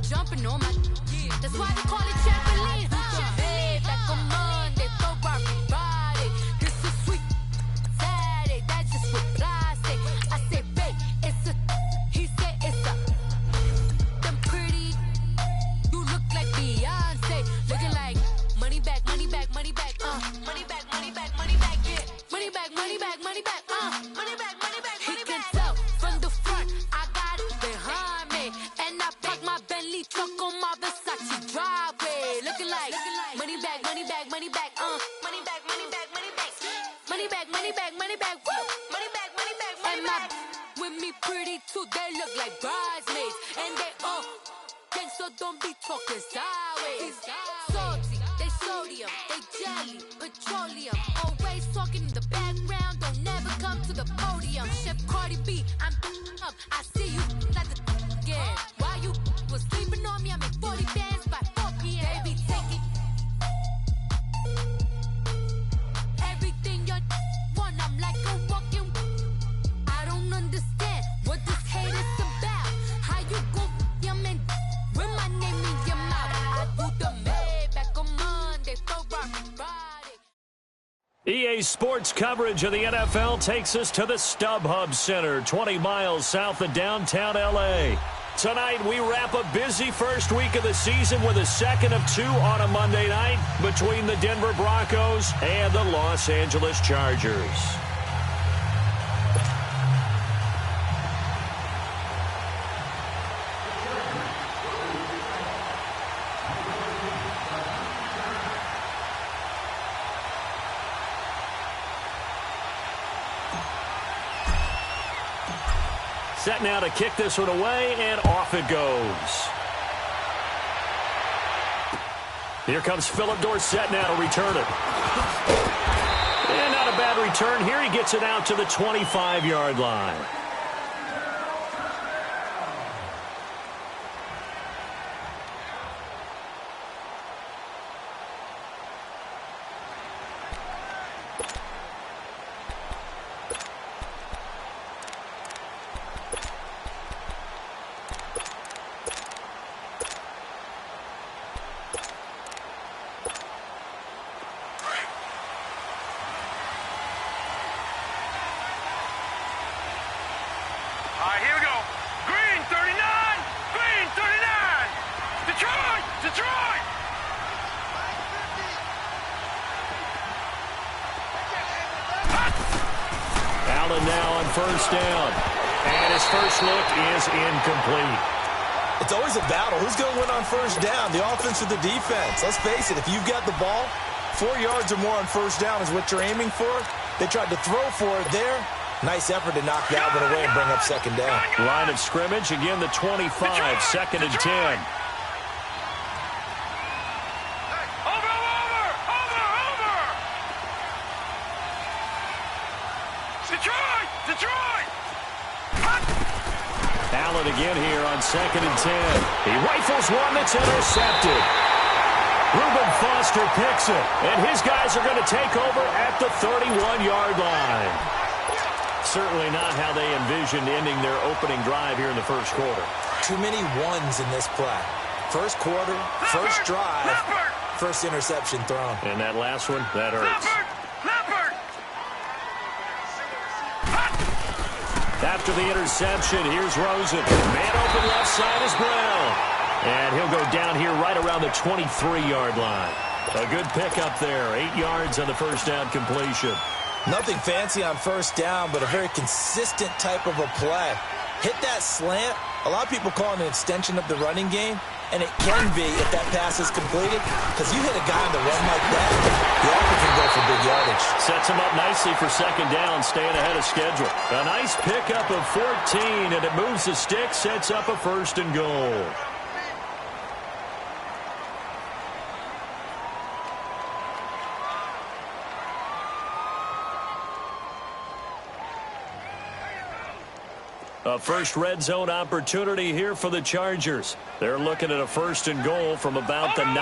jumping on my. That's why they call it trampoline. Hey, back on Monday, throw Friday. This is sweet Saturday. That's just what I say. I say, babe, it's a. He said it's a. Them pretty. You look like Beyonce. Looking like money back, money back, money back. Money back, money back, money back. Yeah. Money back, money back, money back. Money back, money back, money back. He can tell from the front. I got it behind me, and I park my Bentley truck on my Versace driveway. Looking like money back, money back, money back. Money back, money back, money back. Money back, money back, money back. Woo. Money back, money back, money back. And my with me pretty too. They look like bridesmaids, and they all gang, so don't be talking sideways. Salty, they sodium, they jelly, petroleum. Always talking in the background, don't never come to the podium. Chef Cardi B, I'm up. I see you like the again. While you was sleeping on me, I make 40 bands by 4 p.m. Baby, take it. Everything you want, I'm like a walking. I don't understand what this hate is about. How you go your man with my name in your mouth? I do the Maybach on Monday, throw Friday. EA Sports coverage of the NFL takes us to the StubHub Center, 20 miles south of downtown L.A. Tonight, we wrap a busy first week of the season with a second of two on a Monday night between the Denver Broncos and the Los Angeles Chargers. Set now to kick this one away, and off it goes. Here comes Philip Dorsett now to return it. And not a bad return here. He gets it out to the 25-yard line. Now on first down. And his first look is incomplete. It's always a battle. Who's going to win on first down, the offense or the defense? Let's face it, if you've got the ball, 4 yards or more on first down is what you're aiming for. They tried to throw for it there. Nice effort to knock that one away and bring up second down. Line of scrimmage, again the 25, second and 10. Allen again here on second and 10. He rifles one that's intercepted. Reuben Foster picks it, and his guys are going to take over at the 31-yard line. Certainly not how they envisioned ending their opening drive here in the first quarter. Too many ones in this play. First quarter, first drive, first interception thrown. And that last one, that hurts. After the interception, here's Rosen. Man open left side is Brown. And he'll go down here right around the 23-yard line. A good pickup there. 8 yards on the first down completion. Nothing fancy on first down, but a very consistent type of a play. Hit that slant. A lot of people call it an extension of the running game, and it can be if that pass is completed, because you hit a guy on the run like that, the offense can go for big yardage. Sets him up nicely for second down, staying ahead of schedule. A nice pickup of 14, and it moves the stick, sets up a first and goal. A first red zone opportunity here for the Chargers. They're looking at a first and goal from about the 9.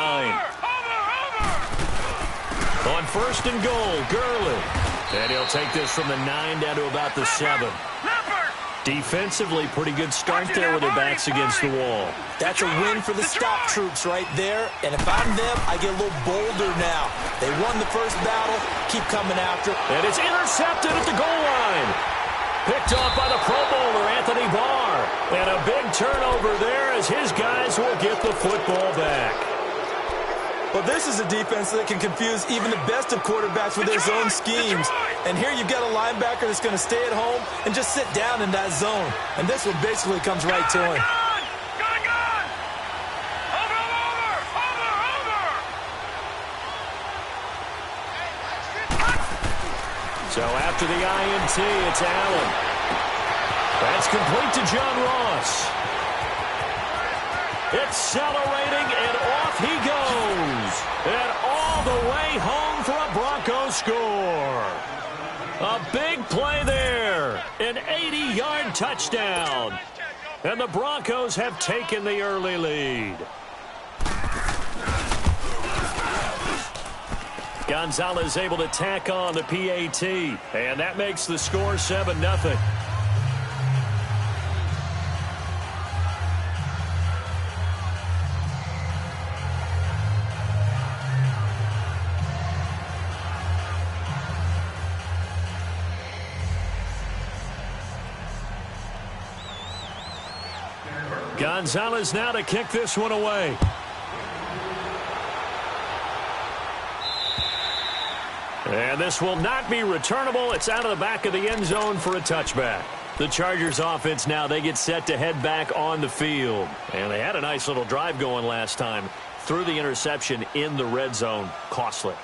On first and goal, Gurley. And he'll take this from the 9 down to about the 7. Defensively, pretty good start there with their backs against the wall. That's a win for the stop troops right there. And if I'm them, I get a little bolder now. They won the first battle. Keep coming after. And it's intercepted at the goal line. Picked off by the Pro Bowler, Anthony Barr. And a big turnover there as his guys will get the football back. Well, this is a defense that can confuse even the best of quarterbacks with their zone schemes. And here you've got a linebacker that's going to stay at home and just sit down in that zone. And this one basically comes right to him. So after the INT, it's Allen. That's complete to John Ross. Accelerating, and off he goes. And all the way home for a Broncos score. A big play there. An 80-yard touchdown. And the Broncos have taken the early lead. Gonzalez able to tack on the PAT. And that makes the score 7-0. Gonzalez now to kick this one away. And this will not be returnable. It's out of the back of the end zone for a touchback. The Chargers offense now, they get set to head back on the field. And they had a nice little drive going last time. Threw the interception in the red zone. Costly.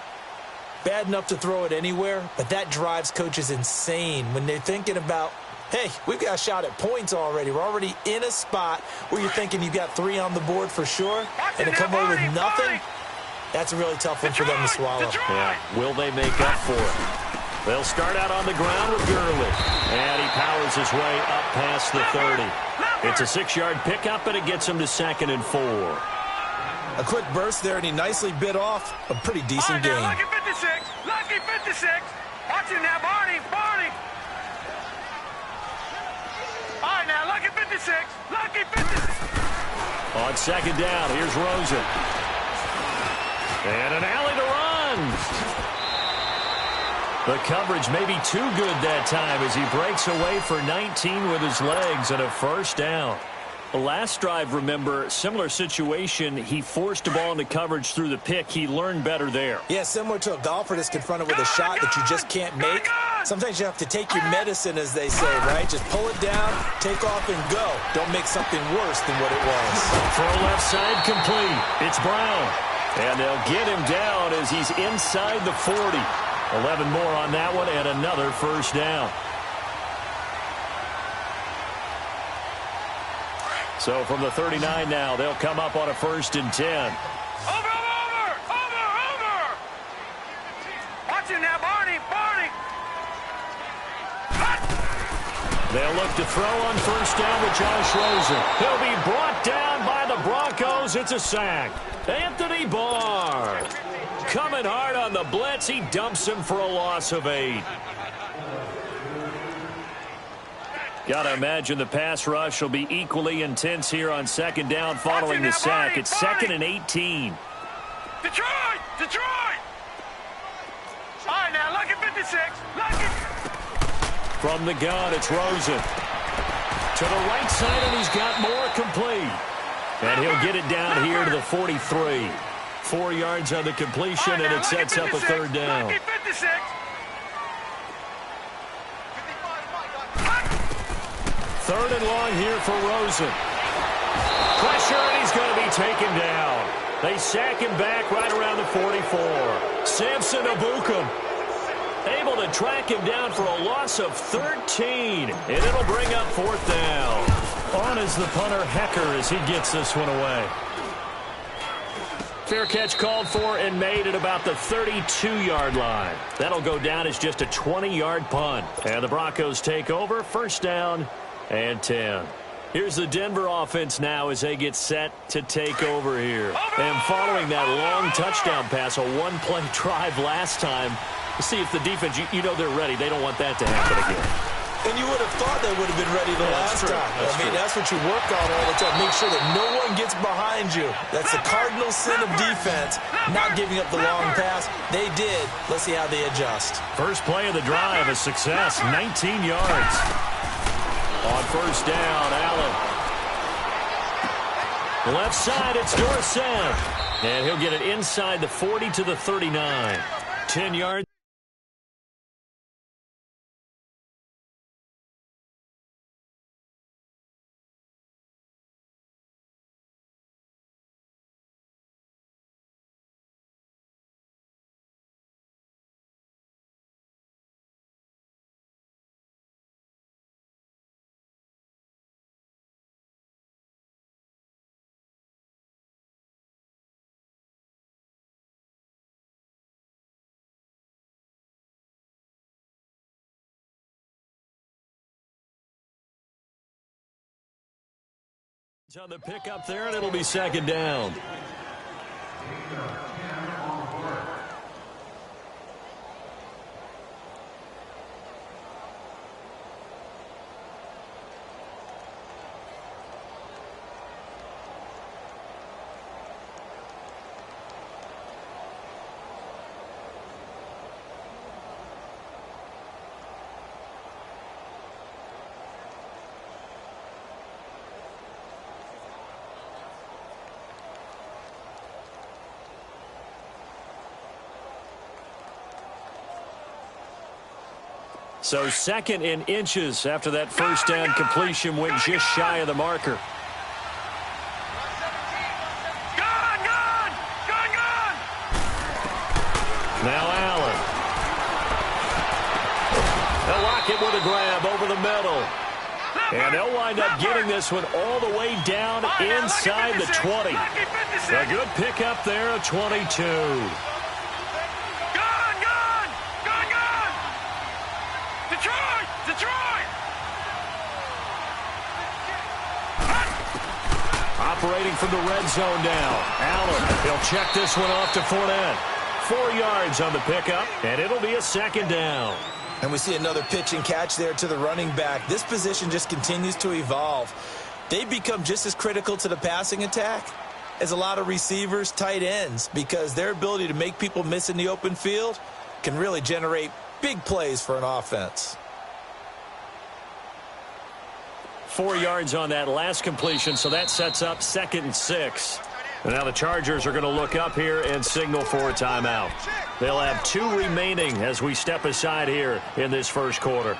Bad enough to throw it anywhere, but that drives coaches insane when they're thinking about, hey, we've got a shot at points already. We're already in a spot where you're thinking you've got 3 on the board for sure, and to come away with nothing, that's a really tough one for them to swallow. Yeah, will they make up for it? They'll start out on the ground with Gurley. And he powers his way up past the 30. It's a 6-yard pickup, and it gets him to 2nd and 4. A quick burst there, and he nicely bit off a pretty decent game. Lucky 56. Lucky 56. Watch him now, Barney. Barney. All right, now, Lucky 56. Lucky 56. On 2nd down, here's Rosen. And an alley to run. The coverage may be too good that time as he breaks away for 19 with his legs and a 1st down. The last drive, remember, similar situation. He forced the ball into coverage through the pick. He learned better there. Yeah, similar to a golfer that's confronted with a shot that you just can't make. Sometimes you have to take your medicine, as they say, right? Just pull it down, take off, and go. Don't make something worse than what it was. Throw left side complete. It's Brown. And they'll get him down as he's inside the 40. 11 more on that one and another 1st down. So from the 39 now, they'll come up on a 1st and 10. Over. Watch him now, Barney. Barney. They'll look to throw on 1st down with Josh Rosen. He'll be brought down by the Broncos. It's a sack. Anthony Barr coming hard on the blitz. He dumps him for a loss of 8. Got to imagine the pass rush will be equally intense here on 2nd down following the sack. It's 2nd and 18. Detroit! All right, now, Lucky 56. Lucky. From the gun, it's Rosen. To the right side, and he's got more complete. And he'll get it down here to the 43. 4 yards on the completion, and it sets up a 3rd down. Lucky 56. 3rd and long here for Rosen. Pressure, and he's going to be taken down. They sack him back right around the 44. Samson Abukum able to track him down for a loss of 13. And it'll bring up 4th down. On is the punter, Hecker, as he gets this one away. Fair catch called for and made at about the 32-yard line. That'll go down as just a 20-yard punt. And the Broncos take over, 1st down and 10. Here's the Denver offense now as they get set to take over here. And following that long touchdown pass, a 1-play drive last time, see if the defense, you know they're ready. They don't want that to happen again. And you would have thought they would have been ready the last time. That's what you work on all the time. Make sure that no one gets behind you. That's the cardinal sin of defense, not giving up the long pass. They did. Let's see how they adjust. First play of the drive, a success, 19 yards. On first down, Allen. Left side, it's Dorsett. And he'll get it inside the 40 to the 39. 10 yards. On the pickup there, and it'll be second down. So second in inches after that first down completion went just shy of the marker. Now Allen. They'll lock it with a grab over the middle. And they'll wind up getting this one all the way down inside the 20. A good pickup there, a 22. Operating from the red zone now. Allen, he'll check this one off to Fournette. 4 yards on the pickup, and it'll be a second down. And we see another pitch and catch there to the running back. This position just continues to evolve. They become just as critical to the passing attack as a lot of receivers, tight ends, because their ability to make people miss in the open field can really generate big plays for an offense. 4 yards on that last completion, so that sets up 2nd and 6. And now the Chargers are going to look up here and signal for a timeout. They'll have 2 remaining as we step aside here in this first quarter.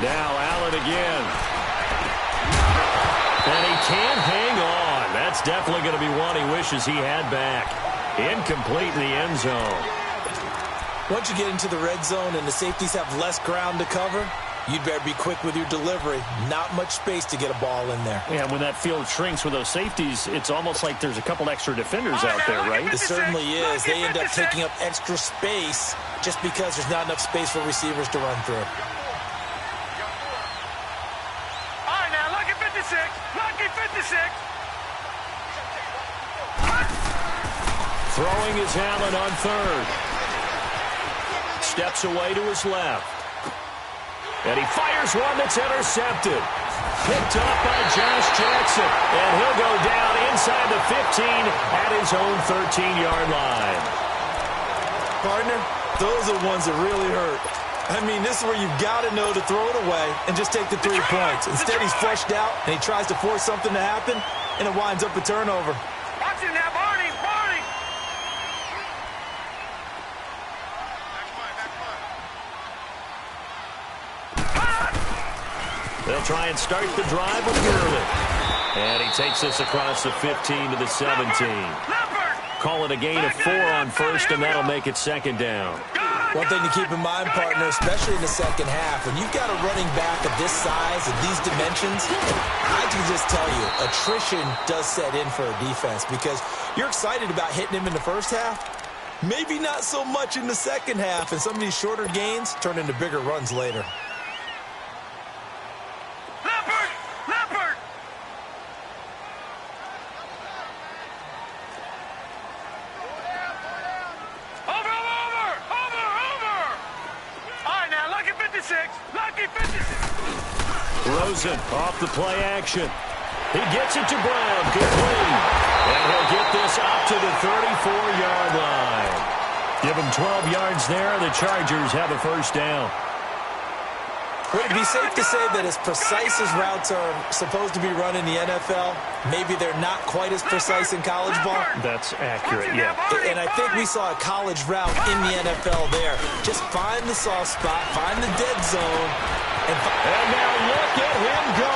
Now Allen again. And he can't hang on. That's definitely going to be one he wishes he had back. Incomplete in the end zone. Once you get into the red zone and the safeties have less ground to cover, you'd better be quick with your delivery. Not much space to get a ball in there. Yeah, when that field shrinks with those safeties, it's almost like there's a couple extra defenders out there, right? It certainly is. They end up taking up extra space just because there's not enough space for receivers to run through. Throwing is Allen on third. Steps away to his left. And he fires one that's intercepted. Picked up by Josh Jackson. And he'll go down inside the 15 at his own 13-yard line. Partner, those are the ones that really hurt. I mean, this is where you've got to know to throw it away and just take the 3 points. Instead, he's flushed out, and he tries to force something to happen, and it winds up a turnover. Watch it now, Barney! Barney! They'll try and start the drive with Gurley. And he takes this across the 15 to the 17. Call it a gain of 4 on first, and that'll make it second down. One thing to keep in mind, partner, especially in the second half, when you've got a running back of this size and these dimensions, I can just tell you, attrition does set in for a defense because you're excited about hitting him in the first half. Maybe not so much in the second half, and some of these shorter gains turn into bigger runs later. Leopard! Rosen off the play action. He gets it to Brown. Complete. And he'll get this up to the 34-yard line. Give him 12 yards there. The Chargers have a first down. Would it be safe to say that as precise as routes are supposed to be run in the NFL, maybe they're not quite as precise in college ball? That's accurate, yeah. And I think we saw a college route in the NFL there. Just find the soft spot, find the dead zone. And now look at him go.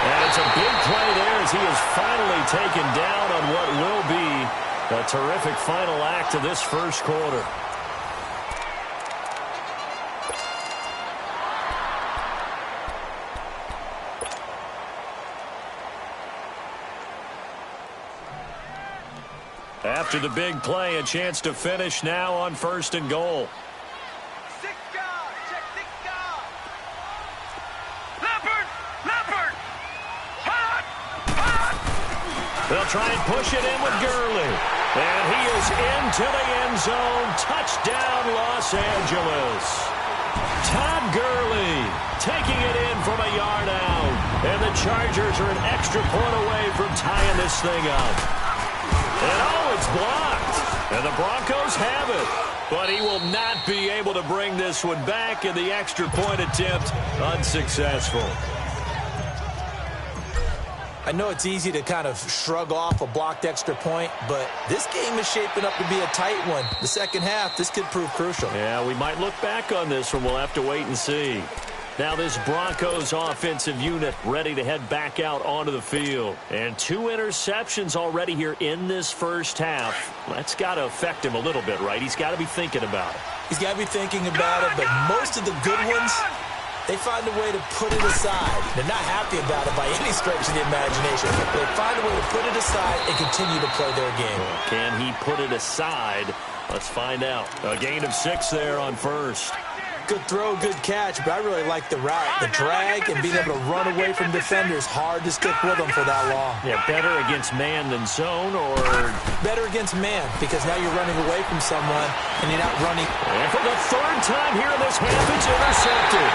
And it's a big play there as he is finally taken down on what will be a terrific final act of this first quarter. After the big play, a chance to finish now on 1st and goal. They'll try and push it in with Gurley. And he is into the end zone. Touchdown, Los Angeles. Todd Gurley taking it in from a yard out. And the Chargers are an extra point away from tying this thing up. And oh, it's blocked. And the Broncos have it. But he will not be able to bring this one back, and the extra point attempt unsuccessful. I know it's easy to kind of shrug off a blocked extra point, but this game is shaping up to be a tight one. The second half, this could prove crucial. Yeah, we might look back on this one. We'll have to wait and see. Now this Broncos offensive unit ready to head back out onto the field. And 2 interceptions already here in this first half. That's got to affect him a little bit, right? He's got to be thinking about it. He's got to be thinking about it, but most of the good ones, they find a way to put it aside. They're not happy about it by any stretch of the imagination. They find a way to put it aside and continue to play their game. Well, can he put it aside? Let's find out. A gain of 6 there on first. Good throw, good catch, but I really like the route. The drag and being able to run away from defenders. Hard to stick with them for that long. Yeah, better against man than zone, or? Better against man, because now you're running away from someone and you're not running. And for the 3rd time here in this half, it's intercepted.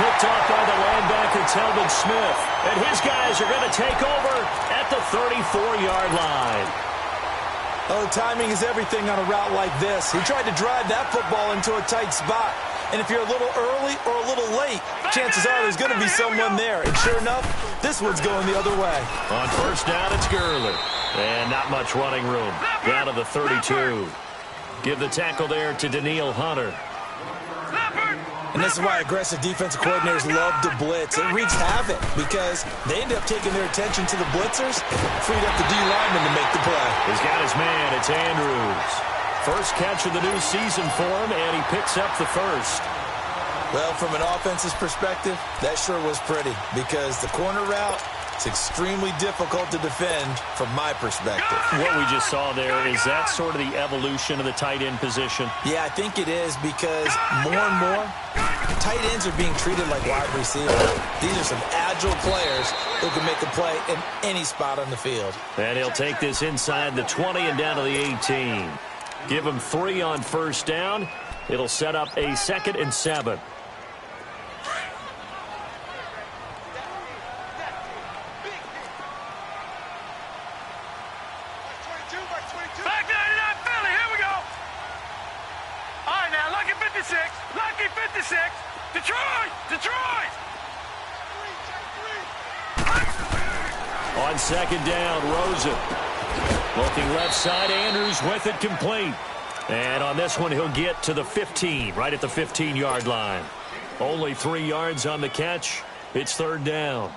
Picked off by the linebacker, Telvin Smith. And his guys are going to take over at the 34-yard line. Oh, timing is everything on a route like this. He tried to drive that football into a tight spot. And if you're a little early or a little late, chances are there's going to be someone there. And sure enough, this one's going the other way. On first down, it's Gurley. And not much running room. Down to the 32. Give the tackle there to Danielle Hunter. And this is why aggressive defensive coordinators love to blitz. It wreaks havoc because they end up taking their attention to the blitzers, freed up the D lineman to make the play. He's got his man. It's Andrews. First catch of the new season for him, and he picks up the first. Well, from an offense's perspective, that sure was pretty because the corner route, it's extremely difficult to defend from my perspective. What we just saw there, is that sort of the evolution of the tight end position? Yeah, I think it is because more and more, tight ends are being treated like wide receivers. These are some agile players who can make a play in any spot on the field. And he'll take this inside the 20 and down to the 18. Give him 3 on first down. It'll set up a 2nd and 7. Lucky 56. Detroit. On 2nd down, Rosen. Looking left side, Andrews with it complete. And on this one, he'll get to the 15, right at the 15-yard line. Only 3 yards on the catch. It's 3rd down.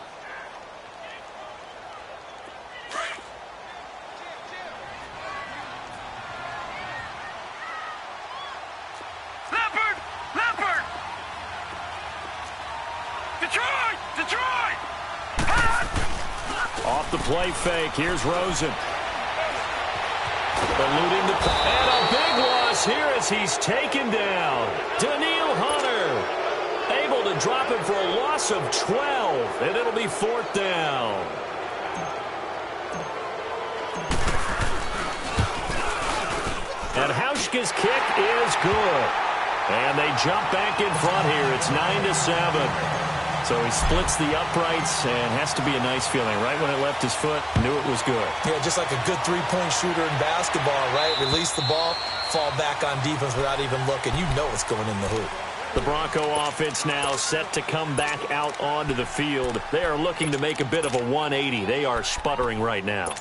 Detroit! Off the play fake, here's Rosen. Eluding the play. And a big loss here as he's taken down. Danielle Hunter able to drop him for a loss of 12, and it'll be 4th down. And Hauschka's kick is good. And they jump back in front here. It's 9-7. So he splits the uprights and has to be a nice feeling. Right when it left his foot, knew it was good. Yeah, just like a good three-point shooter in basketball, right? Release the ball, fall back on defense without even looking. You know it's going in the hoop. The Bronco offense now set to come back out onto the field. They are looking to make a bit of a 180. They are sputtering right now.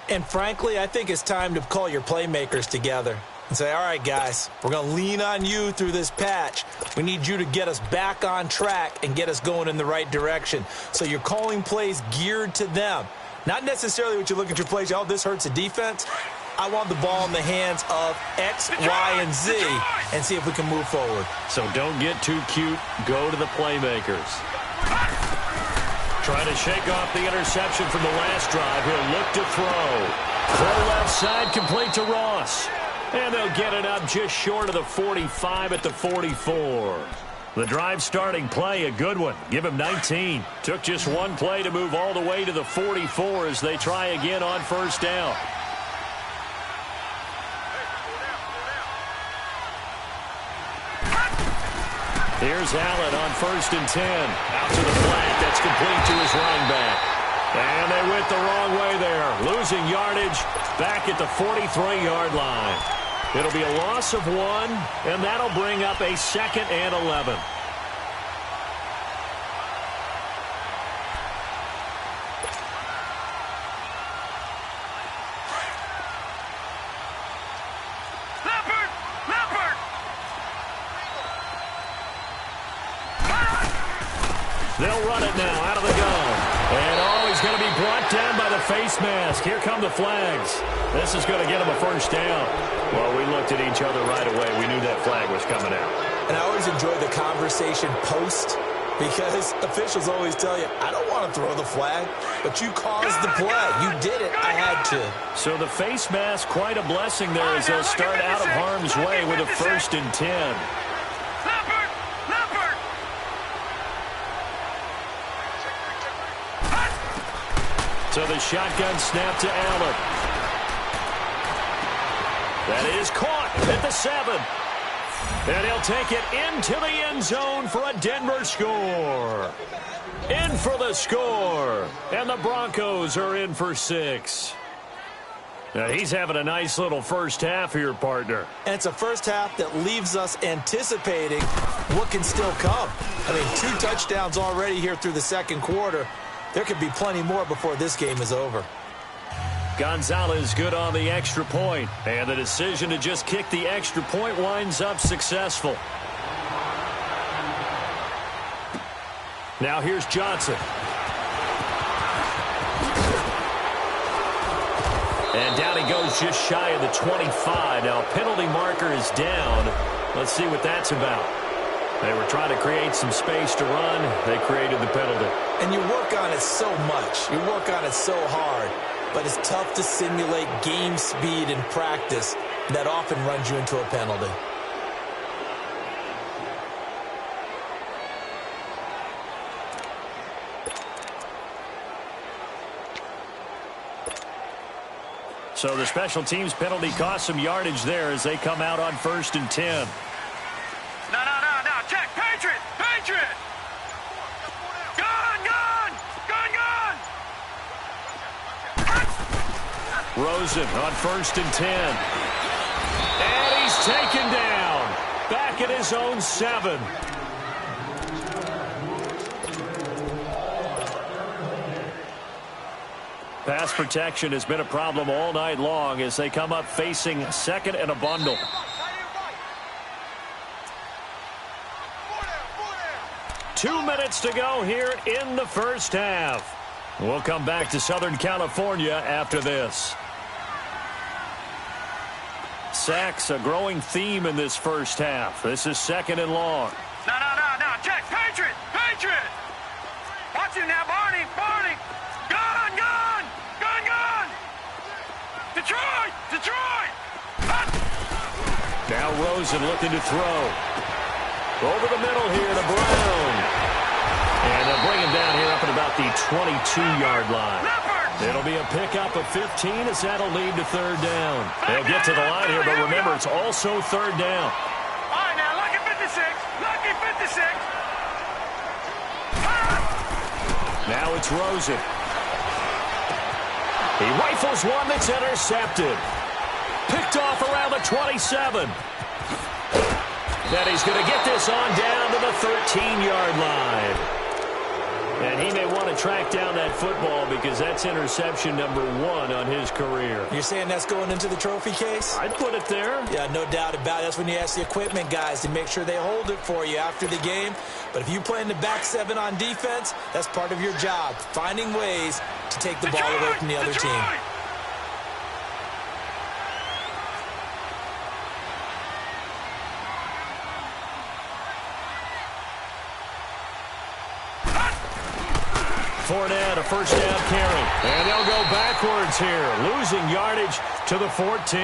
And frankly, I think it's time to call your playmakers together and say, all right, guys, we're going to lean on you through this patch. We need you to get us back on track and get us going in the right direction. So you're calling plays geared to them. Not necessarily what you look at your plays, oh, this hurts the defense. I want the ball in the hands of X, Y, and Z and see if we can move forward. So don't get too cute. Go to the playmakers. Trying to shake off the interception from the last drive. He'll look to throw. Throw left side, complete to Ross. And they'll get it up just short of the 45 at the 44. The drive starting play, a good one. Give him 19. Took just one play to move all the way to the 44 as they try again on first down. Here's Allen on 1st and 10. Out to the flat. That's complete to his running back. And they went the wrong way there. Losing yardage back at the 43-yard line. It'll be a loss of 1, and that'll bring up a 2nd and 11. They'll run it now out of the gun. And, oh, he's going to be brought down by the face mask. Here come the flags. This is going to get him a first down. Well, we looked at each other right away. We knew that flag was coming out. And I always enjoy the conversation post because officials always tell you, I don't want to throw the flag, but you caused the play. You did it. I had to. So the face mask, quite a blessing there as they'll start out of harm's way with a 1st and 10. So the shotgun snap to Allen. That is caught at the 7. And he'll take it into the end zone for a Denver score. In for the score. And the Broncos are in for 6. Now he's having a nice little first half here, partner. And it's a first half that leaves us anticipating what can still come. I mean, 2 touchdowns already here through the second quarter. There could be plenty more before this game is over. Gonzalez good on the extra point. And the decision to just kick the extra point winds up successful. Now here's Johnson. And down he goes just shy of the 25. Now penalty marker is down. Let's see what that's about. They were trying to create some space to run. They created the penalty. And you work on it so much. You work on it so hard. But it's tough to simulate game speed in practice. That often runs you into a penalty. So the special teams penalty cost some yardage there as they come out on 1st and 10. No. Check. Patriot. Gun. Rosen on 1st and 10. And he's taken down. Back at his own 7. Pass protection has been a problem all night long as they come up facing 2nd and a bundle. Two minutes to go here in the first half. We'll come back to Southern California after this. Sacks, a growing theme in this first half. This is 2nd and long. No. Check. Patriot. Watch him now, Barney. Gun. Detroit. Now Rosen looking to throw. Over the middle here to Brown. And they'll bring him down here up at about the 22-yard line. It'll be a pickup of 15 as that'll lead to 3rd down. They'll get to the line here, but remember, it's also 3rd down. All right, now look Now it's Rosen. He rifles one that's intercepted. Picked off around the 27. Then he's going to get this on down to the 13-yard line. And he may want to track down that football because that's interception number 1 on his career. You're saying that's going into the trophy case? I'd put it there. Yeah, no doubt about it. That's when you ask the equipment guys to make sure they hold it for you after the game. But if you play in the back 7 on defense, that's part of your job, finding ways to take the ball away from the other team. Fournette, a first down carry. And they'll go backwards here, losing yardage to the 14.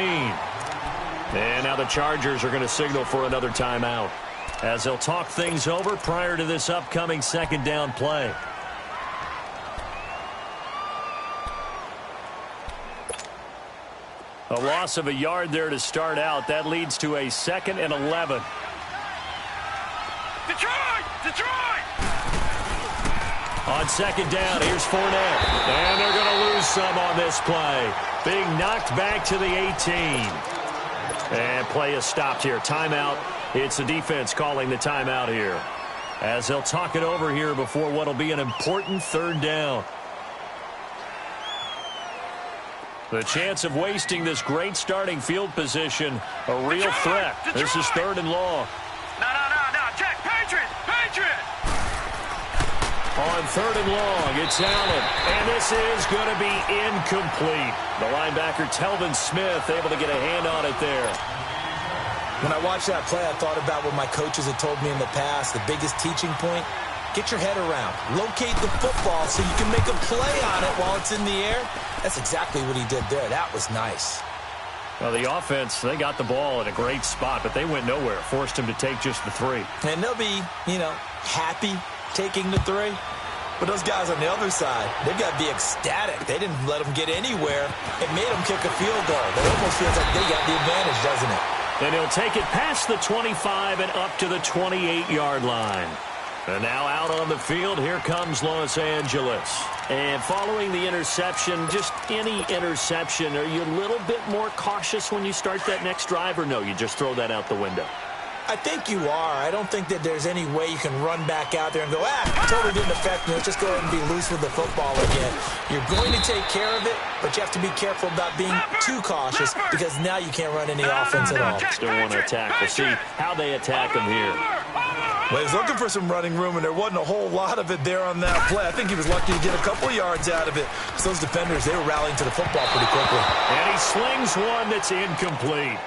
And now the Chargers are going to signal for another timeout as they'll talk things over prior to this upcoming second down play. A loss of a yard there to start out. That leads to a 2nd and 11. Detroit! Detroit! On second down, here's Fournette. And they're going to lose some on this play. Being knocked back to the 18. And play is stopped here. Timeout. It's the defense calling the timeout here, as they'll talk it over here before what will be an important third down. The chance of wasting this great starting field position, a real threat. This is 3rd and long. No. Check. Patriot! On 3rd and long, it's Allen. And this is going to be incomplete. The linebacker, Telvin Smith, able to get a hand on it there. When I watched that play, I thought about what my coaches had told me in the past. The biggest teaching point, get your head around. Locate the football so you can make a play on it while it's in the air. That's exactly what he did there. That was nice. Well, the offense, they got the ball in a great spot, but they went nowhere. Forced him to take just the 3. And they'll be, happy taking the 3. But those guys on the other side, they've got to be ecstatic. They didn't let them get anywhere. It made them kick a field goal. It almost feels like they got the advantage, doesn't it? And he'll take it past the 25 and up to the 28-yard line. And now out on the field, here comes Los Angeles. And following the interception, just any interception, are you a little bit more cautious when you start that next drive, or no, you just throw that out the window? I think you are. I don't think that there's any way you can run back out there and go, totally didn't affect me. Let's just go ahead and be loose with the football again. You're going to take care of it, but you have to be careful about being too cautious because now you can't run any offense at all. Still want to attack. We'll see how they attack him here. Well, he was looking for some running room, and there wasn't a whole lot of it there on that play. I think he was lucky to get a couple yards out of it. So those defenders, they were rallying to the football pretty quickly. And he slings one that's incomplete.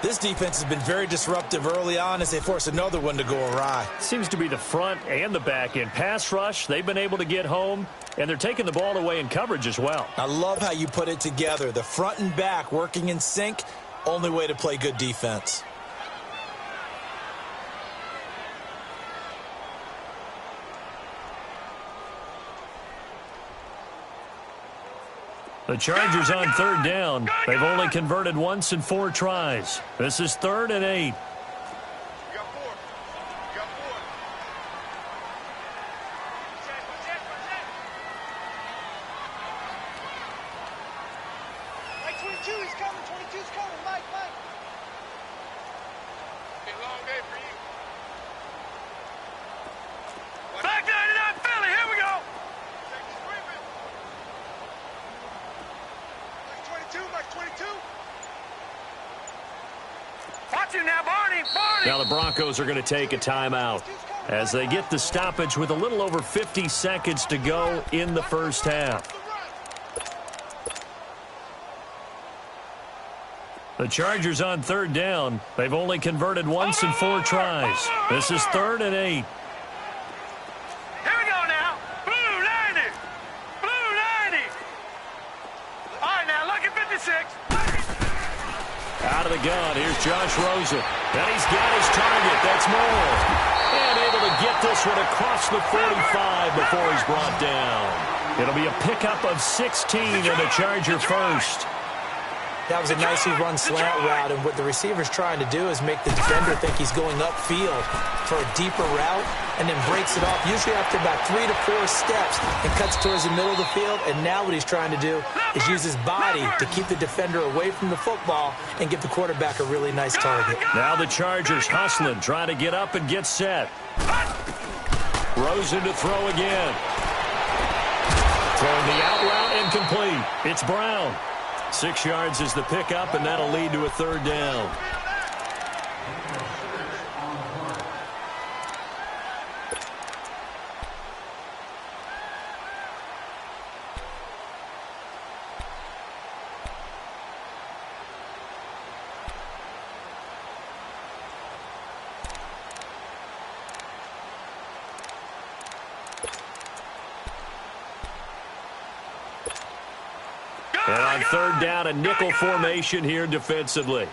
This defense has been very disruptive early on as they force another one to go awry. Seems to be the front and the back end. Pass rush, they've been able to get home, and they're taking the ball away in coverage as well. I love how you put it together. The front and back working in sync, only way to play good defense. The Chargers on 3rd down. They've only converted once in 4 tries. This is 3rd and 8. You got 4. You got 4. Mike, 22 is coming. 22's coming. Mike. Been a long day for you. Back 99 Philly. Here we go. Mike 22. Watch it now, Barney. Now the Broncos are going to take a timeout as they get the stoppage with a little over 50 seconds to go in the first half. The Chargers on 3rd down. They've only converted once in 4 tries. This is 3rd and 8. Here we go now. Blue 90. Blue 90. All right, now look at 56. Out of the gun, here's Josh Rosen. And he's got his target. That's Moore. And able to get this one across the 45 before he's brought down. It'll be a pickup of 16 and a Charger first. That was a nicely run slant route, and what the receiver's trying to do is make the defender think he's going upfield for a deeper route, and then breaks it off, usually after about 3 to 4 steps, and cuts towards the middle of the field. And now what he's trying to do is use his body to keep the defender away from the football and give the quarterback a really nice target. Now the Chargers hustling, trying to get up and get set. Rosen to throw again. Throwing the out route incomplete. It's Brown. 6 yards is the pickup, and that'll lead to a 3rd down. And on 3rd down, a nickel formation here defensively.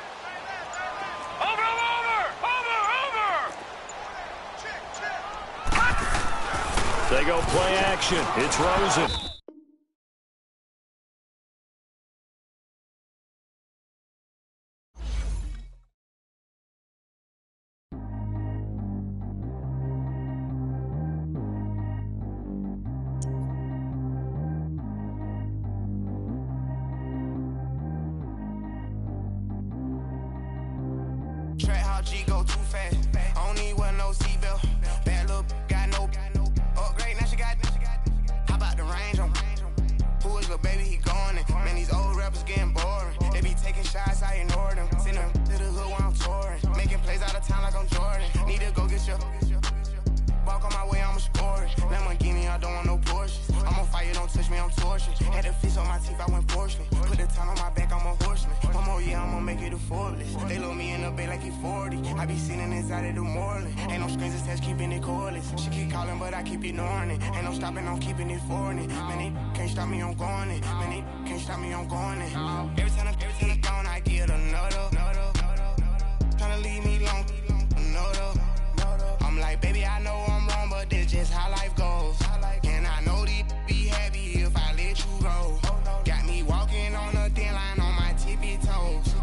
Over! They go play action. It's Rosen. Track how G go too fast. I don't need one, no seatbelt. Bad little got no upgrade. Now she got. How about the range on? Who is little baby? He going in. Man, these old rappers getting boring. They be taking shots, I ignore them. Send them to the hood while I'm touring. Making plays out of town like I'm Jordan. Need to go get your. Walk on my way, I'ma score it. Lamborghini, I don't want no Porsches. I'm on fire, don't touch me, I'm tortured. Had the fish on my teeth, I went porcelain. Put the town on my back, I'm a horseman. One more year, I'ma make it a Forbes. They load me in the bay like he 40. I be sitting inside of the Moreland. Ain't no screens attached, keeping it cordless. She keep calling, but I keep ignoring it. Ain't no stopping, I'm keeping it for it. Man, they can't stop me, I'm going it. Man, they can't stop me, I'm going it. Every time I'm gone, I get another. Tryna leave me long, another. I'm like, baby, I know I'm wrong, but this just how life goes. And I know these be happy if I let you go. Got me walking on a thin line on my tippy toes.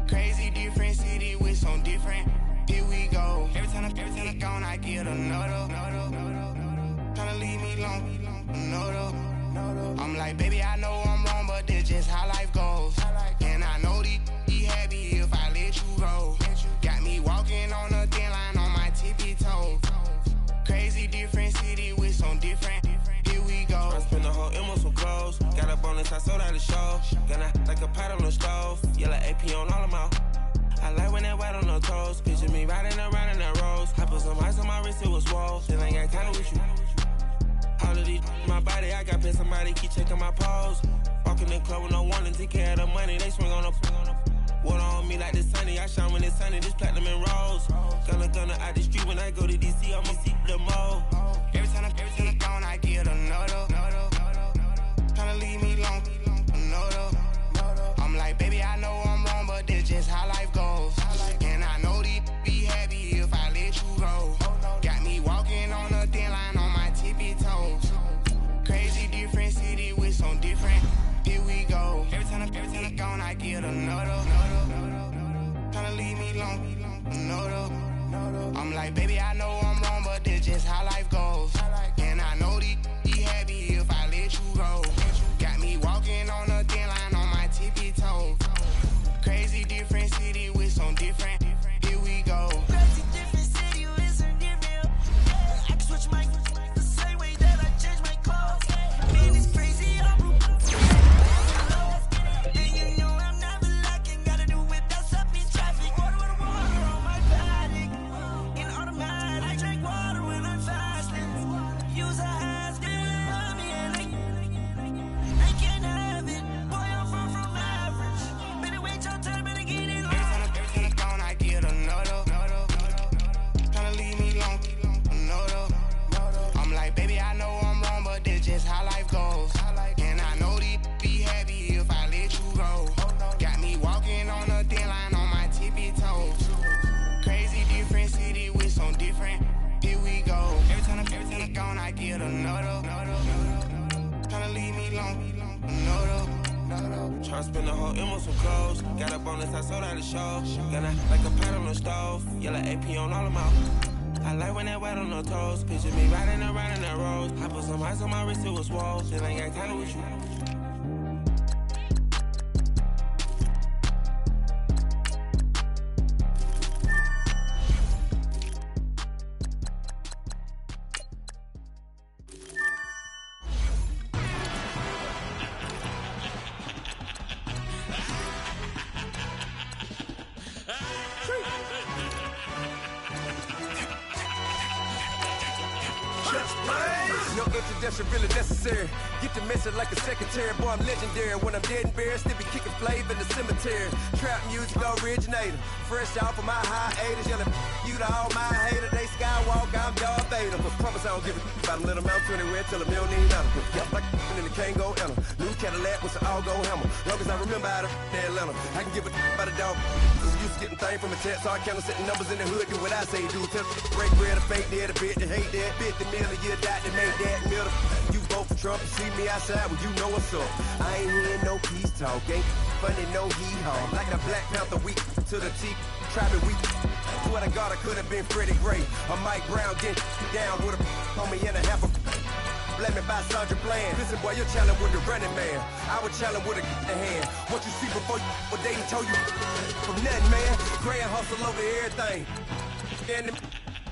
Crazy different city with some different. Here we go. Every time I'm gone, I get another. Tryna leave me long, another. I'm like, baby, I know I'm wrong, but this just how life goes. And I know these be happy if I let you go. Got me walking on a thin line on my tippy toes. Crazy different city with some different. Here we go. I spend the whole M on some clothes. Got a bonus, I sold out the show. Gonna like a pot on the stove. Yellow AP on all of my. I like when that white on the toes. Picture me riding around in that rose. I put some ice on my wrist, it was swole. Still ain't got time with you. All of these my body, I got pay somebody keep checking my pose. Walking in the club with no warning, take care of the money. They swing on the. Water on me like the sunny, I shine when it's sunny, this platinum and rose. Gonna out the street when I go to DC, I'ma see the mall. Every time I'm gone, I get another. Tryna leave me long, another. I'm like, baby, I know I'm wrong, but this just how life goes. And I know these be happy if I let you go. Got me walking on a thin line on my tippy toes. Crazy different city with some different. Here we go. Every time I'm gone, I get another. Tryna leave me long, another. I'm like, baby, I know I'm wrong, but this just how life goes. And I know these be happy if I let you go. Got me walking on a thin line on my tippy toes. Crazy different city with some different. Here we go. Crazy different city with some different. I can switch my the same way that I change my clothes. Man, it's crazy. And you know I'm never lacking. Gotta do without stopping traffic. Water on my body. In automatic. Tryna spend the whole M on some clothes. Got a bonus, I sold out the show. Got a, like a pot on the stove. Yellow AP on all of my. I like when that wet on the toes. Picture me riding around in that rose. I put some ice on my wrist, it was swole. Still ain't got time with you. No introduction really necessary. Get the message like a secretary. Boy, I'm legendary. When I'm dead and buried, still be kicking flavor in the cemetery. Trap music originator. Fresh off of my hiatus. Yelling you to all my haters. They skywalk, I'm Darth Vader. But promise I don't give a about them. Let them out anywhere till them don't need nothing. Yep, like and the can't go enter. New Cadillac with an all-go hammer. Long as I remember how to Atlanta. I can give a about a dog. Used to getting things from a text. So I count setting numbers in the hood. Do what I say do. Tell break bread or fake dead. A bit to hate that. 50 million year dot to make that middle. You vote for Trump, you see me outside, well, you know what's up. I ain't hearing no peace talk, ain't funny, no hee-haw. Like the Black Panther week to the teeth, trapping week. Swear to God, I could have been Freddie Gray. Or Mike Brown, get down with a homie and a half a. Let me buy Sandra Bland. Listen, boy, you're challenged with the running man. I would challenge with a hand. What you see before you, what they told you from nothing, man. Grand hustle over everything. And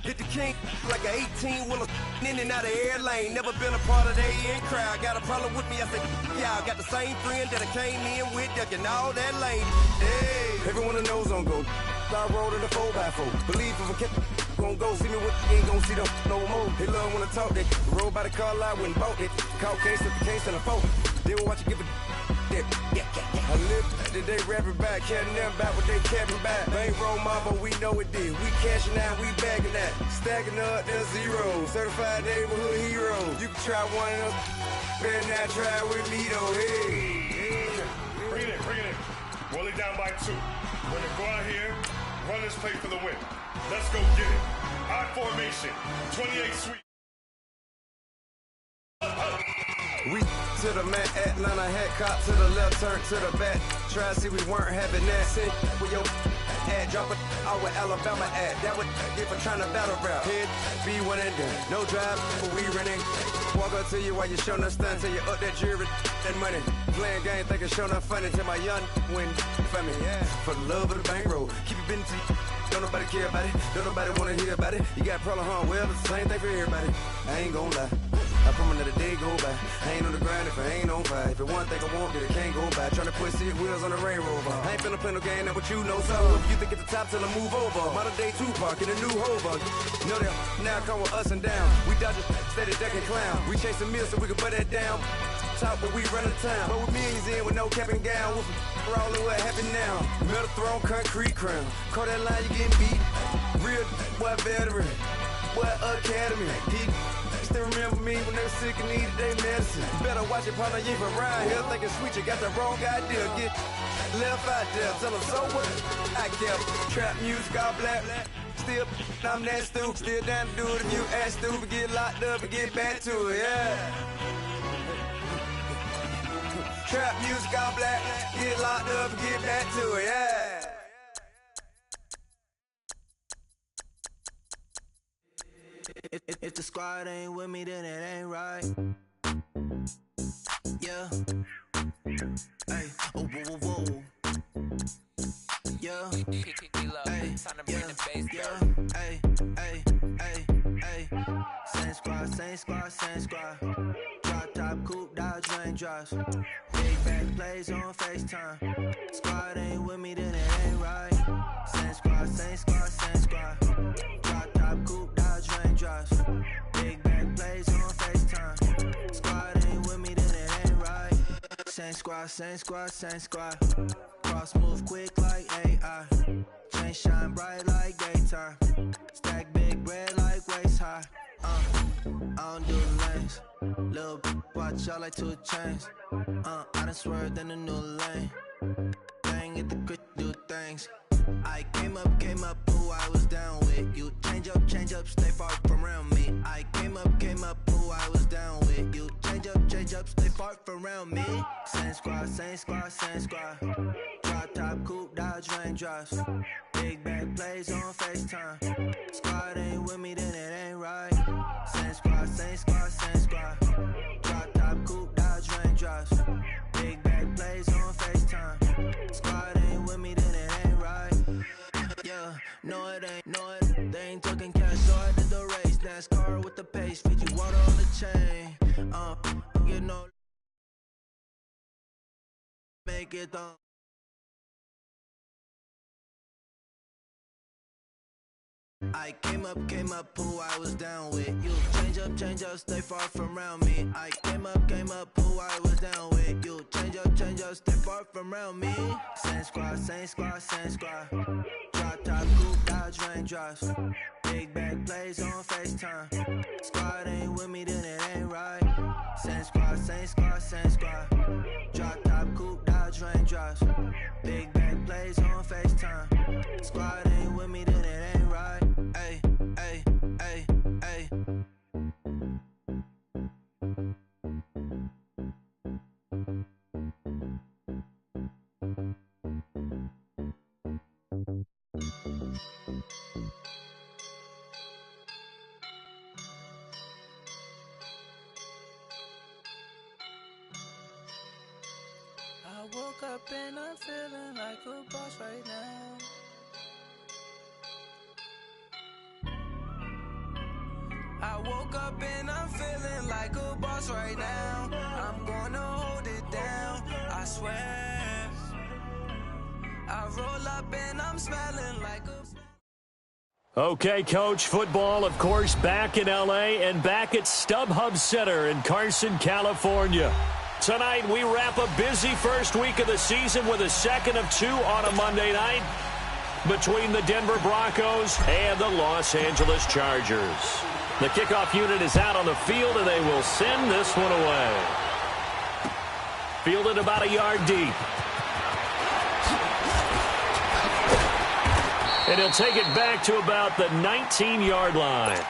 hit the king like an 18-wheeler in and out of air lane. Never been a part of the in crowd. Got a problem with me, I said, y'all got the same friend that I came in with, ducking all that lane. Hey, everyone knows on go. I rolled in the 4x4. Believe if I kept gon' go see me with ain't gon' see them no more. They love when I talk that. Roll by the car lot, went and bought it. Caught case at the case and a phone. They will watch you give a I live today rapping back, carrying them back what they capping back. Bankroll mama, we know it did. We cashing out, we bagging that. Stacking up, there's zero. Certified neighborhood hero. You can try one of them, better not try with me though. Hey. Bring it in. Roll it down by 2. We're gonna go out here, run this play for the win. Let's go get it. I formation, 28 sweet. We to the man, Atlanta hat cop to the left, turn to the back. Try to see we weren't having that. Sit with your ad, drop it out with Alabama ad. That would get for trying to battle rap. Head, be one and done. No drive, but we running. Walk up to you while you showing us stun. Till you up that jury, that money. Playing game, thinking showing up funny. Till my young win for me. Yeah. For the love of the bankroll. Keep it busy. Don't nobody care about it. Don't nobody wanna hear about it. You got a problem, huh? Well, it's the same thing for everybody. I ain't gon' lie. I promise that a day go by. I ain't on the grind if I ain't on fire. If it one thing I want, then it can't go by. Tryna put 6 wheels on the Range Rover. I ain't finna play no game, that what you know. So if you think at the top till I move over. Modern day Tupac in a new hover. Know that now come with us and down. We dodge a steady ducking clown. We chase a meal so we can put that down. Talk, but we run the town. But with millions in with no cap and gown. We're all in what happened now. Metal throne, concrete crown. Call that line, you getting beat. Real what veteran. What academy. He still remember me when they were sick and needed their medicine. Better watch it, partner, you ain't around here thinking sweet, you got the wrong idea. Get left out there, tell them so what I kept. Trap music, all black. Still, I'm that stupid. Still down to do it if you act stupid. Get locked up and get back to it, yeah. Trap music, all black. Get locked up and get back to it, yeah. If the squad ain't with me, then it ain't right. Yeah. Hey. Oh, whoa, whoa, whoa. Yeah. Hey. Yeah. Hey. Hey. Hey. Hey. Same squad, same squad, same squad. Drop top, coupe, Dodge raindrops. Big back plays on FaceTime. Squad ain't with me, then it ain't right. Same squad, same squad, same squad. Drop top, coupe, Dodge raindrops. Big back plays on FaceTime. Squad ain't with me, then it ain't right. Same squad, same squad, same squad. Cross move quick like AI. Chain shine bright like daytime. Stack big bread like waist high. I don't do the lanes. Little watch out like 2 chains. I done swerved in a new lane. Bang at the crit, do things. I came up, who I was down with. You change up, stay far from around me. I came up, who I was down with. You change up, stay far from around around me. Same squad, same squad, same squad. Drop top, coupe, dodge, raindrops. Big back plays on FaceTime. Squad ain't with me, then it ain't right. Same squad, same squad, same squad. Drop top, coupe, dodge, raindrops. Big back plays on FaceTime. Squad ain't with me, then it ain't right. Yeah, no it ain't, no it. They ain't talking cash, so I did the race. NASCAR with the pace, feed you water on the chain. You know, make it on. I came up, who I was down with. You change up, stay far from around me. I came up, who I was down with. You change up, stay far from around me. Same squad, same squad, same squad. Drop top, coupe, dodge, raindrops. Big back plays on FaceTime. Squad ain't with me, then it ain't right. Same squad, same squad, same squad. Drop top, coupe, dodge, raindrops. Big back plays on FaceTime. Squad ain't with me, then it ain't right. Ay, ay, ay, ay. I woke up and I'm feeling like a boss right now. I woke up and I'm feeling like a boss right now. I'm gonna hold it down, I swear. I roll up and I'm smelling like a... Okay, Coach, football, of course, back in L.A. and back at StubHub Center in Carson, California. Tonight, we wrap a busy first week of the season with a second of two on a Monday night between the Denver Broncos and the Los Angeles Chargers. The kickoff unit is out on the field, and they will send this one away. Fielded about a yard deep. And he'll take it back to about the 19-yard line.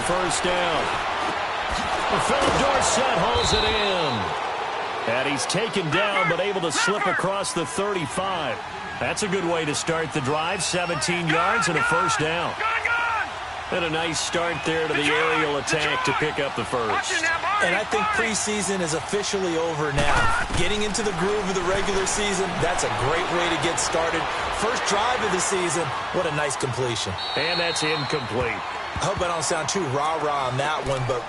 First down. Philip Dorsett holds it in. And he's taken down but able to slip across the 35. That's a good way to start the drive. 17 yards and a first down. And a nice start there to the aerial attack to pick up the first. And I think preseason is officially over now. Getting into the groove of the regular season, that's a great way to get started. First drive of the season, what a nice completion. And that's incomplete. I hope I don't sound too rah-rah on that one, but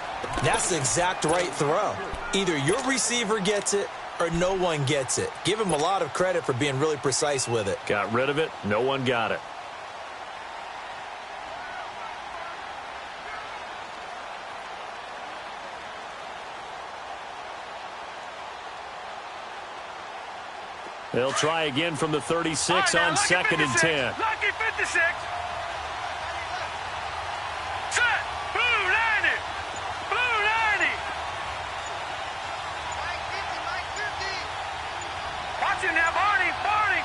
that's the exact right throw. Either your receiver gets it or no one gets it. Give him a lot of credit for being really precise with it. Got rid of it. No one got it. They'll try again from the 36 on 2nd and 10. Lucky 56. Set. Blue 90. Blue 90. Watch it now, Barney. Barney.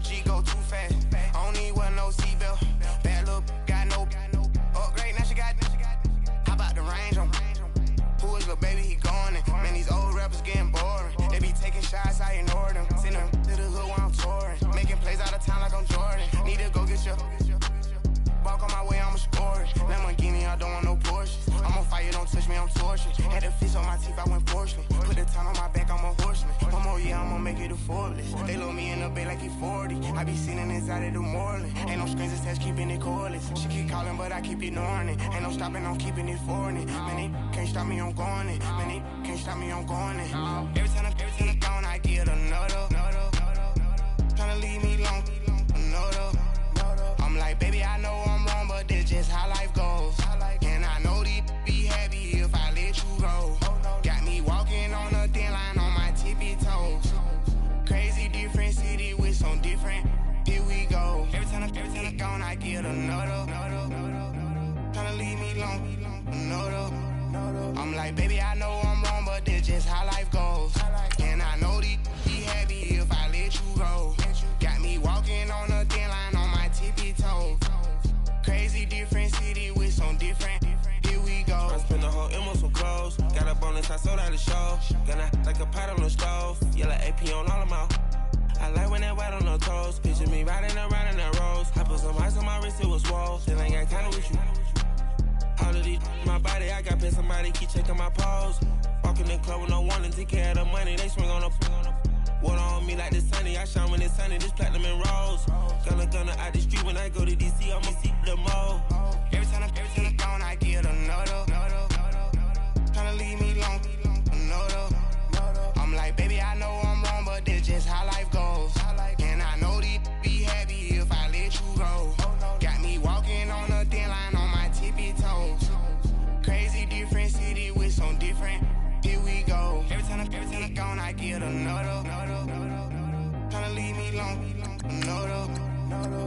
G go too fast. I don't need one no seatbelt. Bad look, got no upgrade. Now she got. How about the range on? Who is the baby? He going in. Man, these old rappers getting boring. They be taking shots, I ignore them. Send them to the hood while I'm touring. Making plays out of town like I'm Jordan. Need to go get your. Walk on my way, I'ma score it. Lamborghini, I don't want no Porsches. I'm on fire, don't touch me, I'm torching. Mess up my teeth, I went fortunate. Put the town on my back, I'm a horseman. One more year, I'ma make it a Forbes. They load me in the bay like he 40. I be seen inside of the Moreland. Ain't no strings attached, keeping it cordless. She keep calling, but I keep ignoring it. Ain't no stopping, I'm keeping it foreign it. Man, they can't stop me, I'm going it. Man, they can't stop me, I'm going it. Every time I'm gone, I get another. Tryna leave me alone, another. I'm like, baby, I know I'm wrong, but this just how life goes. And I know these be happy if I let you go. Got me walking on a thin line on my tippy toes. Crazy different city with some different. Here we go. Every time I'm gone, I get another. Tryna leave me alone, another. I'm like, baby, I know I'm wrong, but this just how life goes. And I know these be happy if I let you go. Got me walking on a thin line on my tippy toes. Crazy different city with some different. Here we go. I spent the whole M on some clothes. Got a bonus, I sold out the show. Gonna like a pot on the stove. Yellow AP on all of my. I like when that white on the toes. Picture me riding around in that rose. I put some ice on my wrist, it was swole. Still ain't got time with you. All of these my body, I got paid somebody keep checking my pose. Walking in the club with no warning, take care of the money. They swing on the water on me like the sunny. I shine when it's sunny, this platinum and rose. Gonna out the street when I go to DC, I'ma see the mall. Every time I'm gone, I get another. Tryna leave me alone, another. I'm like, baby, I know I'm wrong, but this just how life goes. And I know these be happy if I let you go. Got me walking on a thin line on my tippy toes. Crazy different city with some different. Here we go. Every time I'm gone, I get another. Tryna leave me alone, another.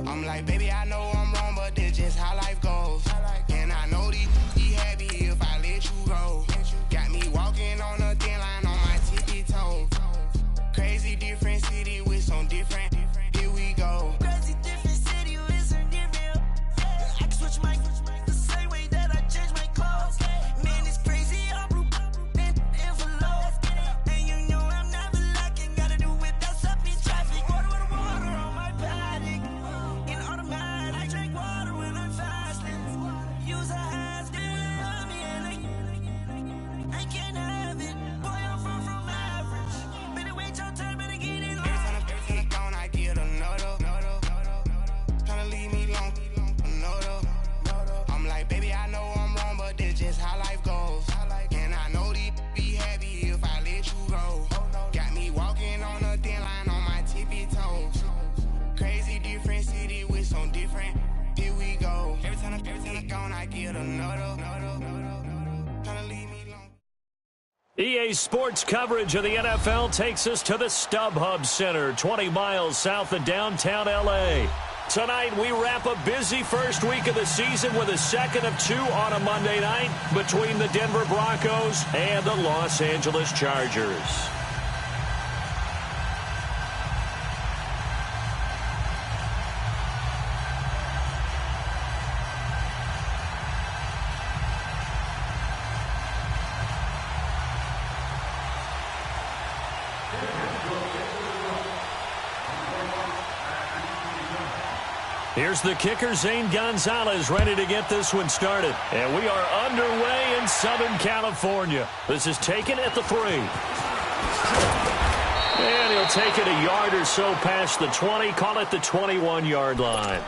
I'm like, baby, I know I'm wrong, but this just how life goes. And I know these be happy if I let you go. Got me walking on a thin line on my tippy toes. Crazy different city with some different. Here we go. Crazy different city with some different. I can switch my the same way that I change my clothes. Man, it's crazy. I'm envelope. And you know I'm never lacking. Gotta do it, that's up in traffic. Water on my paddock. In automatic, I drink water when I'm fasting. Use a has on me and I can't have it. Boy, I'm far from average. Better wait your turn, better get in line. Every time I'm gone, I get another. Tryna leave me alone, another. I'm like, baby, I know I'm wrong, but this just how life goes. And I know these be happy if I let you go. Got me walking on a thin line on my tippy toes. Crazy different city with some different. Here we go. Every time I'm gone, I get another. Tryna leave me alone. EA Sports coverage of the NFL takes us to the StubHub Center, 20 miles south of downtown L.A. Tonight, we wrap a busy first week of the season with a second of two on a Monday night between the Denver Broncos and the Los Angeles Chargers. Here's the kicker, Zane Gonzalez, ready to get this one started. And we are underway in Southern California. This is taken at the 3. And he'll take it a yard or so past the 20, call it the 21-yard line.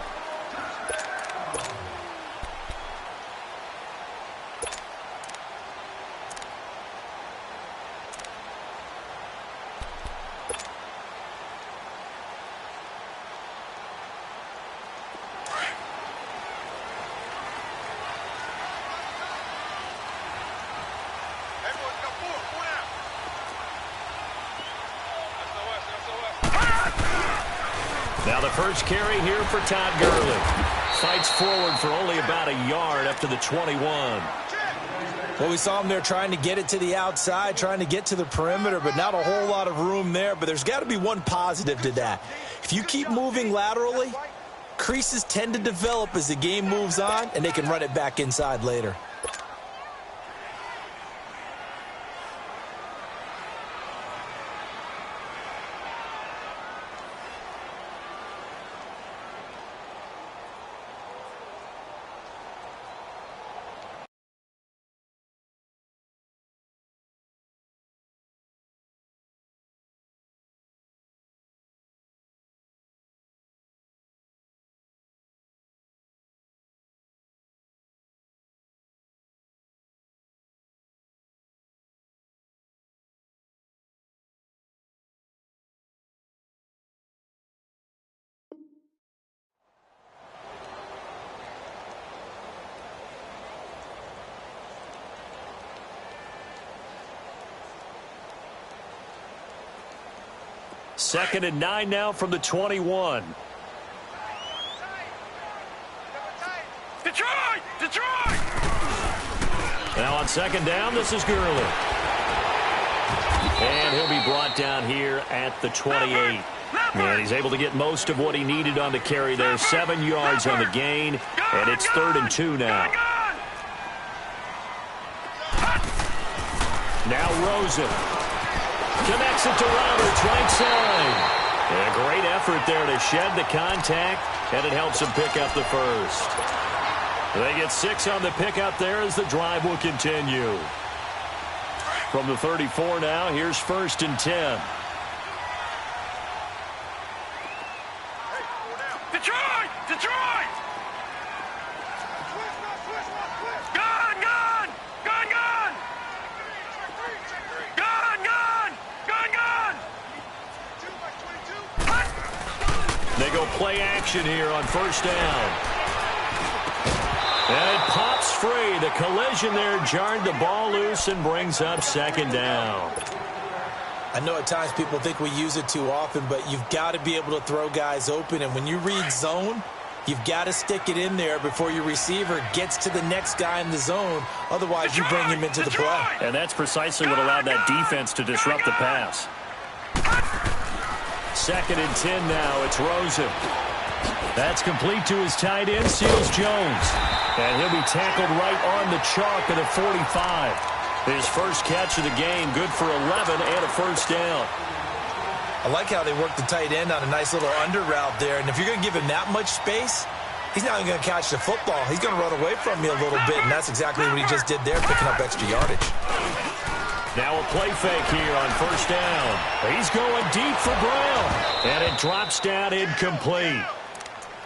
Now the first carry here for Todd Gurley. Fights forward for only about a yard up to the 21. Well, we saw him there trying to get it to the outside, trying to get to the perimeter, but not a whole lot of room there. But there's got to be one positive to that. If you keep moving laterally, creases tend to develop as the game moves on, and they can run it back inside later. 2nd and 9 now from the 21. Detroit! Detroit! Now on 2nd down, this is Gurley. And he'll be brought down here at the 28. And he's able to get most of what he needed on the carry there. 7 yards on the gain. And it's 3rd and 2 now. Now Rosen. Connects it to Roberts, right side. And a great effort there to shed the contact. And it helps him pick up the first. They get 6 on the pickup there as the drive will continue. From the 34 now, here's 1st and 10. Detroit! Detroit! Gun! Gun! Gun! Gun! Gun! Gun! Gun! Gun! They go play action here on 1st down. And it pops free. The collision there jarred the ball loose and brings up 2nd down. I know at times people think we use it too often, but you've got to be able to throw guys open. And when you read zone, you've got to stick it in there before your receiver gets to the next guy in the zone. Otherwise, you bring him into the play. And that's precisely what allowed that defense to disrupt the pass. 2nd and 10 now. It's Rosen. That's complete to his tight end, Seals Jones. And he'll be tackled right on the chalk at a 45. His first catch of the game, good for 11 and a 1st down. I like how they work the tight end on a nice little under route there. And if you're going to give him that much space, he's not even going to catch the football. He's going to run away from you a little bit, and that's exactly what he just did there, picking up extra yardage. Now a play fake here on 1st down. He's going deep for Brown. And it drops down incomplete.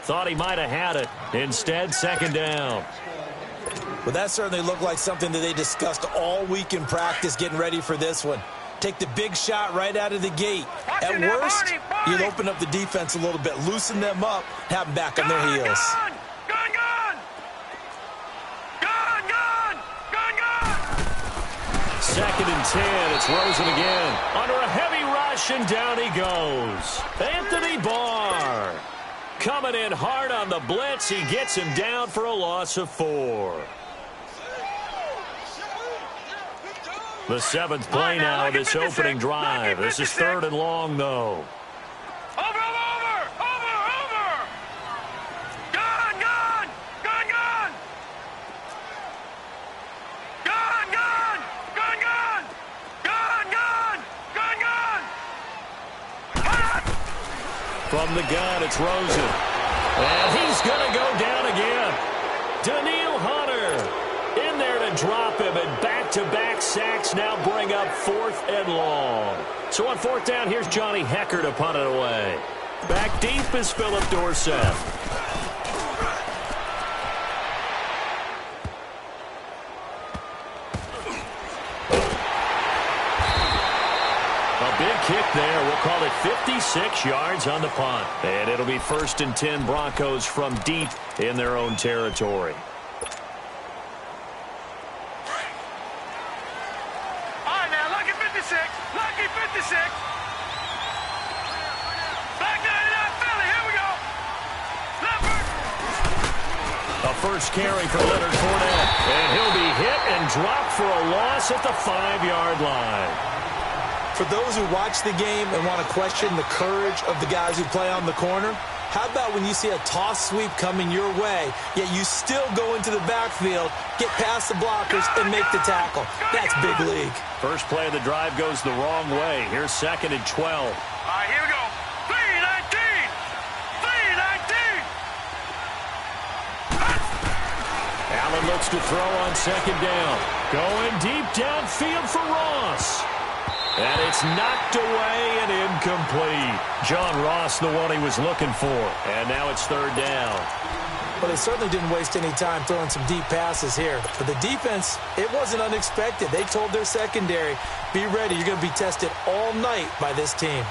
Thought he might have had it. Instead, 2nd down. Well, that certainly looked like something that they discussed all week in practice getting ready for this one. Take the big shot right out of the gate. At worst, you'd open up the defense a little bit, loosen them up, have them back on their heels. Gun! Gun! Gun! Gun! Gun! Gun! 2nd and 10. It's Rosen again. Under a heavy rush, and down he goes. Anthony Barr. Coming in hard on the blitz. He gets him down for a loss of 4. The 7th play now of this opening drive. This is 3rd and long, though. Over! Gun! Gun! Gun! Gun! Gun! Gun! Gun! Gun! Gun! Gun! Gun! Gun! From the gun, it's Rosen. And he's going to go down again. Daniil Hunter in there to drop him, and back-to-back sacks now bring up 4th and long. So on 4th down, here's Johnny Hecker to punt it away. Back deep is Philip Dorsett. A big kick there. We'll call it 56 yards on the punt. And it'll be 1st and 10 Broncos from deep in their own territory. Lucky 56. Back 99 Philly. Here we go. Leopard. A first carry for Leonard Fournette. And he'll be hit and dropped for a loss at the 5-yard line. For those who watch the game and want to question the courage of the guys who play on the corner, how about when you see a toss sweep coming your way, yet you still go into the backfield, get past the blockers, and make the tackle? That's big league. First play of the drive goes the wrong way. Here's 2nd and 12. All right, here we go. 3-19. 3-19. Allen looks to throw on 2nd down. Going deep downfield for Ross. And it's knocked away and incomplete. John Ross, the one he was looking for. And now it's 3rd down. Well, they certainly didn't waste any time throwing some deep passes here. For the defense, it wasn't unexpected. They told their secondary, be ready. You're going to be tested all night by this team.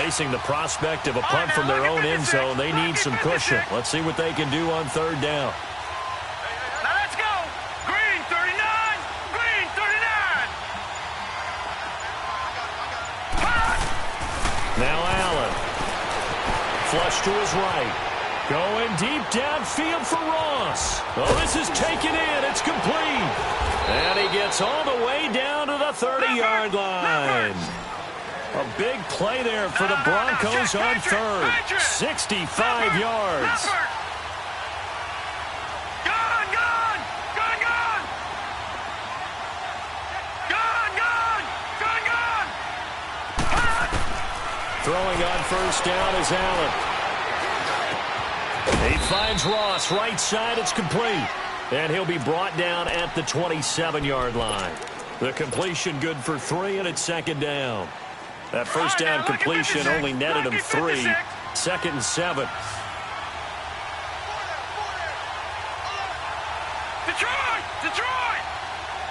Facing the prospect of a punt from their own end zone, they need some cushion. Let's see what they can do on third down. Now let's go. Green 39. Green 39. Now Allen. Flush to his right. Going deep downfield for Ross. Oh, this is taken in. It's complete. And he gets all the way down to the 30-yard line. A big play there for the Broncos on third. 65 yards. Gone, gone. Gone, gone. Gone, gone. Gone, gone. Throwing on first down is Allen. He finds Ross right side. It's complete. And he'll be brought down at the 27-yard line. The completion good for 3, and it's second down. That first down completion only netted him 3. Second and 7. Detroit! Detroit!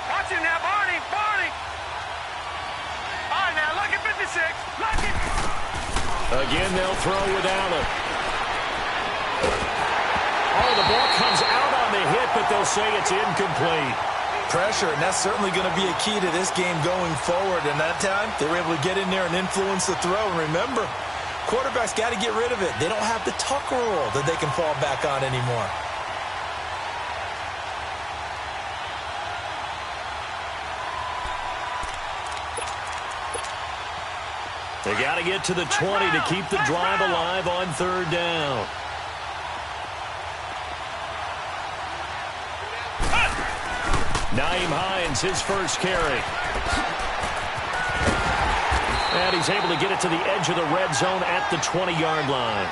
Watch him now, Barney! Barney! All right, now, look at 56. Look at... Again, they'll throw with Allen. Oh, the ball comes out on the hit, but they'll say it's incomplete. Pressure, and that's certainly going to be a key to this game going forward. And that time, they were able to get in there and influence the throw. And remember, quarterbacks got to get rid of it. They don't have the tuck rule that they can fall back on anymore. They got to get to the 20 to keep the drive alive on third down. Nyheim Hines, his first carry. And he's able to get it to the edge of the red zone at the 20-yard line.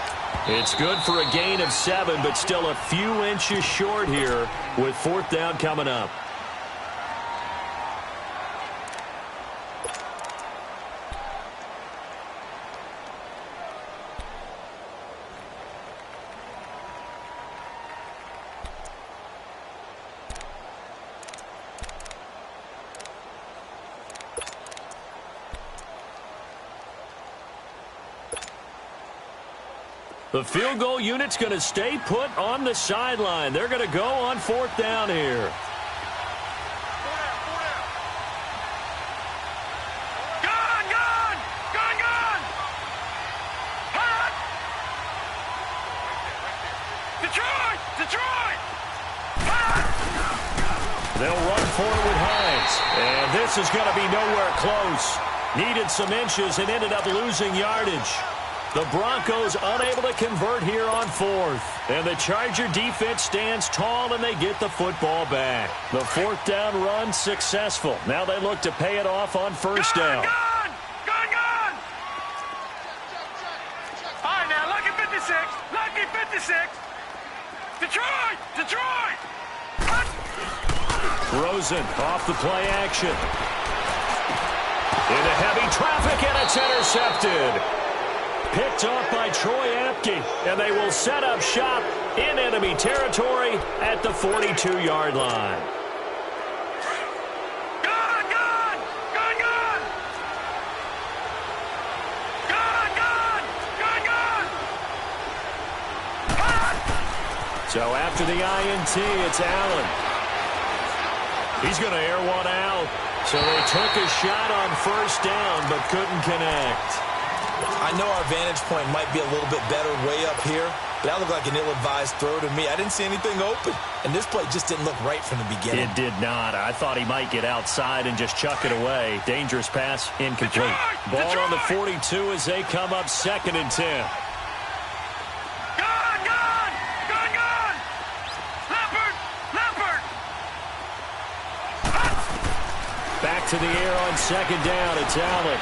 It's good for a gain of 7, but still a few inches short here with fourth down coming up. The field goal unit's going to stay put on the sideline. They're going to go on fourth down here. Gone, gone! Gone, gone! Hot! Detroit! Detroit! Hot! They'll run forward with Hines. And this is going to be nowhere close. Needed some inches and ended up losing yardage. The Broncos unable to convert here on fourth. And the Charger defense stands tall and they get the football back. The fourth down run successful. Now they look to pay it off on first down. Gone! Gone, gone! All right, now, lucky 56. Lucky 56. Detroit! Detroit! Hot! Rosen off the play action. Into heavy traffic and it's intercepted. Picked off by Troy Apke, and they will set up shop in enemy territory at the 42-yard line. Gone, gone! Gone, gone! Gone, gone! Gone, gone! Hot! So after the INT, it's Allen. He's going to air one out. So they took a shot on first down, but couldn't connect. I know our vantage point might be a little bit better way up here, but that looked like an ill-advised throw to me. I didn't see anything open, and this play just didn't look right from the beginning. It did not. I thought he might get outside and just chuck it away. Dangerous pass, incomplete. Ball on the 42 as they come up 2nd and 10. Gone, gone! Gone, gone! Leopard! Leopard! Hot! Back to the air on 2nd down. It's Allen.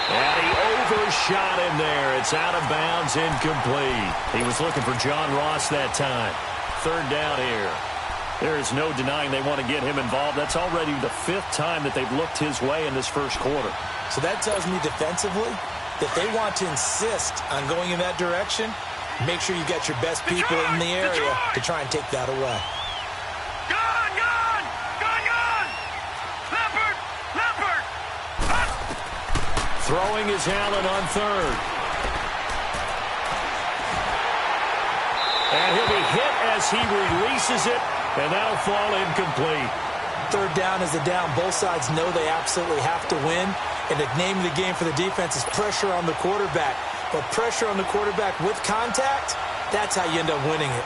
And he overshot him there. It's out of bounds, incomplete. He was looking for John Ross that time. 3rd down here. There is no denying they want to get him involved. That's already the 5th time that they've looked his way in this first quarter. So that tells me defensively that they want to insist on going in that direction. Make sure you get your best people in the area to try and take that away. Gone, gone! Gone, gone! Leopard! Leopard! Hot! Throwing is Allen on third. And he'll be hit as he releases it, and that'll fall incomplete. Third down is a down. Both sides know they absolutely have to win. And the name of the game for the defense is pressure on the quarterback. But pressure on the quarterback with contact, that's how you end up winning it.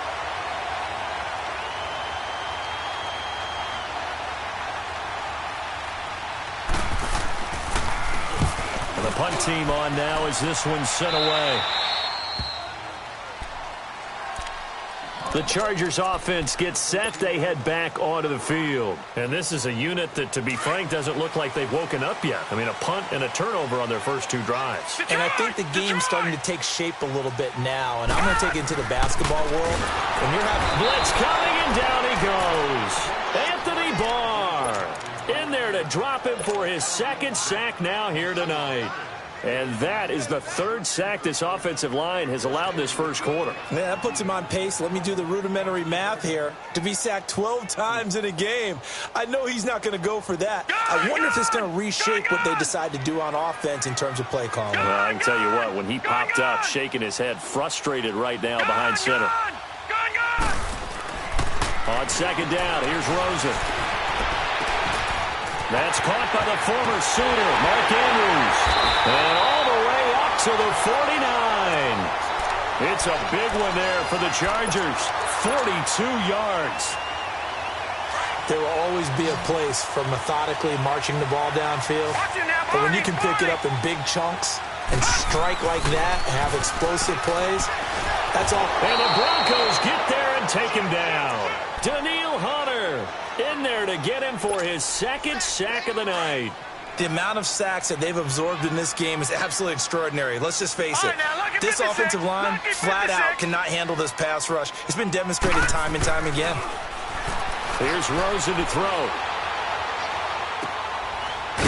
And the punt team on now as this one's sent away. The Chargers offense gets set. They head back onto the field. And this is a unit that, to be frank, doesn't look like they've woken up yet. I mean, a punt and a turnover on their first two drives. And I think the game's starting to take shape a little bit now. And I'm going to take it into the basketball world. When you're having blitz coming, and down he goes. Anthony Barr in there to drop him for his second sack now here tonight. And that is the third sack this offensive line has allowed this first quarter. Yeah, that puts him on pace. Let me do the rudimentary math here. To be sacked 12 times in a game, I know he's not going to go for that. I wonder if it's going to reshape what they decide to do on offense in terms of play calling. Well, I can tell you what, when he popped up, shaking his head, frustrated right now behind center. On second down, here's Rosen. That's caught by the former Sooner, Mark Andrews. And all the way up to the 49. It's a big one there for the Chargers. 42 yards. There will always be a place for methodically marching the ball downfield. But when you can pick it up in big chunks and strike like that and have explosive plays, that's all. And the Broncos get there and take him down. Daniil Hunter in there to get him for his second sack of the night. The amount of sacks that they've absorbed in this game is absolutely extraordinary. Let's just face it. This offensive line, flat out, cannot handle this pass rush. It's been demonstrated time and time again. Here's Rosen to throw.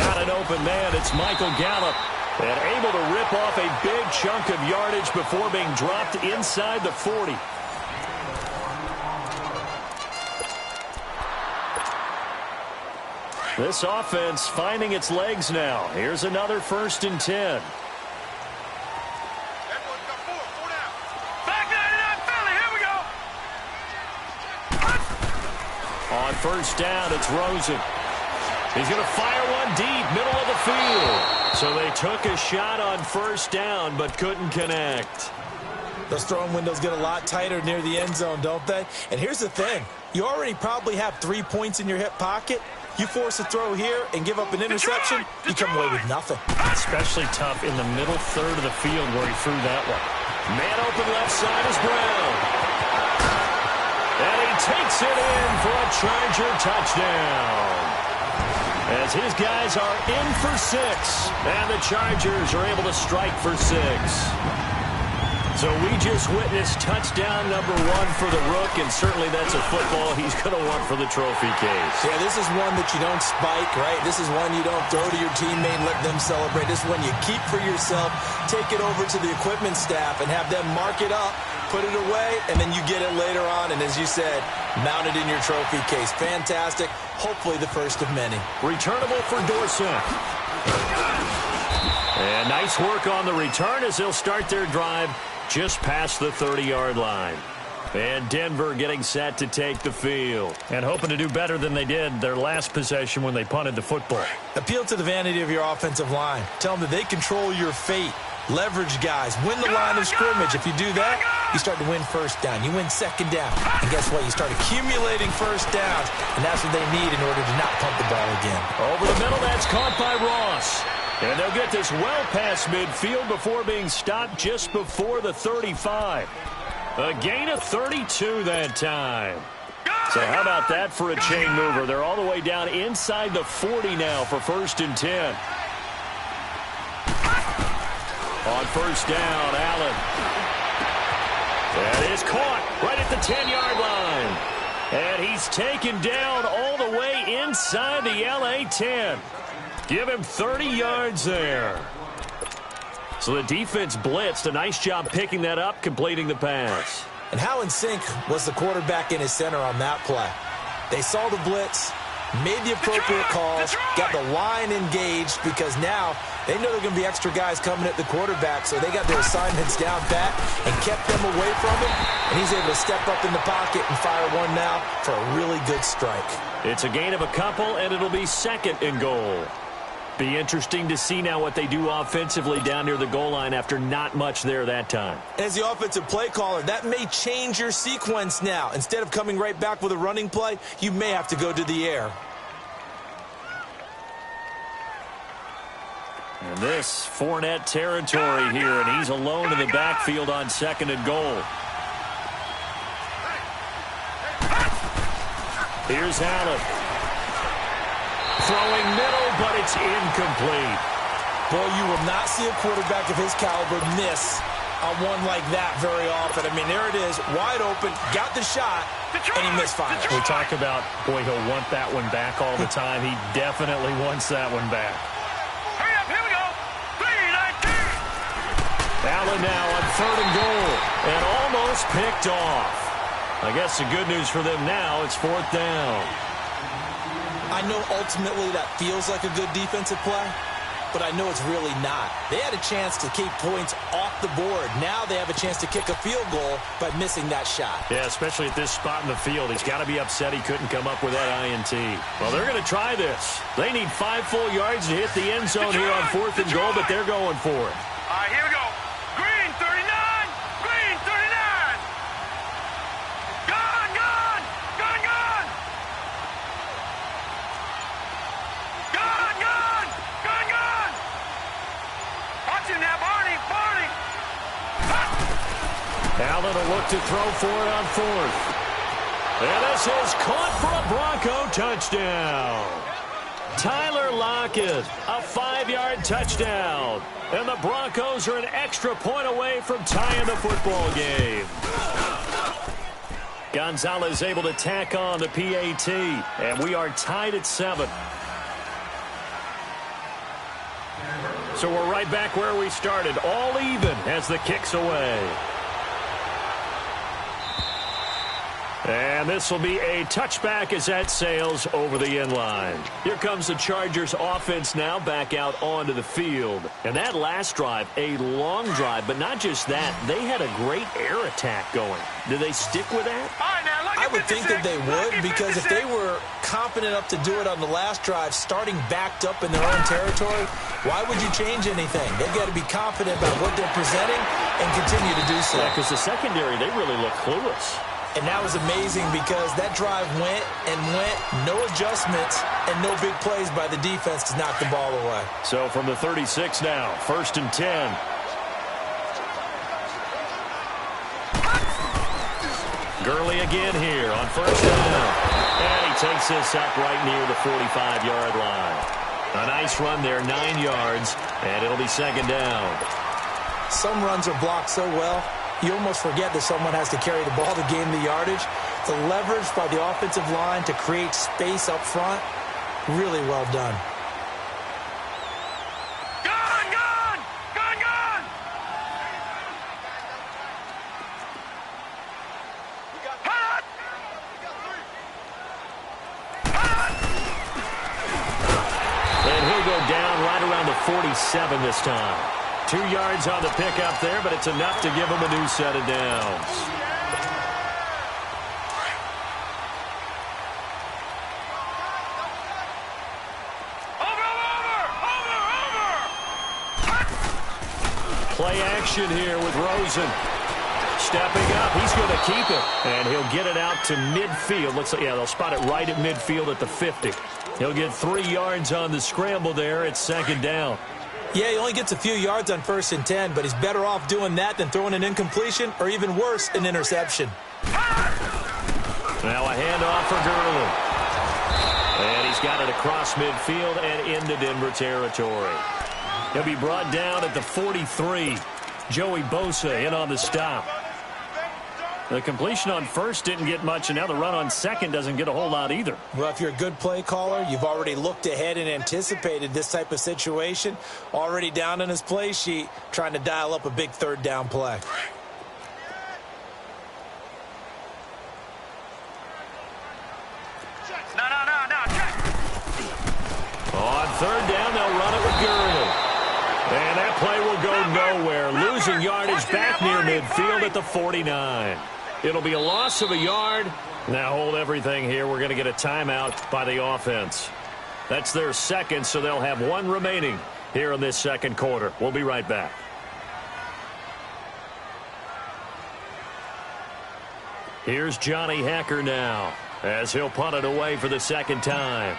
Got an open man. It's Michael Gallup. And able to rip off a big chunk of yardage before being dropped inside the 40. This offense finding its legs now. Here's another 1st and 10. On first down, it's Rosen. He's going to fire one deep, middle of the field. So they took a shot on first down, but couldn't connect. Those throwing windows get a lot tighter near the end zone, don't they? And here's the thing. You already probably have 3 points in your hip pocket. You force a throw here and give up an interception, you come away with nothing. Especially tough in the middle third of the field where he threw that one. Man open left side is Brown. And he takes it in for a Charger touchdown. As his guys are in for 6. And the Chargers are able to strike for 6. So we just witnessed touchdown number 1 for the Rook, and certainly that's a football he's going to want for the trophy case. Yeah, this is one that you don't spike, right? This is one you don't throw to your teammate and let them celebrate. This is one you keep for yourself, take it over to the equipment staff and have them mark it up, put it away, and then you get it later on, and as you said, mount it in your trophy case. Fantastic. Hopefully the first of many. Returnable for Dorsett. And nice work on the return as they'll start their drive just past the 30-yard line. And Denver getting set to take the field. And hoping to do better than they did their last possession when they punted the football. Appeal to the vanity of your offensive line. Tell them that they control your fate. Leverage guys. Win the line of scrimmage. If you do that, you start to win first down. You win second down. And guess what? You start accumulating first downs. And that's what they need in order to not punt the ball again. Over the middle, that's caught by Ross. And they'll get this well past midfield before being stopped just before the 35. A gain of 32 that time. So how about that for a chain mover? They're all the way down inside the 40 now for 1st and 10. On first down, Allen. That is caught right at the 10-yard line. And he's taken down all the way inside the LA 10. Give him 30 yards there. So the defense blitzed. A nice job picking that up, completing the pass. And how in sync was the quarterback and his center on that play? They saw the blitz, made the appropriate calls, got the line engaged, because now they know there are going to be extra guys coming at the quarterback, so they got their assignments down pat and kept them away from him, and he's able to step up in the pocket and fire one now for a really good strike. It's a gain of a couple, and it'll be 2nd and goal. Be interesting to see now what they do offensively down near the goal line after not much there that time. As the offensive play caller, that may change your sequence now. Instead of coming right back with a running play, you may have to go to the air. And this Fournette territory here, and he's alone in the backfield on 2nd and goal. Here's Allen. Throwing middle, but it's incomplete. Boy, you will not see a quarterback of his caliber miss on one like that very often. I mean, there it is, wide open, got the shot, and he misfired. We talk about, boy, he'll want that one back all the time. He definitely wants that one back. Hurry up, here we go. 3-19. Allen now on 3rd and goal, and almost picked off. I guess the good news for them now, it's 4th down. I know ultimately that feels like a good defensive play, but I know it's really not. They had a chance to keep points off the board. Now they have a chance to kick a field goal by missing that shot. Yeah, especially at this spot in the field. He's got to be upset he couldn't come up with that INT. Well, they're going to try this. They need 5 full yards to hit the end zone here on 4th and goal, but they're going for it. All right, here we go. Green 39. Green 39. Gone, gone. Gone, gone. Gone, gone. Gone, gone. Watch him now, Barney. Barney. Allen will look to throw for it on 4th. And this is caught for a Bronco touchdown. Tyler Lockett, a 5-yard touchdown. And the Broncos are an extra point away from tying the football game. Gonzalez able to tack on the PAT, and we are tied at 7. So we're right back where we started, all even as the kick's away. And this will be a touchback as that sails over the end line. Here comes the Chargers offense now back out onto the field. And that last drive, a long drive, but not just that. They had a great air attack going. Do they stick with that? I would think that they would, because if they were confident enough to do it on the last drive, starting backed up in their own territory, why would you change anything? They've got to be confident about what they're presenting and continue to do so. Yeah, because the secondary, they really look clueless. And that was amazing because that drive went and went, no adjustments, and no big plays by the defense to knock the ball away. So from the 36 now, 1st and 10. Gurley again here on 1st down. And he takes this up right near the 45-yard line. A nice run there, 9 yards, and it'll be 2nd down. Some runs are blocked so well, you almost forget that someone has to carry the ball to gain the yardage. The leverage by the offensive line to create space up front, really well done. Gone, gone. Gone, gone. Hot. Hot. And he'll go down right around the 47 this time. 2 yards on the pickup there, but it's enough to give him a new set of downs. Play action here with Rosen. Stepping up, he's going to keep it. And he'll get it out to midfield. Looks like, yeah, they'll spot it right at midfield at the 50. He'll get 3 yards on the scramble there. It's 2nd down. Yeah, he only gets a few yards on 1st and 10, but he's better off doing that than throwing an incompletion or even worse, an interception. Now a handoff for Gurley. And he's got it across midfield and into Denver territory. He'll be brought down at the 43. Joey Bosa in on the stop. The completion on 1st didn't get much, and now the run on 2nd doesn't get a whole lot either. Well, if you're a good play caller, you've already looked ahead and anticipated this type of situation. Already down on his play sheet, trying to dial up a big 3rd down play. No, no, no, no. Check. third down, they'll run it with Gurney. And that play will go nowhere. Losing yardage back near midfield at the 49. It'll be a loss of a yard. Now hold everything here. We're going to get a timeout by the offense. That's their second, so they'll have one remaining here in this second quarter. We'll be right back. Here's Johnny Hacker now as he'll punt it away for the second time.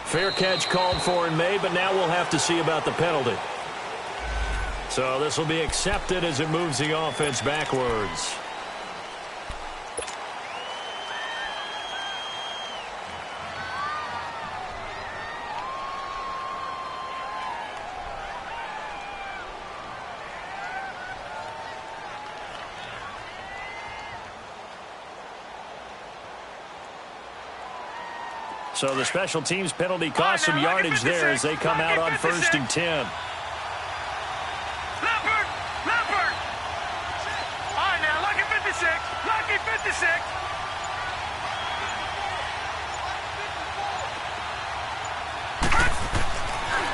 Fair catch called for and made, but now we'll have to see about the penalty. So this will be accepted as it moves the offense backwards. So the special teams penalty cost some yardage there as they come out on 1st and 10.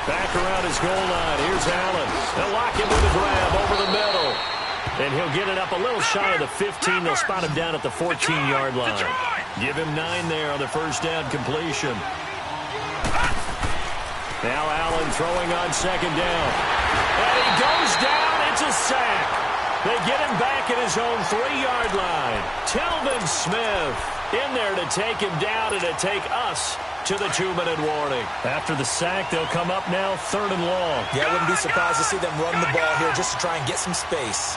Back around his goal line. Here's Allen. They'll lock him with a grab over the middle. And he'll get it up a little shy of the 15. They'll spot him down at the 14-yard line. Give him 9 there on the first down completion. Now Allen throwing on second down. And he goes down. It's a sack. They get him back at his own 3-yard line. Telvin Smith in there to take him down and to take us to the 2-minute warning. After the sack, they'll come up now 3rd and long. Yeah, I wouldn't be surprised to see them run the ball here just to try and get some space.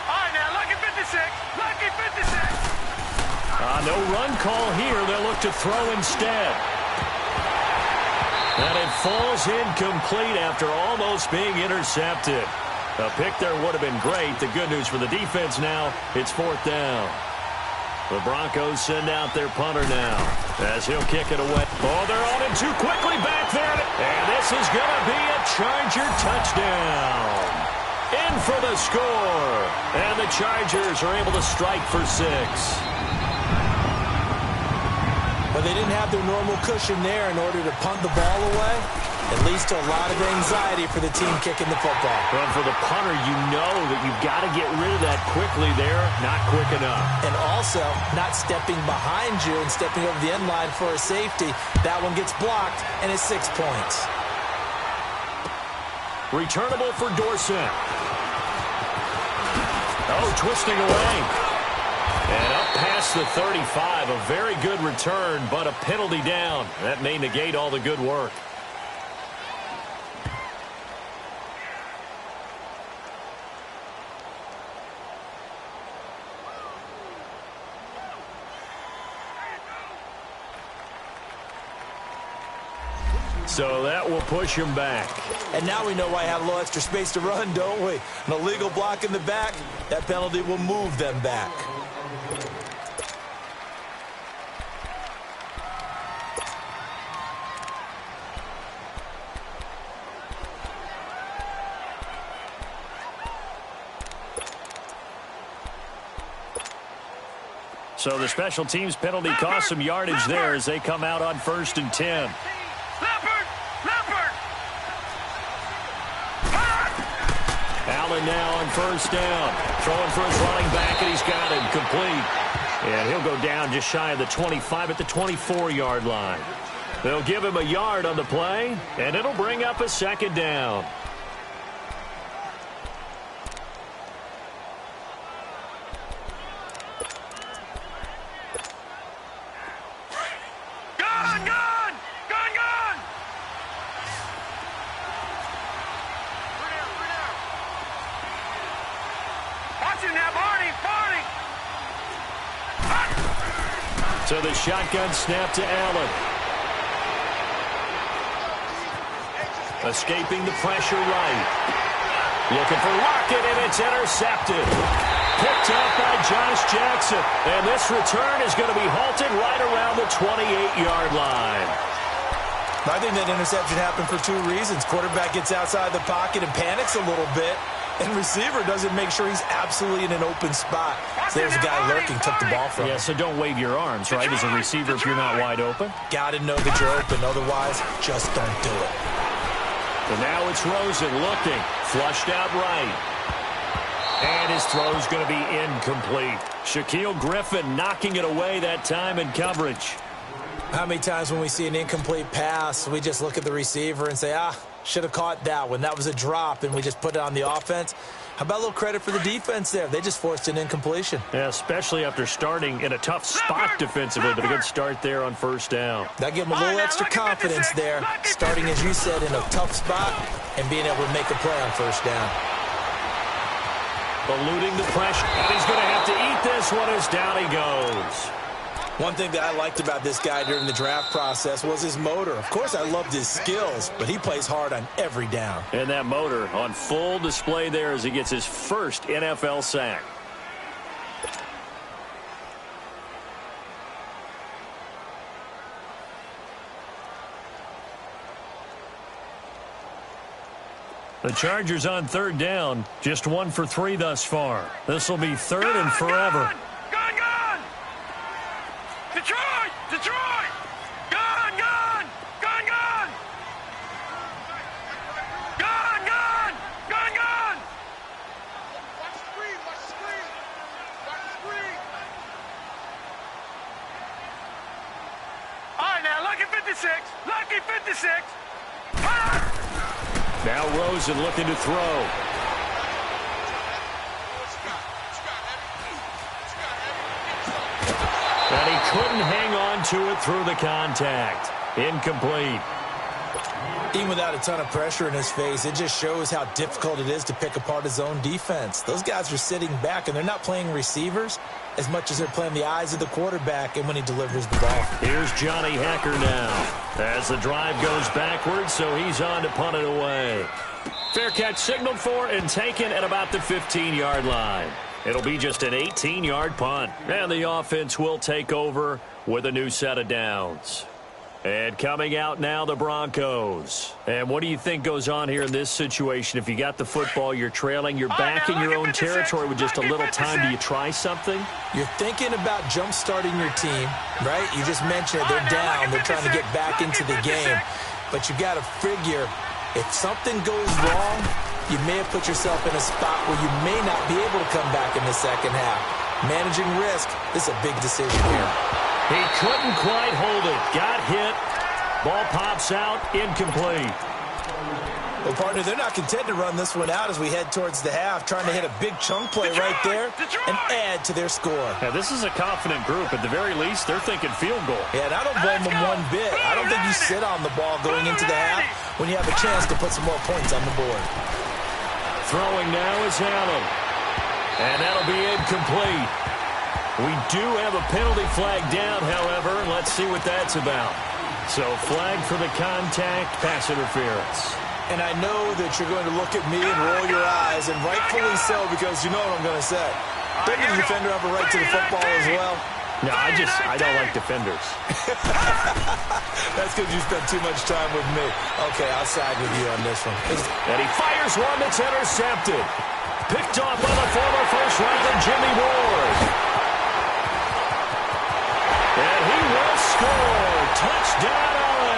All right, now, lucky 56. Lucky 56. No run call here. They'll look to throw instead. And it falls incomplete after almost being intercepted. A pick there would have been great. The good news for the defense now, it's 4th down. The Broncos send out their punter now as he'll kick it away. Oh, they're on him too quickly back there. And this is going to be a Charger touchdown. In for the score. And the Chargers are able to strike for 6. But they didn't have their normal cushion there in order to punt the ball away. It leads to a lot of anxiety for the team kicking the football. Well, for the punter, you know that you've got to get rid of that quickly there. Not quick enough. And also, not stepping behind you and stepping over the end line for a safety. That one gets blocked, and it's 6 points. Returnable for Dorsett. Oh, twisting away. And up past the 35. A very good return, but a penalty down. That may negate all the good work. So that will push him back. And now we know why I have a little extra space to run, don't we? An illegal block in the back, that penalty will move them back. So the special teams penalty cost some yardage there as they come out on 1st and 10. Allen now on 1st down. Throwing for his running back, and he's got him complete. And he'll go down just shy of the 25 at the 24-yard line. They'll give him a yard on the play, and it'll bring up a 2nd down. So the shotgun snap to Allen. Escaping the pressure right. Looking for Lockett, and it's intercepted. Picked up by Josh Jackson. And this return is going to be halted right around the 28-yard line. I think that interception happened for 2 reasons. Quarterback gets outside the pocket and panics a little bit. And receiver doesn't make sure he's absolutely in an open spot. So there's a guy lurking, took the ball from him. Yeah, so don't wave your arms, right, as a receiver if you're not wide open. Got to know that you're open. Otherwise, just don't do it. And now it's Rosen looking. Flushed out right. And his throw's going to be incomplete. Shaquille Griffin knocking it away that time in coverage. How many times when we see an incomplete pass, we just look at the receiver and say, should have caught that one. That was a drop, and we just put it on the offense. How about a little credit for the defense there? They just forced an incompletion. Yeah, especially after starting in a tough spot defensively, but a good start there on first down. That gave them a little extra confidence there, starting, as you said, in a tough spot and being able to make a play on first down. Eluding the pressure, and he's going to have to eat this one as down he goes. One thing that I liked about this guy during the draft process was his motor. Of course, I loved his skills, but he plays hard on every down. And that motor on full display there as he gets his first NFL sack. The Chargers on third down, just 1 for 3 thus far. This will be third and forever. Gone! Detroit! Detroit! Gone! Gone! Gone! Gone! Gone! Gone! Gone! Gone! Watch the screen! Watch the screen! Watch the screen! All right, now, lucky 56! Lucky 56! Ah! Now Rosen looking to throw. And he couldn't hang on to it through the contact. Incomplete. Even without a ton of pressure in his face, it just shows how difficult it is to pick apart his own defense. Those guys are sitting back, and they're not playing receivers as much as they're playing the eyes of the quarterback and when he delivers the ball. Here's Johnny Hacker now as the drive goes backwards, so he's on to punt it away. Fair catch signaled for and taken at about the 15-yard line. It'll be just an 18-yard punt, and the offense will take over with a new set of downs. And coming out now, the Broncos. And what do you think goes on here in this situation? If you got the football, you're trailing, you're back in your own territory with just a little time. Do you try something? You're thinking about jump-starting your team, right? You just mentioned it. They're down. They're trying to get back into the game. But you got to figure, if something goes wrong, you may have put yourself in a spot where you may not be able to come back in the second half. Managing risk is a big decision here. He couldn't quite hold it. Got hit. Ball pops out. Incomplete. Well, partner, they're not content to run this one out as we head towards the half, trying to hit a big chunk play right there and add to their score. Yeah, this is a confident group. At the very least, they're thinking field goal. Yeah, and I don't blame them one bit. I don't think you sit on the ball going into the half when you have a chance to put some more points on the board. Throwing now is Allen. And that'll be incomplete. We do have a penalty flag down, however. Let's see what that's about. So flag for the contact, pass interference. And I know that you're going to look at me and roll your eyes, and rightfully so, because you know what I'm going to say. Doesn't the defender have a right to the football as well? No, I don't like defenders. That's because you spent too much time with me. Okay, I'll side with you on this one. And he fires one that's intercepted. Picked off by the former first-rounder Jimmy Ward. And he will score. Touchdown, LA.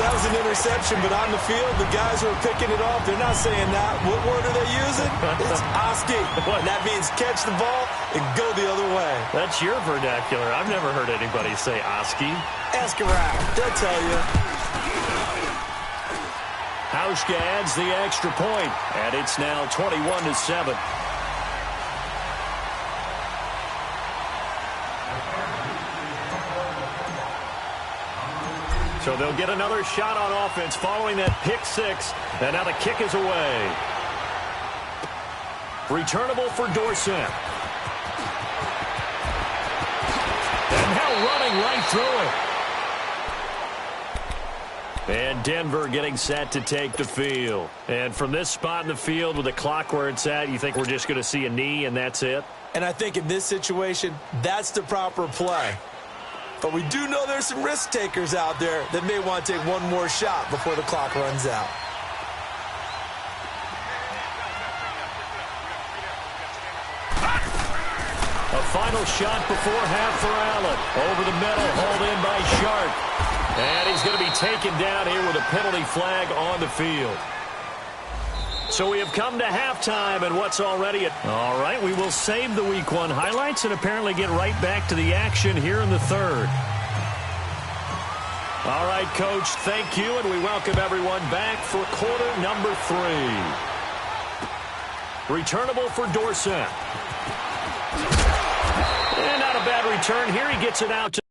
That was an interception, but on the field, the guys who are picking it off, they're not saying that. What word are they using? It's Oski. That means catch the ball and go the other way. That's your vernacular. I've never heard anybody say Oski. Ask around. They'll tell you. Hauschka adds the extra point, and it's now 21-7. So they'll get another shot on offense following that pick six. And now the kick is away. Returnable for Dorsett. And now running right through it. And Denver getting set to take the field. And from this spot in the field with the clock where it's at, you think we're just going to see a knee and that's it? And I think in this situation, that's the proper play. But we do know there's some risk takers out there that may want to take one more shot before the clock runs out. final shot before half for Allen. Over the middle, hauled in by Sharp. And he's going to be taken down here with a penalty flag on the field. So we have come to halftime, and what's already at... All right, we will save the Week 1 highlights and apparently get right back to the action here in the third. All right, Coach, thank you, and we welcome everyone back for quarter number 3. Returnable for Dorsett. And not a bad return here. He gets it out to...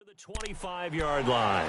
the 25-yard line.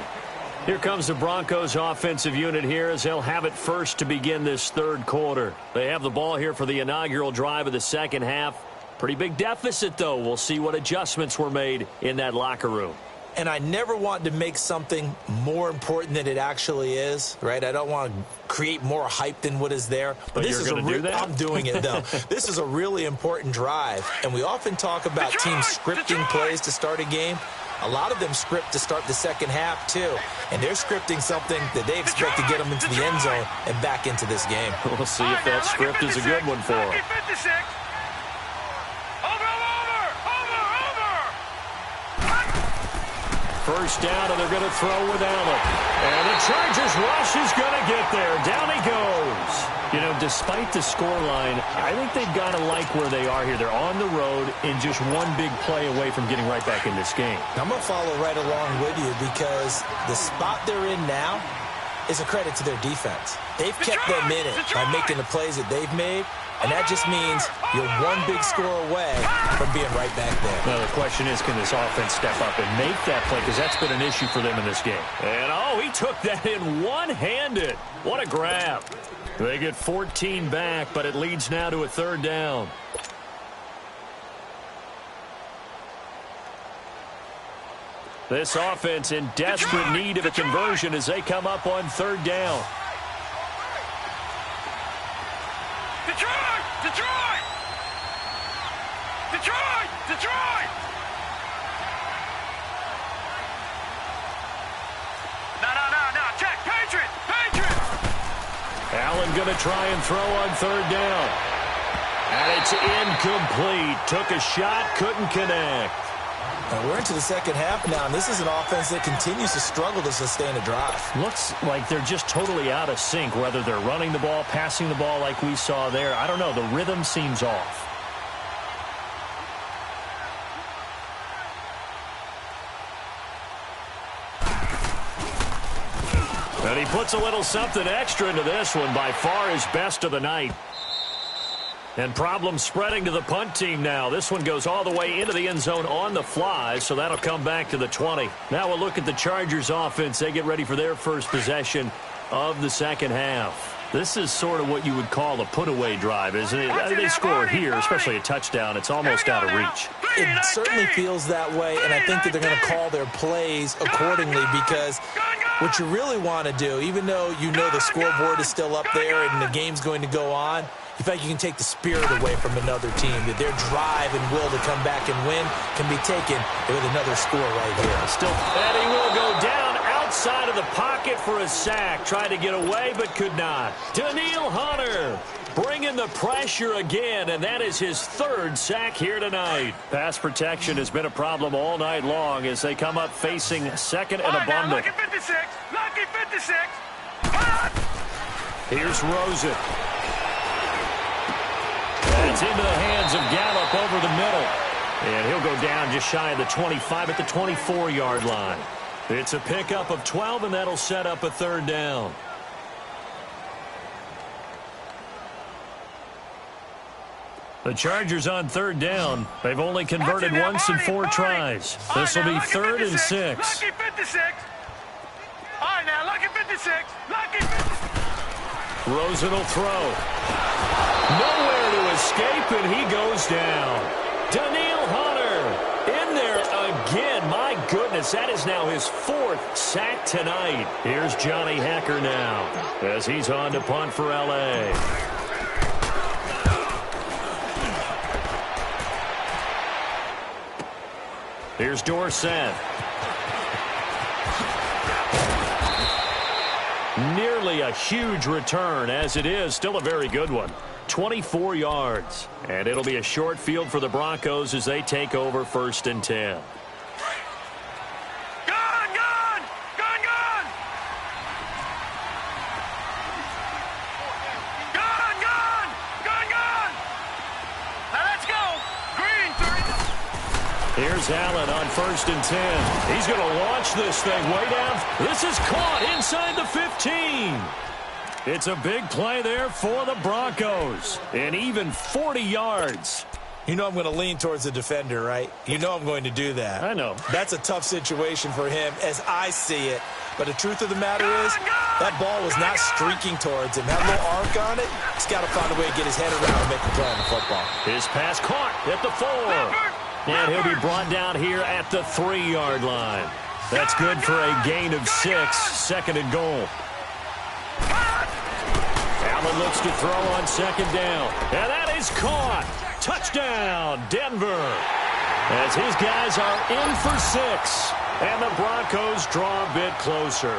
Here comes the Broncos offensive unit here as they'll have it first to begin this third quarter. They have the ball here for the inaugural drive of the second half. Pretty big deficit, though. We'll see what adjustments were made in that locker room. And I never want to make something more important than it actually is, right? I don't want to create more hype than what is there. But this is do that? I'm doing it, though. This is a really important drive. And we often talk about teams scripting plays to start a game. A lot of them script to start the second half, too. And they're scripting something that they expect to get them into the end zone and back into this game. We'll see if that script is a good one for them. First down, and they're going to throw with Allen. And the Chargers rush is going to get there. Down he goes. You know, despite the scoreline, I think they've got to like where they are here. They're on the road and just one big play away from getting right back in this game. I'm going to follow right along with you because the spot they're in now is a credit to their defense. They've kept them in it by making the plays that they've made. And that just means you're one big score away from being right back there. Now, the question is, can this offense step up and make that play? Because that's been an issue for them in this game. And, oh, he took that in one-handed. What a grab. They get 14 back, but it leads now to a third down. This offense in desperate need of a conversion as they come up on third down. Detroit! Detroit! Detroit! No. Check. Patriot! Allen going to try and throw on third down. And it's incomplete. Took a shot, couldn't connect. Now we're into the second half now, and this is an offense that continues to struggle to sustain a drive. Looks like they're just totally out of sync, whether they're running the ball, passing the ball like we saw there. I don't know. The rhythm seems off. And he puts a little something extra into this one, by far his best of the night. And problems spreading to the punt team now. This one goes all the way into the end zone on the fly, so that'll come back to the 20. Now we'll look at the Chargers offense. They get ready for their first possession of the second half. This is sort of what you would call a put-away drive, isn't it? They score here, especially a touchdown. It's almost out of reach. It certainly feels that way, and I think that they're going to call their plays accordingly because what you really want to do, even though you know the scoreboard is still up there and the game's going to go on, in fact, you can take the spirit away from another team, that their drive and will to come back and win can be taken with another score right here. And he will go down outside of the pocket for a sack. Tried to get away, but could not. Daniil Hunter bringing the pressure again, and that is his third sack here tonight. Pass protection has been a problem all night long as they come up facing second and a bundle. Lucky 56. Lucky 56. Here's Rosen. It's into the hands of Gallup over the middle. And he'll go down just shy of the 25 at the 24-yard line. It's a pickup of 12, and that'll set up a third down. The Chargers on third down. They've only converted once in 4 tries. This will be 3rd and 6. Lucky 56. All right, now, lucky 56. Lucky 56. Rosen will throw. Nowhere to escape, and he goes down. Daniil Hunter in there again. My goodness, that is now his 4th sack tonight. Here's Johnny Hecker now as he's on to punt for L.A. Here's Dorsett. Nearly a huge return, as it is still a very good one. 24 yards. And it'll be a short field for the Broncos as they take over 1st and 10. Here's Allen on 1st and 10. He's going to launch this thing way down. This is caught inside the 15. It's a big play there for the Broncos. And even 40 yards. You know I'm going to lean towards the defender, right? You know I'm going to do that. I know. That's a tough situation for him as I see it. But the truth of the matter is, that ball was not streaking towards him. That little arc on it, he's got to find a way to get his head around and make a play on the football. His pass caught at the 4. And he'll be brought down here at the 3-yard line. That's good for a gain of 6, 2nd and goal. Allen looks to throw on 2nd down. And that is caught. Touchdown, Denver. As his guys are in for 6. And the Broncos draw a bit closer.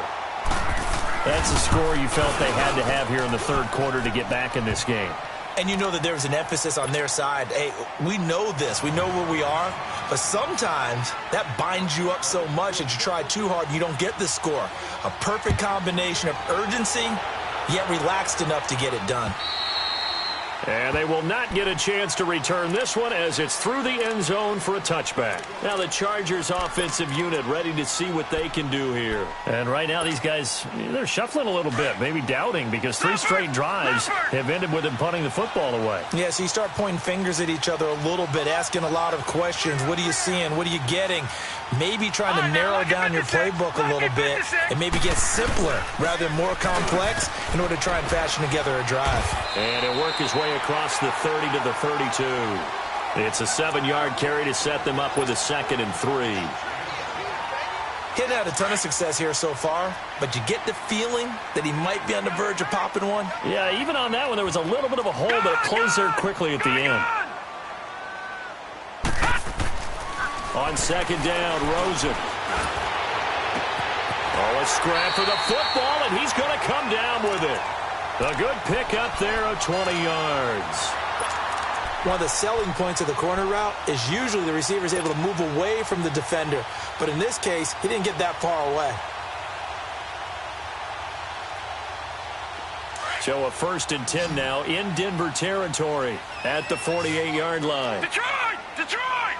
That's the score you felt they had to have here in the 3rd quarter to get back in this game. And you know that there was an emphasis on their side. Hey, we know this. We know where we are. But sometimes that binds you up so much that you try too hard, you don't get the score. A perfect combination of urgency, yet relaxed enough to get it done. And they will not get a chance to return this one as it's through the end zone for a touchback. Now the Chargers offensive unit ready to see what they can do here. And right now these guys, they're shuffling a little bit, maybe doubting because 3 straight drives have ended with them punting the football away. Yeah, so you start pointing fingers at each other a little bit, asking a lot of questions. What are you seeing? What are you getting? Maybe trying to narrow down your playbook a little bit and maybe get simpler rather than more complex in order to try and fashion together a drive. And it'll work his way across the 30 to the 32. It's a 7-yard carry to set them up with a 2nd and 3. He hadn't had a ton of success here so far, but you get the feeling that he might be on the verge of popping one. Yeah, even on that one, there was a little bit of a hole, but it closed there quickly at the end. On 2nd down, Rosen. Oh, a scrap for the football, and he's going to come down with it. A good pickup there of 20 yards. One of the selling points of the corner route is usually the receiver is able to move away from the defender. But in this case, he didn't get that far away. So a 1st and 10 now in Denver territory at the 48-yard line. Detroit! Detroit!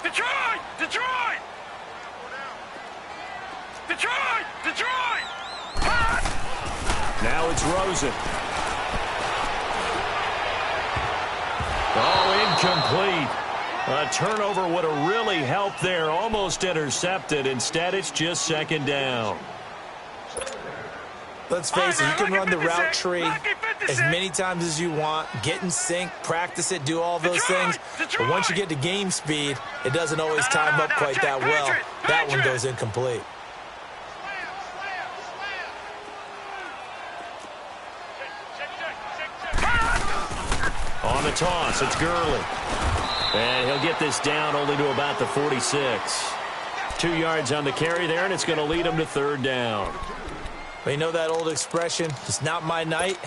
Detroit! Detroit! Detroit! Detroit! Now it's Rosen. Oh, incomplete. A turnover would have really helped there. Almost intercepted. Instead, it's just 2nd down. Let's face it, you can run the route tree as many times as you want, get in sync, practice it, do all those things. But once you get to game speed, it doesn't always time up quite that well. That one goes incomplete. On the toss, it's Gurley. And he'll get this down only to about the 46. 2 yards on the carry there, and it's going to lead him to 3rd down. Well, you know that old expression, it's not my night.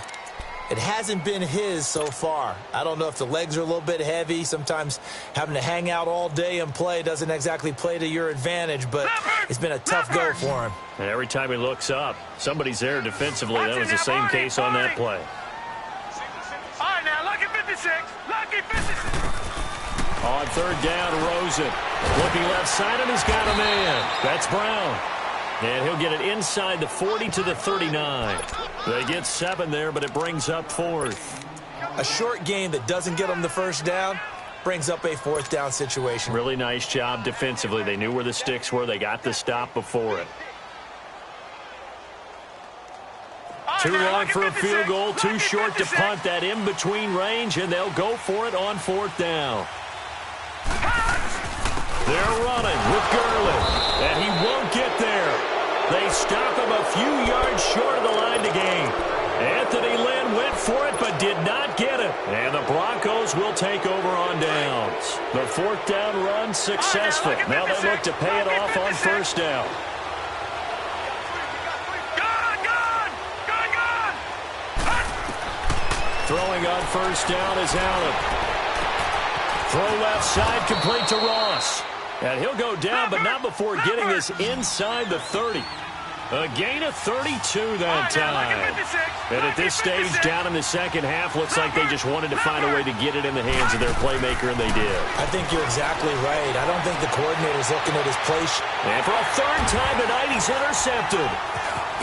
It hasn't been his so far. I don't know if the legs are a little bit heavy. Sometimes having to hang out all day and play doesn't exactly play to your advantage, but it's been a tough go for him. And every time he looks up, somebody's there defensively. That was the same case on that play. All right, now, lucky 56. Lucky 56. On 3rd down, Rosen. Looking left side, and he's got a man. That's Brown. And he'll get it inside the 40 to the 39. They get 7 there, but it brings up 4th. A short game that doesn't get them the 1st down brings up a 4th down situation. Really nice job defensively. They knew where the sticks were. They got the stop before it. 2 Too long for a field goal, too short to punt that in-between range, and they'll go for it on 4th down. They're running with Gurley, and he won't get there. They stop him a few yards short of the line to gain. Anthony Lynn went for it but did not get it. And the Broncos will take over on downs. The 4th down run successful. Now they look to pay it off on 1st down. Throwing on 1st down is Allen. Throw left side complete to Ross. And he'll go down, but not before getting this inside the 30. A gain of 32 that time. And at this stage, down in the second half, looks like they just wanted to find a way to get it in the hands of their playmaker, and they did. I think you're exactly right. I don't think the coordinator's looking at his play. And for a 3rd time tonight, he's intercepted.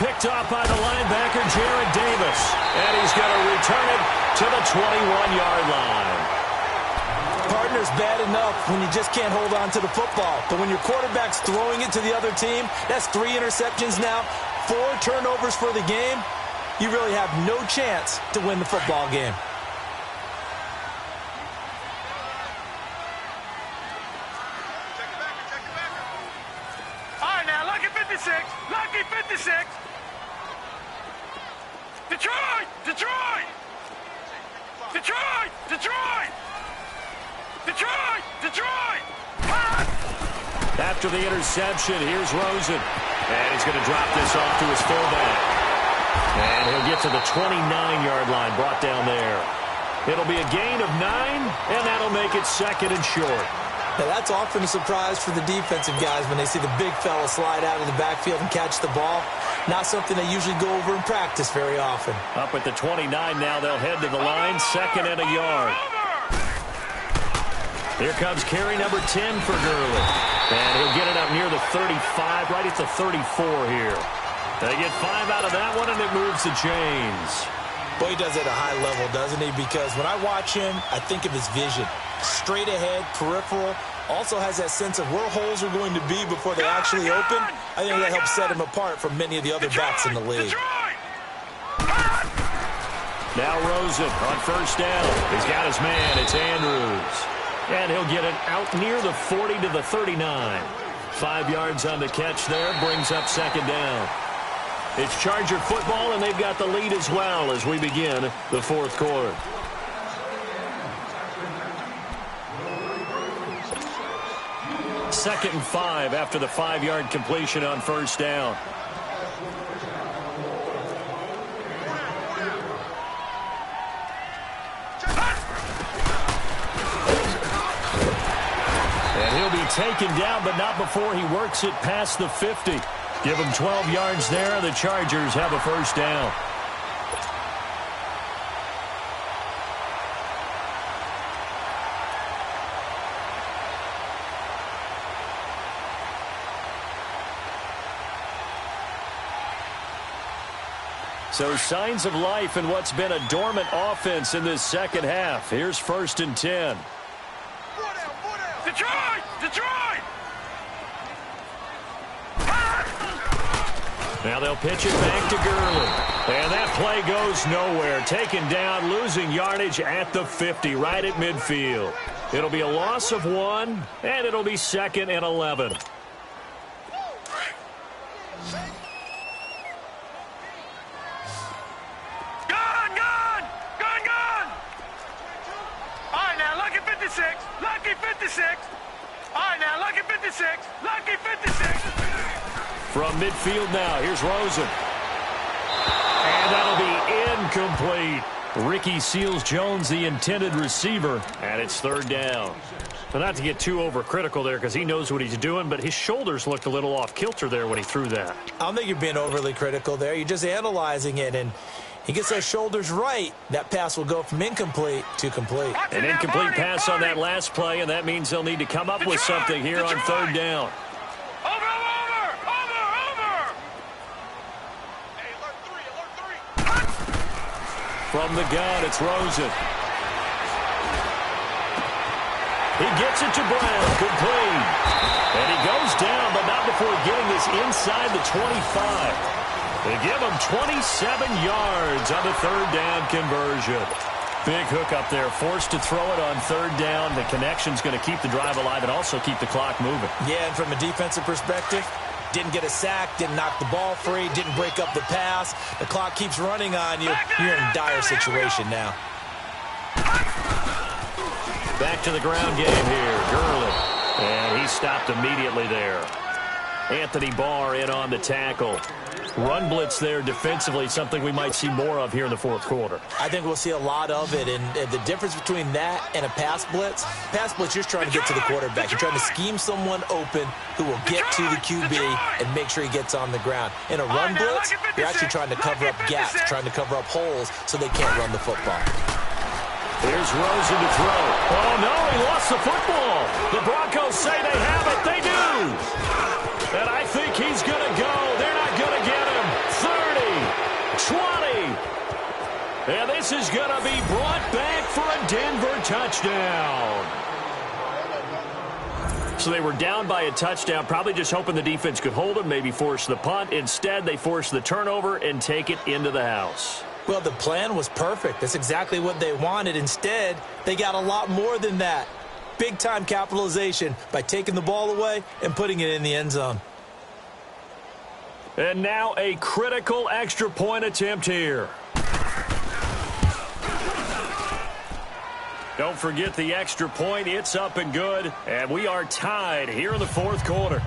Picked off by the linebacker, Jared Davis. And he's going to return it to the 21-yard line. Partner's bad enough when you just can't hold on to the football. But when your quarterback's throwing it to the other team, that's 3 interceptions now, 4 turnovers for the game. You really have no chance to win the football game. All right, now, lucky 56. Lucky 56. Detroit! Detroit! Detroit! Detroit! Detroit! Detroit! After the interception, here's Rosen. And he's going to drop this off to his fullback. And he'll get to the 29-yard line, brought down there. It'll be a gain of 9, and that'll make it 2nd and short. Now, that's often a surprise for the defensive guys when they see the big fella slide out of the backfield and catch the ball. Not something they usually go over in practice very often. Up at the 29 now, they'll head to the line, 2nd and a yard. Here comes carry number 10 for Gurley. And he'll get it up near the 35, right at the 34 here. They get 5 out of that one, and it moves the chains. Boy, he does it at a high level, doesn't he? Because when I watch him, I think of his vision. Straight ahead, peripheral. Also has that sense of where holes are going to be before they actually open. I think that helps set him apart from many of the other backs in the league. Now Rosen on 1st down. He's got his man. It's Andrews. And he'll get it out near the 40 to the 39. 5 yards on the catch there. Brings up 2nd down. It's Charger football, and they've got the lead as well as we begin the 4th quarter. Second and 5 after the 5-yard completion on 1st down. And he'll be taken down, but not before he works it past the 50. Give him 12 yards there. The Chargers have a 1st down. So signs of life in what's been a dormant offense in this second half. Here's 1st and 10. Detroit! Detroit! Now they'll pitch it back to Gurley. And that play goes nowhere. Taken down, losing yardage at the 50, right at midfield. It'll be a loss of 1, and it'll be 2nd and 11. Lucky 56. All right, now, lucky 56. Lucky 56. From midfield now, here's Rosen. And that'll be incomplete. Ricky Seals-Jones, the intended receiver, and it's 3rd down. But not to get too overcritical there because he knows what he's doing, but his shoulders looked a little off kilter there when he threw that. I don't think you're being overly critical there. You're just analyzing it, and he gets those shoulders right. That pass will go from incomplete to complete. An incomplete pass on that last play, and that means they'll need to come up with something here on 3rd down. Over! Hey, alert 3. From the gun, it's Rosen. He gets it to Brown, complete. And he goes down, but not before getting this inside the 25. They give him 27 yards on the third down conversion. Big hook up there, forced to throw it on third down. The connection's going to keep the drive alive and also keep the clock moving. Yeah, and from a defensive perspective, didn't get a sack, didn't knock the ball free, didn't break up the pass. The clock keeps running on you. You're in a dire situation now. Back to the ground game here, Gurley. And he stopped immediately there. Anthony Barr in on the tackle. Run blitz there defensively, something we might see more of here in the fourth quarter. I think we'll see a lot of it, and the difference between that and a pass blitz, you're trying to get to the quarterback. You're trying to scheme someone open who will get to the QB and make sure he gets on the ground. In a run blitz, you're actually trying to cover up gaps, trying to cover up holes so they can't run the football. Here's Rosen to throw. Oh, no, he lost the football. The Broncos say they have it. They do. And I think he's going to go. They're not going to get him. 30, 20. And this is going to be brought back for a Denver touchdown. So they were down by a touchdown, probably just hoping the defense could hold them, maybe force the punt. Instead, they forced the turnover and take it into the house. Well, the plan was perfect. That's exactly what they wanted. Instead, they got a lot more than that. Big-time capitalization by taking the ball away and putting it in the end zone. And now a critical extra point attempt here. Don't forget the extra point. It's up and good. And we are tied here in the fourth quarter.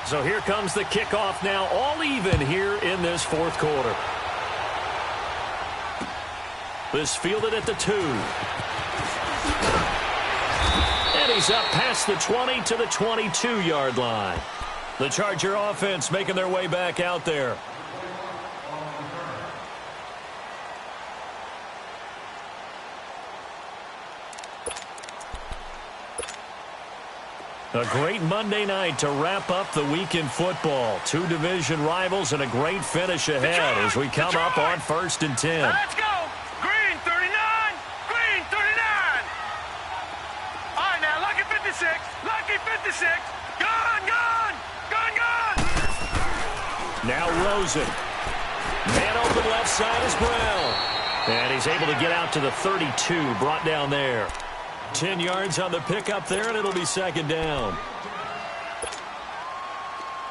So here comes the kickoff now, all even here in this fourth quarter. This fielded at the 2. And he's up past the 20 to the 22-yard line. The Charger offense making their way back out there. A great Monday night to wrap up the week in football. 2 division rivals and a great finish ahead as we come up on 1st and 10. Let's go! Green 39! Green 39! All right, now, Lucky 56! Lucky 56! Gone, gone! Gone, gone! Now Rosen. Man open left side is Brown. And he's able to get out to the 32, brought down there. 10 yards on the pickup there, and it'll be 2nd down.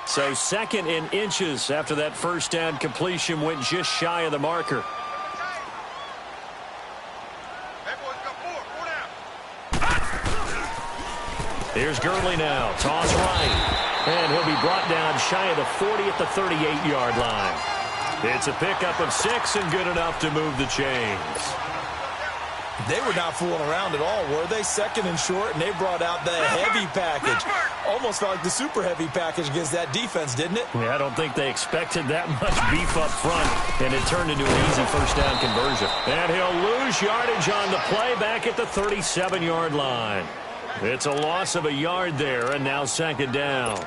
So 2nd and inches after that first down completion went just shy of the marker. Here's Gurley now. Toss right. And he'll be brought down shy of the 40 at the 38-yard line. It's a pickup of 6 and good enough to move the chains. They were not fooling around at all, were they? 2nd and short, and they brought out the heavy package. Almost felt like the super heavy package against that defense, didn't it? Yeah, I don't think they expected that much beef up front, and it turned into an easy first down conversion. And he'll lose yardage on the play back at the 37-yard line. It's a loss of a yard there, and now 2nd down.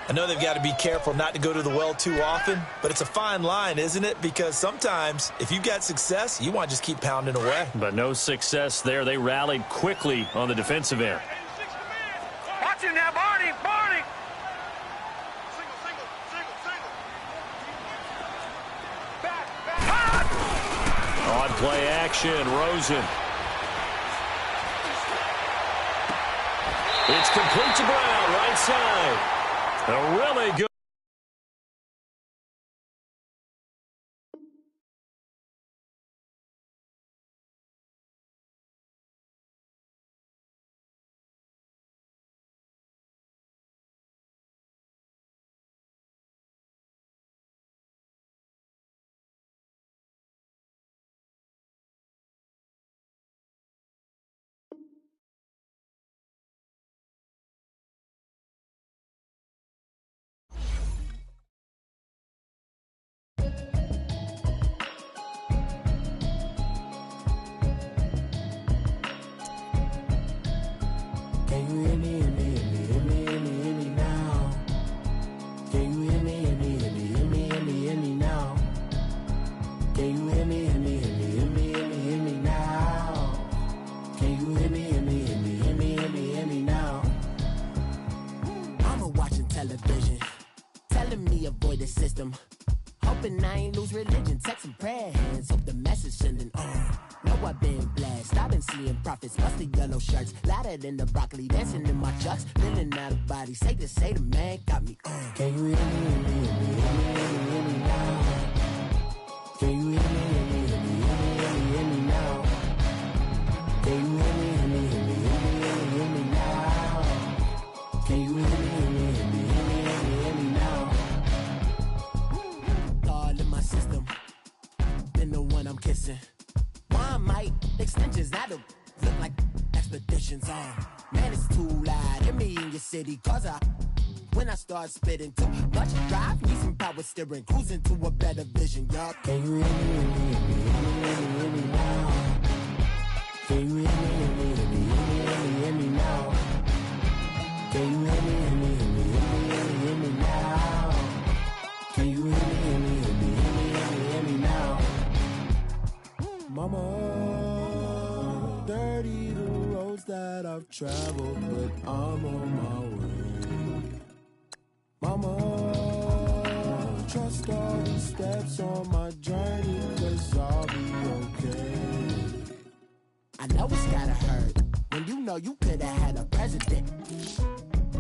I know they've got to be careful not to go to the well too often, but it's a fine line, isn't it? Because sometimes, if you've got success, you want to just keep pounding away. But no success there. They rallied quickly on the defensive end. Watch him now, Barney! Barney! On play action, Rosen. It's complete to Brown, right side. A really good. Can you hear me, hear me, hear me, hear me, hear me, hear me now? system. Hoping I ain't lose religion, text some prayer hands, hope the message sending on. Know I've been blessed, I've been seeing prophets, musty yellow shirts, louder than the broccoli, dancing in my chucks, feeling out of body, safe to say the man got me on. Can you hear me, hear me, hear me, hear me now? Can you hear me, hear me, hear me, hear me now? Can you hear me, hear me, hear me, hear me now? Can you hear me, hear me, hear me, hear me now? All in my system, been the one I'm kissing. One might extensions that'll look like expeditions on. Man, it's too loud. Hear me in your city, cause when I start spitting too much drive, need some power steering, cruising to a better vision, y'all. Can you hear me, hear me, hear me, hear me now? Can you hear me, hear me, hear me, hear me now? Can you hear me, hear me, hear me, hear me now? Can you hear me, hear me, hear me, hear me now? Mama, dirty the roads that I've traveled, but I'm on my way. Mama, trust all these steps on my journey, 'cause I'll be okay. I know it's gotta hurt when you know you could've had a president.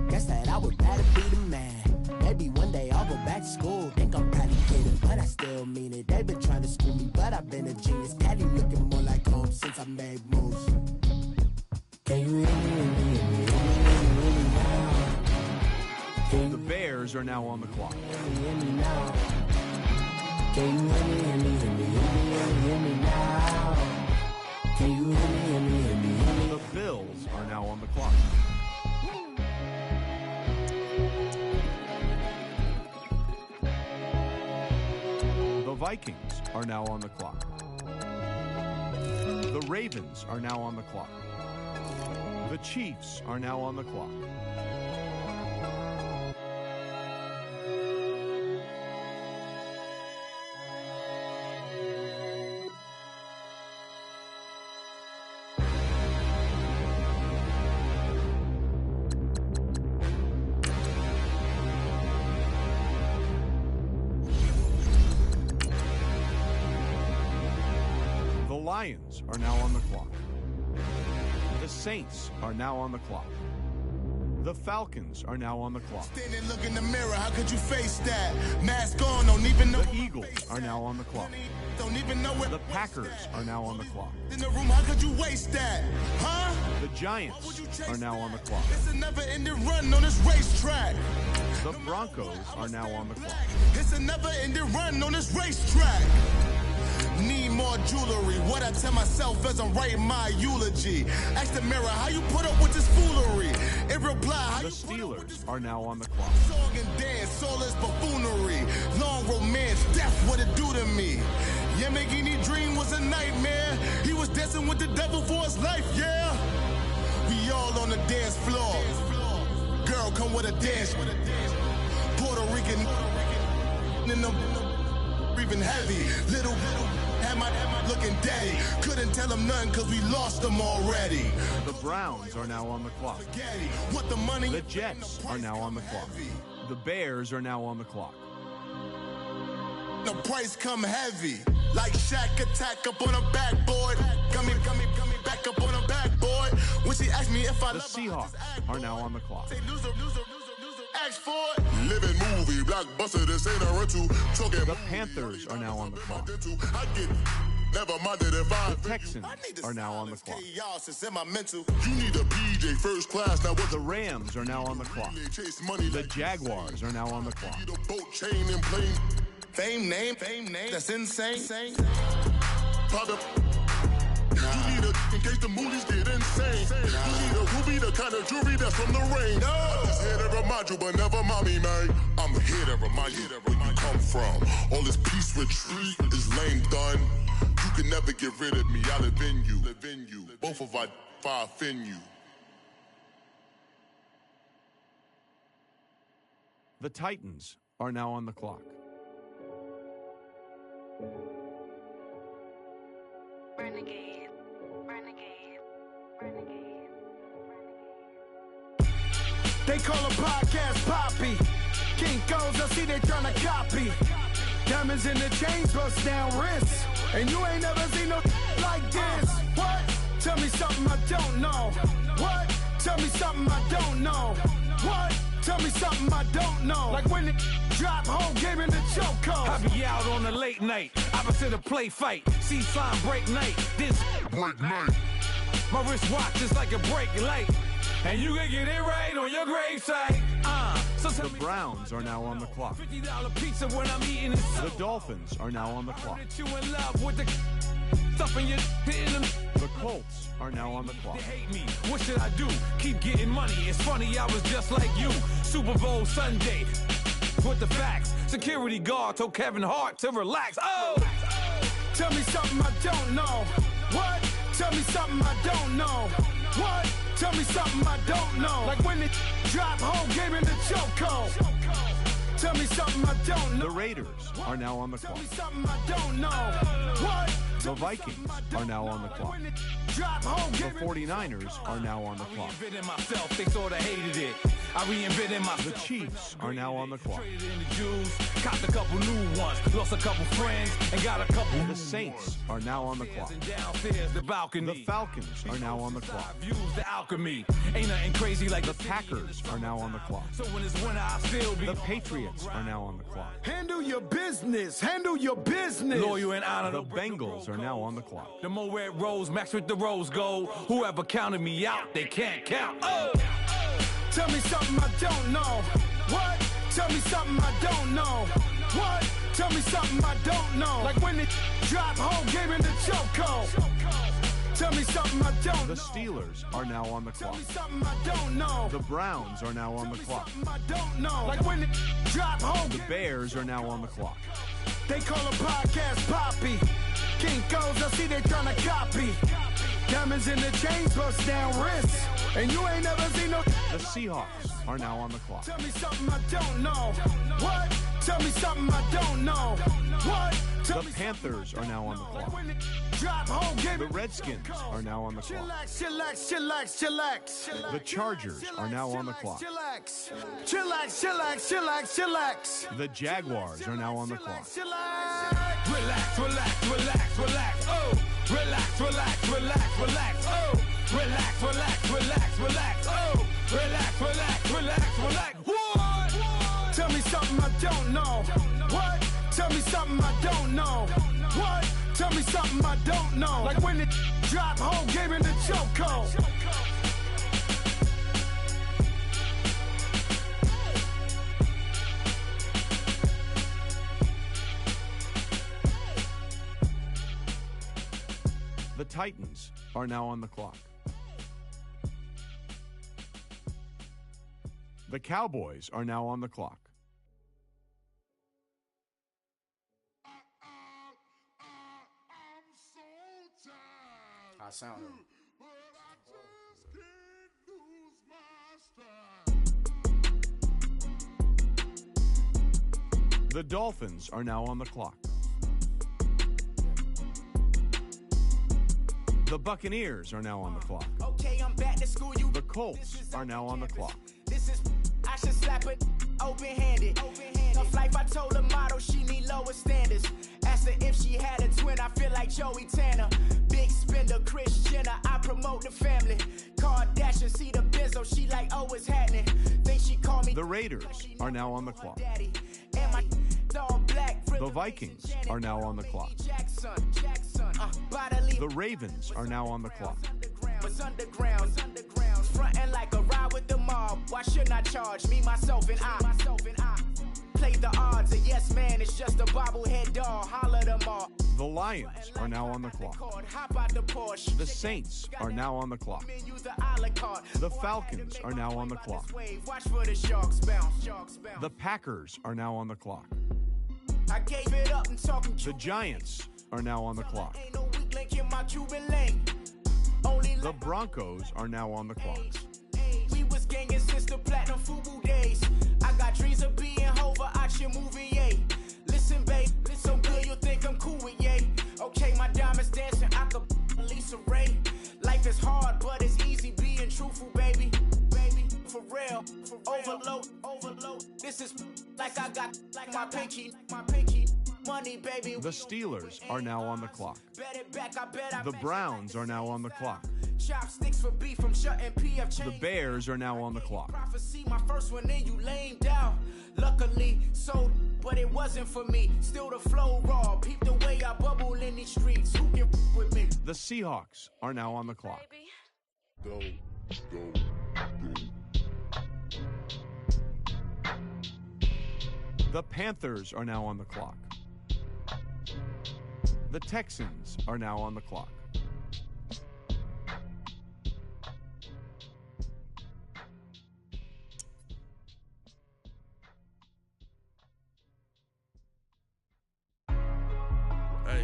Guess that I would rather be the man. Maybe one day I'll go back to school. Think I'm probably kidding, but I still mean it. They've been trying to school me, but I've been a genius. Caddy looking more like home since I made moves. Can you hear me, hear me, hear me, hear me now? The Bears are now on the clock. Can you hear me now? Can you hear me, hear me, hear me, hear me now? Can you hear me, hear me, hear me, hear me? The Bills are now on the clock. The Vikings are now on the clock. The Ravens are now on the clock. The Chiefs are now on the clock. The Lions are now on the clock. The Saints are now on the clock. The Falcons are now on the clock. Stand and look in the mirror, how could you face that? Mask on, don't even know. The Eagles are now on the clock. Don't even know where The Packers are now on the clock. in the room, how could you waste that? Huh? The Giants are now on the clock. It's a never-ending run on this racetrack. The Broncos are now on the clock. It's a never-ending run on this racetrack. Need more jewelry. What I tell myself as I'm writing my eulogy. Ask the mirror, how you put up with this foolery? In reply, how The you put up with this Steelers are now on the clock. song and dance, soulless buffoonery. Long romance, death, what it do to me? Yamagini dream was a nightmare. He was dancing with the devil for his life, yeah. We all on the dance floor. Girl, come with a dance. Puerto Rican in the breathing heavy. Little had my looking daddy. Couldn't tell him nothing cause we lost them already. The Browns are now on the clock. What the money? The Jets are now on the clock. The Bears are now on the clock. The price come heavy. Like Shaq attack up on a backboard. Gummy, back up on a backboard. When she asked me if I The love her, Seahawks are now on the clock. say loser, ask for it. Living movie, blockbuster, this ain't a rental. Talking The Panthers are now on the clock. I get never minded if I The Texans are now on the clock. chaos in my mental. You need a PJ first class. Now what The Rams are now on the clock. chase money The Jaguars are now on the clock. need a boat chain and plane. Fame name, that's insane. Pop You need a in case the movies get insane. You need a ruby, the kind of jewelry that's from the rain. I'm just here to remind you, but never mommy, man. I'm here to remind you where you come from. All this peace retreat is lame done. You can never get rid of me. I live in you. Both of our fire fin you. The Titans are now on the clock. Renegade, renegade, renegade, renegade. They call a podcast Poppy. Kinkos, I see they tryna copy. Diamonds in the chains, bust down wrists. And you ain't never seen no like this. What? Tell me something I don't know. What? Tell me something I don't know. What? Tell me something I don't know. Like when it drop home, game in the chokehold. I be out on a late night, opposite a play fight. See sign break night, this break night. My wristwatch is like a break light. And you can get it right on your gravesite. So the Browns are now on the clock. $50 pizza when I'm eating it. The Dolphins are now on the clock. You in love with the stuff in your hitting them. The Colts are now on the clock. They hate me. What should I do? Keep getting money. It's funny, I was just like you. Super Bowl Sunday. With the facts. Security guard told Kevin Hart to relax. Oh! Tell me something I don't know. What? Tell me something I don't know. What? Tell me something I don't know. Like when it drop home, game in the chokehold. Tell me something I don't know. The Raiders are now on the clock. Tell me something I don't know. What? The Vikings are now on the clock. The 49ers are now on the clock. Myself, they sort of hated it. I reinvented myself. The Chiefs are now on the clock. Traded in the Jews, copped a couple new ones, lost a couple friends, and got a couple. The Saints are now on the clock. Downstairs, the balcony. The Falcons are now on the clock. Views the alchemy. Ain't nothing crazy like the Packers are now on the clock. So when it's winter, I still be. The Patriots are now on the clock. Handle your business. Handle your business. Loyal and honor. The Bengals are now on the clock. The more red rose matched with the rose gold. Whoever counted me out, they can't count. Oh! Tell me something I don't know. What? Tell me something I don't know. What? Tell me something I don't know. Like when it drop home, game in the chokehold. Tell me something I don't know. The Steelers are now on the clock. Tell me something I don't know. The Browns are now on the clock. I don't know. Like when it drop home. The Bears are now on the clock. They call a podcast Poppy. Kinkos, I see they tryna copy. Diamonds in the chains, bust down wrists. And you ain't never seen no. The Seahawks are now on the clock. Tell me something I don't know. What? Tell me something I don't know. What? Tell the Panthers are now on the clock. Drop home, game. The Redskins are now on the clock. Chillax, chillax, chillax, chillax. The Chargers are now on the clock. Chillax, chillax, chillax, chillax, chillax. The Jaguars are now on the clock. Relax, relax, relax, relax. Oh, relax, relax, relax, relax. Oh, relax, relax, relax, relax. Oh, relax, relax, relax, relax. What? Tell me something I don't know. What? Tell me something I don't know. What? Tell me something I don't know. Like when it drop home, game in the chokehold. The Titans are now on the clock. The Cowboys are now on the clock. I sound The Dolphins are now on the clock. The Buccaneers are now on the clock. Okay, I'm back to school. The Colts are now on the clock. This is I should slap it open-handed. Tough life, I told her motto she need lower standards. Asked her if she had a twin, I feel like Joey Tanner. Big spender, Kris Jenner, I promote the family. Kardashian, see the Benzo, she like, oh, it's happening. Think she call me. The Raiders are now on the clock. And my all black. The Vikings are now on the clock. Jackson, The Ravens are now on the clock. was underground. Frontin' like a ride with the mob. Why shouldn't I charge me, myself, and I? Play the odds, a yes man, it's just a bobblehead doll. Holler them all. The Lions are now on the clock. Hop out the Porsche. The Saints are now on the clock. The Falcons are now on the clock. Watch for the sharks bounce. The Packers are now on the clock. I gave it up and talking. The Giants are now on the clock. Ain't no weak link in my Cuban lane. The Broncos are now on the clock. We was gangin' since the platinum FUBU days. I got dreams of being Hova out your movie, yay. Listen, babe, so good you'll think I'm cool with yay. Okay, my diamonds dancing, I could Lisa Ray. Life is hard, but it's easy being truthful, baby. for real. Overload. This is like I got like my pinky. Money, baby. The Steelers are now on the clock. The Browns are now on the clock. Chopsticks for beef from shutting PF. The Bears are now on the clock. Prophecy, my first one, then you lame down. Luckily, so, but it wasn't for me. Still the flow raw. Peep the way I bubble in these streets. Who can with me? The Seahawks are now on the clock. Go. The Panthers are now on the clock. The Texans are now on the clock. Hey,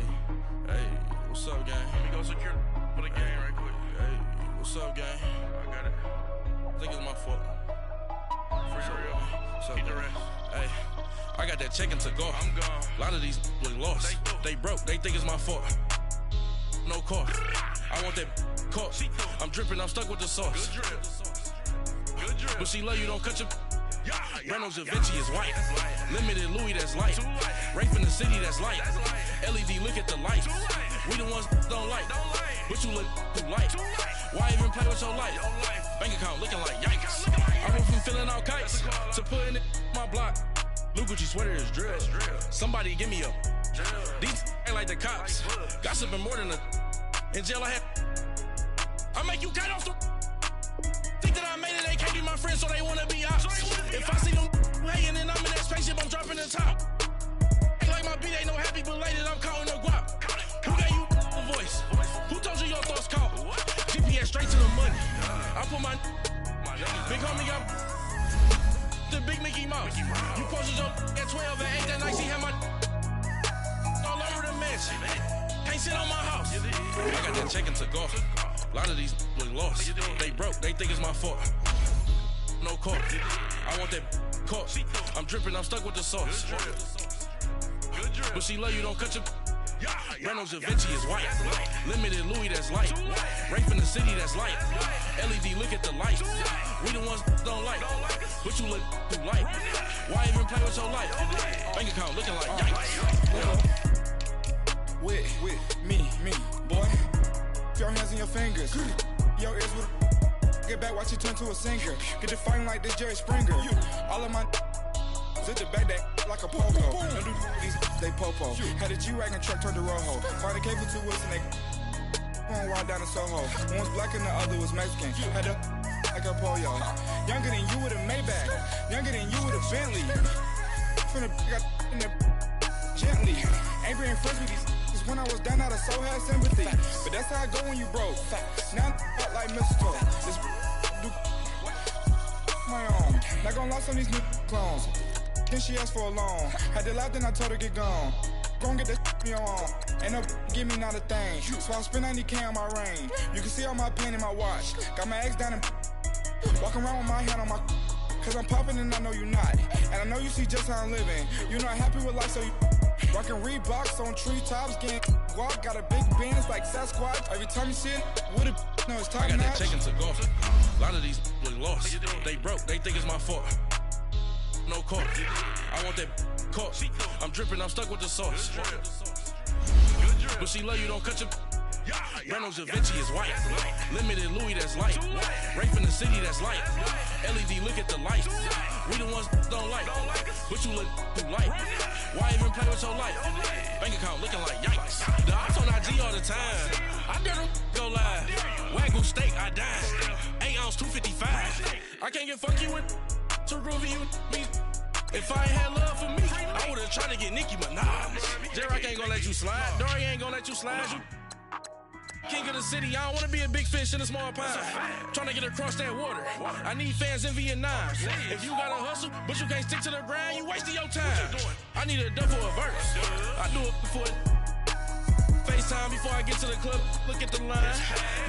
what's up, gang? Let me go secure for the game right quick. Hey, what's up, gang? I got it. I think it's my fault. For real. What's up, the rest. Hey, I got that check-in to go. I'm gone. A lot of these look lost. They broke. They think it's my fault. No cost. I want that caught. I'm dripping. I'm stuck with the sauce. Good drip. But she love you. Don't cut your... Reynolds Da Vinci is white. Limited Louis, that's light. Rape in the city, that's light. LED, look at the light. We the ones don't like. But you look too light. Why even play with your life? Bank account looking like yikes. I went from filling out kites to putting it my block. Blue Gucci sweater is drill. Somebody give me a. These ain't like the cops. Gossiping more than a. In jail I had. I make you cut off the. Think that I made it, they can't be my friends, so they wanna be ops. If I see them hating and I'm in that spaceship, I'm dropping the top. Ain't like my beat, ain't no happy belated, I'm counting the guap. Who gave you a voice? Who told you your thoughts count? GPS straight to the money. I put my big homie got the big Mickey Mouse. You posted your at 12 and 8 that night, she had my all over the mansion. Can't sit on my house. I got that check-in to go. A lot of these look lost. They broke, they think it's my fault. No cost. I want that caught. I'm dripping, I'm stuck with the sauce. But she love you, don't cut your. Reynolds Da Vinci is white. Limited Louis, that's light. Rape in the city, that's light. LED, look at the light. We the ones don't like. But you look too light. Why even play with your life? Bank account looking like yikes. With me, boy. Your hands and your fingers. Your ears with get back, watch you turn to a singer. Get to fighting like this Jerry Springer. All of my sit the back that like a pogo. Don't do these they popo. Had a G-Wagon truck turned to Rojo. Find a cable 2 wheels and they going wild down in Soho. One was black and the other was Mexican. Had a like a pollo. Younger than you with a Maybach. Younger than you with a Bentley. From the got in the gently. Ain't being friends with these. When I was down out of so had sympathy. But that's how I go when you broke. Now I'm out like mistletoe. This do my own. Not gonna lie on these new clones. Then she asked for a loan. Had to laugh, then I told her get gone. Gon' get that me on. Ain't no give me not a thing. So I spend 90K on my range. You can see all my pain in my watch. Got my ex down and walking around with my hand on my. Cause I'm popping and I know you not. And I know you see just how I'm living. You're not happy with life, so you. Rockin' Reeboks on treetops, getting guap. Got a big bands like Sasquatch. Every time you see it, with it, no, it's top I got notch. that check-in to go. A lot of these look lost. They broke, they think it's my fault. No cost. I want that caught. I'm dripping, I'm stuck with the sauce. But she love you, don't cut your. Reynolds Da Vinci is white. Limited Louis, that's light. Rape in the city, that's light. LED, look at the light. We the ones don't like. But you look too light. Why even play with your life? Bank account looking like yikes. The ops on IG all the time. I dare them go live. Wagyu steak, I died. 8 ounce, 255. I can't get funky with too groovy you me. If I ain't had love for me, I would've tried to get Nicki Minaj. J-Rock ain't gonna let you slide. Dory ain't gonna let you slide. You king of the city, I don't wanna be a big fish in a small pond. Trying to get across that water. I need fans in Vietnam. If you gotta hustle, but you can't stick to the grind, you wasting your time. I need a dub for a verse. I do it before FaceTime before I get to the club. Look at the line.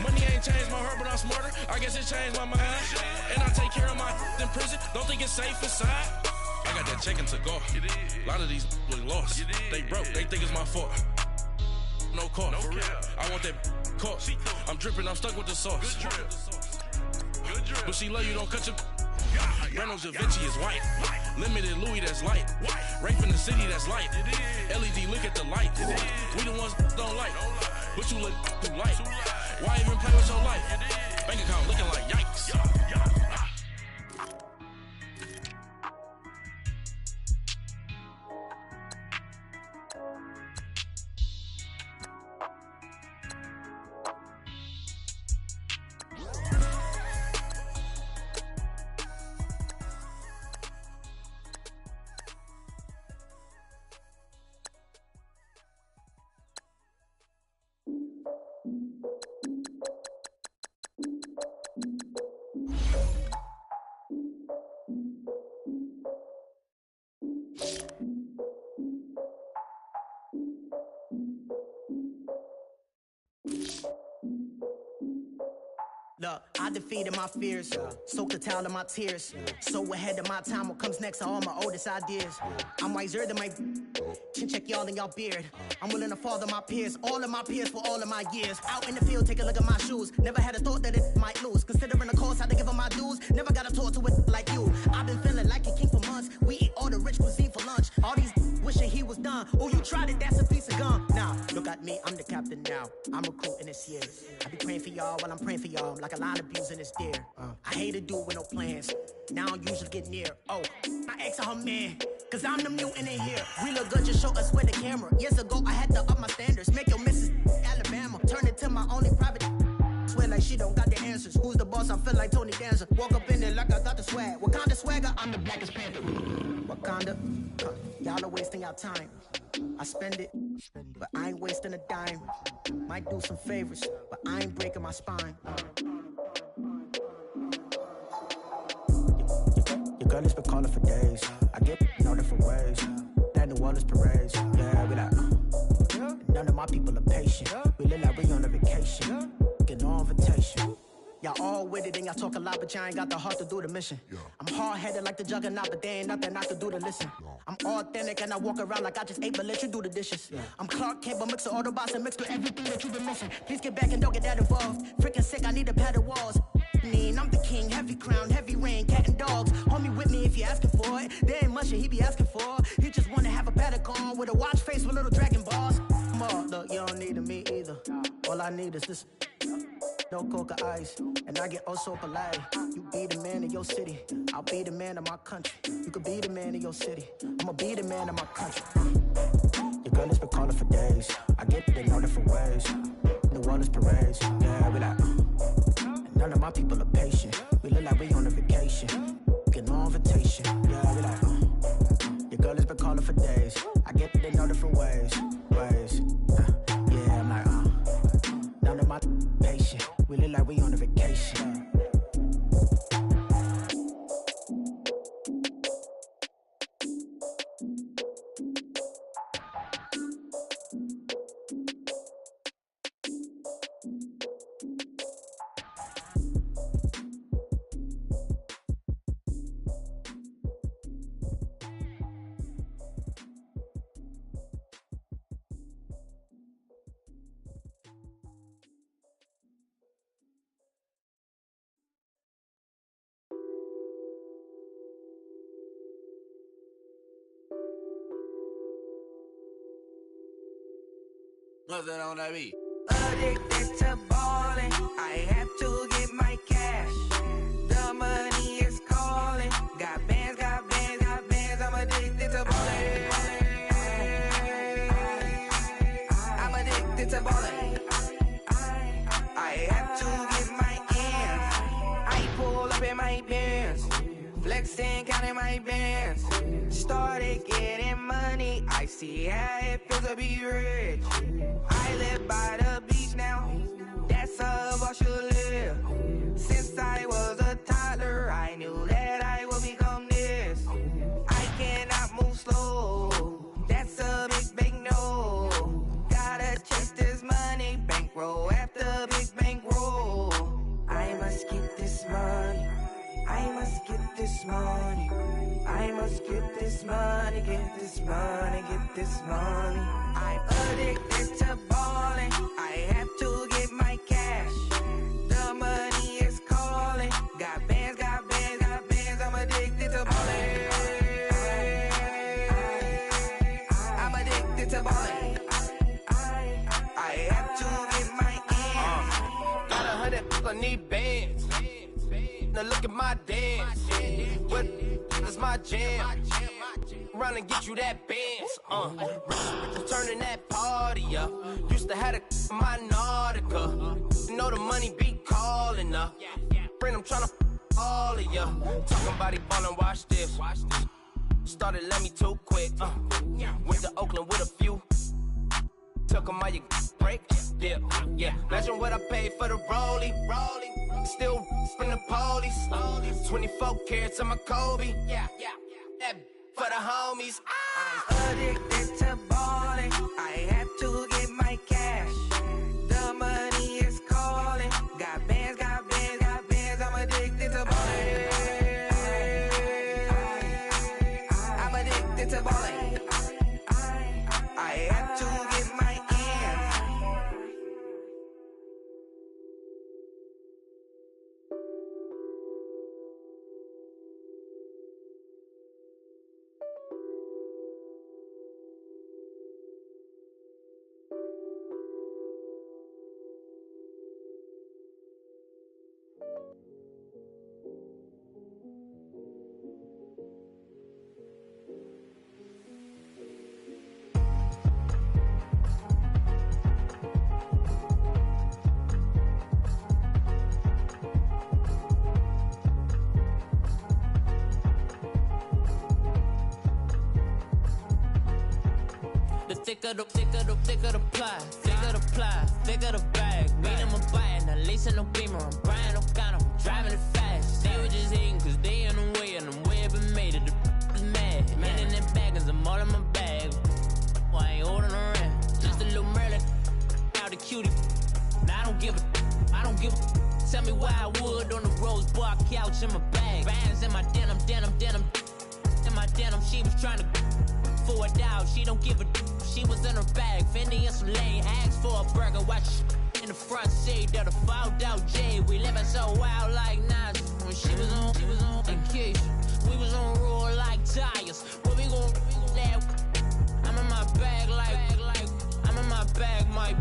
Money ain't changed my heart, but I'm smarter. I guess it changed my mind. And I take care of my in prison. Don't think it's safe inside. I got that check-in to go. A lot of these look lost. They broke, they think it's my fault. No cost. I want that caught. I'm dripping, I'm stuck with the sauce. But she love you, don't cut your. Brando Da Vinci is white. Limited Louis, that's light. Rape in the city, that's light. LED, look at the light. We the ones don't like. But you look too light. Why even play with your life? Bank account looking like yikes. Look, I defeated my fears, soaked the towel of my tears. So ahead of my time, what comes next are all my oldest ideas. I'm wiser than my chin check y'all in y'all beard. I'm willing to father my peers, all of my peers for all of my years. Out in the field, take a look at my shoes. Never had a thought that it might lose. Considering the cost, I had to give them my dues. Never got a talk to it like you. I've been feeling like a king for months. We eat all the rich cuisine for lunch. All these wishing he was done. Oh, you tried it, that's a piece of gum. Now, look at me, I'm the captain now. I'm recruiting this year. I be praying for y'all while I'm praying for y'all. Like a line of abusing this deer. I hate to do with no plans. Now I usually get near. Oh, my ex and her man. Cause I'm the mutant in here. We look good, just show us where the camera. Years ago, I had to up my standards. Make your missus Alabama. Turn it to my only private. Swear like she don't got the answers. Who's the boss? I feel like Tony Danza. Walk up in there like I got the swag. What kind of swagger? I'm the blackest panther. Wakanda. Y'all are wasting your time. I spend it, but I ain't wasting a dime. Might do some favors, but I ain't breaking my spine. Your girl has been calling for days. I get no different ways. That New Orleans parades. Yeah, we like, none of my people are patient. We live like we on a vacation. Get no invitation. Y'all all with it and y'all talk a lot, but y'all ain't got the heart to do the mission. I'm hard-headed like the juggernaut, but there ain't nothing I can do to listen. I'm authentic and I walk around like I just ate, but let you do the dishes. I'm Clark Kent, but mix the Autobots and mix with everything that you've been missing. Please get back and don't get that involved. Freaking sick, I need to pad the walls. I'm the king, heavy crown, heavy rain, cat and dogs. Homie with me if you asking for it. There ain't much that he be asking for. He just wanna have a paddock on with a watch face with little dragon balls. Look, you don't need me either. All I need is this. No coca ice, and I get oh so polite. You be the man of your city, I'll be the man of my country. You could be the man of your city, I'ma be the man of my country. Your girl has been calling for days. I get it in all different ways. New Orleans parades, yeah, we like. None of my people are patient. We look like we on a vacation. Get no invitation, yeah, we like. Your girl has been calling for days. I get it in all different ways. Yeah, I'm like, none of my patient. We look like we on a vacation. Nothing on that beat. Addicted to ballin', I have to get my cash. The money is calling. Got bands, got bands, got bands. I'm addicted to ballin'. I'm addicted to ballin'. I have to get my ends. I pull up in my pants, flexing, counting my bands. Started getting money. I see how it feels to be rich. I live by the beach now, that's how I should live. Since I was a toddler, I knew that I would become this. I cannot move slow, that's a big no. Gotta chase this money, bankroll after big bankroll. I must get this money, I must get this money. I must get this money, get this money, get this money. I'm addicted to ballin', I have to get my cash. The money is calling, got bands, got bands, got bands. I'm cause I need bands. Now look at my dance. What is my jam? Run and get you that bands. Turning that party up. Used to have a my Nautica. You know the money be calling up. Friend, I'm tryna all of ya. Talking about it ballin', watch this. Started let me too quick. Went to Oakland with a few. Took 'em all your break. Yeah. Imagine what I paid for the rollie. Still from the police. 24 carats on my Kobe. That for the homies. Addicted to balling. I have to get my cash. The money is calling. Got bands, got bands, got bands. I'm addicted to balling. I'm addicted to balling. I have to get my ends. Thicker the ply, thicker the bag. Made them a bite, not leasing no beamer. I'm buying no gun, I'm driving it fast. They were just hating cause they in the way, and the way I've been made it. The is mad. Man in them baggers, I'm all in my bag. Well, I ain't holding around. Just a little Merlin, out the cutie. Now I don't give a. Tell me why I would on the rose bar couch in my bag. Bands in my denim. In my denim, she was trying to for a doubt. She don't give a. She was in her bag, Fendi and some lane. Asked for a burger, watch in the front seat. That a fouled out J. We living so wild like Nas. When she was on vacation, we was on roll like tires. Where we gon' laugh? I'm in my bag like I'm in my bag, Mike.